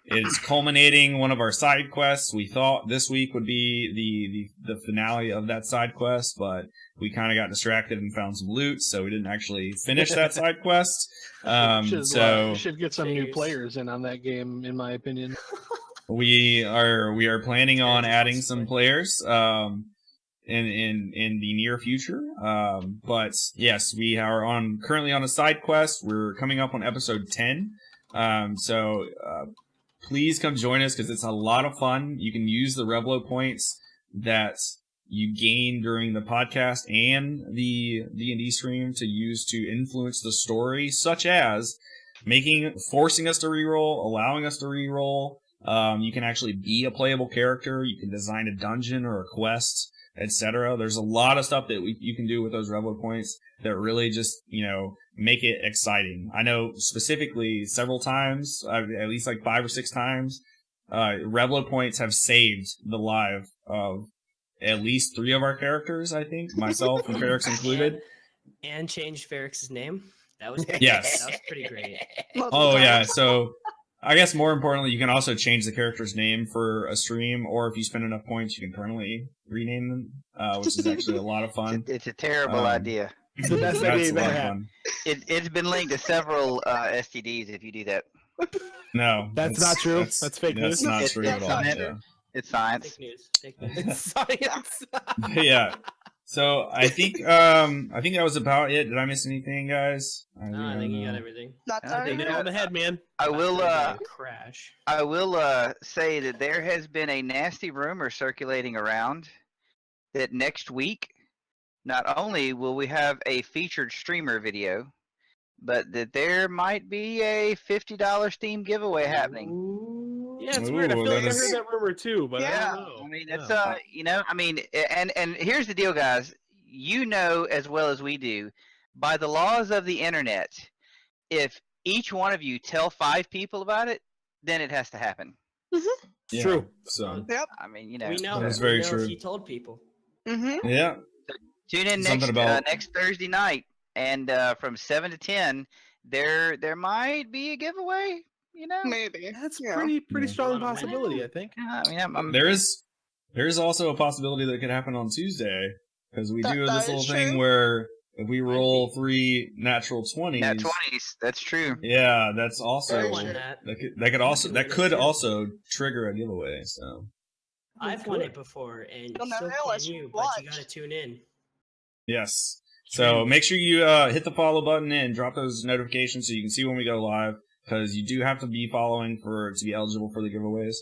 Speaker 1: It's culminating one of our side quests. We thought this week would be the finale of that side quest, but we kind of got distracted and found some loot, so we didn't actually finish that side quest.
Speaker 5: Should get some new players in on that game, in my opinion.
Speaker 1: We are planning on adding some players in the near future. But yes, we are currently on a side quest. We're coming up on episode 10. So please come join us because it's a lot of fun. You can use the Revlo points that you gain during the podcast and the D&D stream to use to influence the story, such as forcing us to reroll, allowing us to reroll. You can actually be a playable character. You can design a dungeon or a quest, etc. There's a lot of stuff that you can do with those Revlo points that really just, make it exciting. I know specifically several times, at least like 5 or 6 times, Revlo points have saved the life of at least 3 of our characters, I think, myself and Ferrix included.
Speaker 3: And changed Ferrix's name. That was
Speaker 1: yes.
Speaker 3: That was pretty great.
Speaker 1: Oh yeah, so I guess more importantly, you can also change the character's name for a stream, or if you spend enough points, you can permanently rename them, which is actually a lot of fun.
Speaker 2: It's a terrible idea.
Speaker 4: It's the best idea you've ever had.
Speaker 2: It's been linked to several STDs if you do that.
Speaker 1: No,
Speaker 4: that's not true. That's fake news.
Speaker 1: That's not true at all. Yeah.
Speaker 2: It's science.
Speaker 3: Fake news.
Speaker 4: It's science.
Speaker 1: Yeah. So I think that was about it. Did I miss anything, guys?
Speaker 3: No, I think you got everything.
Speaker 6: Not
Speaker 2: I think
Speaker 4: Hit it on the head, man.
Speaker 2: I will
Speaker 3: crash.
Speaker 2: I will say that there has been a nasty rumor circulating around that next week, not only will we have a featured streamer video, but that there might be a $50 Steam giveaway happening.
Speaker 4: Yeah, it's weird. I feel like I heard that rumor too, but
Speaker 6: Yeah.
Speaker 4: I don't know.
Speaker 2: I mean, it's and here's the deal, guys. You know as well as we do, by the laws of the internet, if each one of you tell 5 people about it, then it has to happen.
Speaker 1: Yeah,
Speaker 4: true.
Speaker 1: So
Speaker 6: Yep.
Speaker 2: I mean,
Speaker 3: We know.
Speaker 1: That's very
Speaker 3: we know
Speaker 1: true.
Speaker 3: If you told people.
Speaker 6: Mm-hmm.
Speaker 1: yeah,
Speaker 2: tune in
Speaker 1: Something about-
Speaker 2: next Thursday night, and from 7 to 10, there might be a giveaway.
Speaker 6: Maybe.
Speaker 4: That's
Speaker 6: Yeah.
Speaker 4: pretty
Speaker 1: Yeah.
Speaker 4: strong possibility, I think.
Speaker 2: I mean, I'm
Speaker 1: there is also a possibility that it could happen on Tuesday because we do
Speaker 6: That
Speaker 1: this little
Speaker 6: is
Speaker 1: thing
Speaker 6: true.
Speaker 1: where if we roll 3 natural 20s,
Speaker 2: at 20s. That's true.
Speaker 1: yeah, that's also
Speaker 6: Very
Speaker 3: won
Speaker 6: true.
Speaker 3: that.
Speaker 1: that could also trigger a giveaway. So
Speaker 3: I've won it before, and
Speaker 6: You'll
Speaker 3: so
Speaker 6: never know
Speaker 3: can
Speaker 6: unless
Speaker 3: you,
Speaker 6: you
Speaker 3: but you
Speaker 6: watch.
Speaker 3: gotta tune in.
Speaker 1: yes. So make sure you hit the follow button and drop those notifications so you can see when we go live, because you do have to be following to be eligible for the giveaways.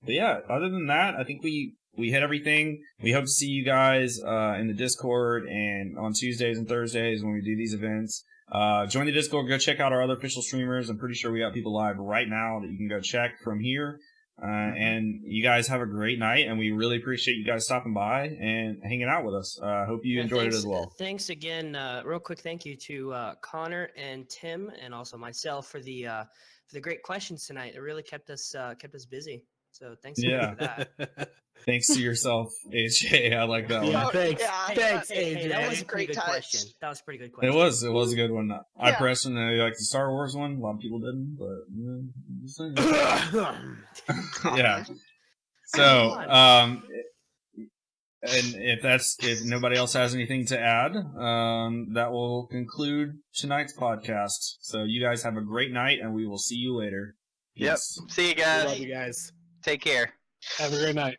Speaker 1: But yeah, other than that, I think we hit everything. We hope to see you guys in the Discord and on Tuesdays and Thursdays when we do these events. Join the Discord. Go check out our other official streamers. I'm pretty sure we got people live right now that you can go check from here. And you guys have a great night, and we really appreciate you guys stopping by and hanging out with us. Hope you enjoyed it as well.
Speaker 3: Thanks again. Real quick, thank you to Connor and Tim, and also myself for the great questions tonight. It really kept us busy. So thanks again for that.
Speaker 1: Thanks to yourself, AJ. I like that
Speaker 4: Yeah,
Speaker 1: one.
Speaker 4: thanks.
Speaker 6: Yeah.
Speaker 4: Thanks,
Speaker 3: Hey,
Speaker 4: AJ.
Speaker 3: that was a
Speaker 6: Great
Speaker 3: pretty good
Speaker 6: touch.
Speaker 3: question. That was a pretty good question.
Speaker 1: It was a good one. I
Speaker 6: Yeah.
Speaker 1: personally like the Star Wars one. A lot of people didn't, but just saying. Yeah. So, and if nobody else has anything to add, that will conclude tonight's podcast. So you guys have a great night, and we will see you later.
Speaker 2: Yep.
Speaker 1: Peace.
Speaker 2: See you guys.
Speaker 4: Love you guys.
Speaker 2: Take care.
Speaker 5: Have a great night.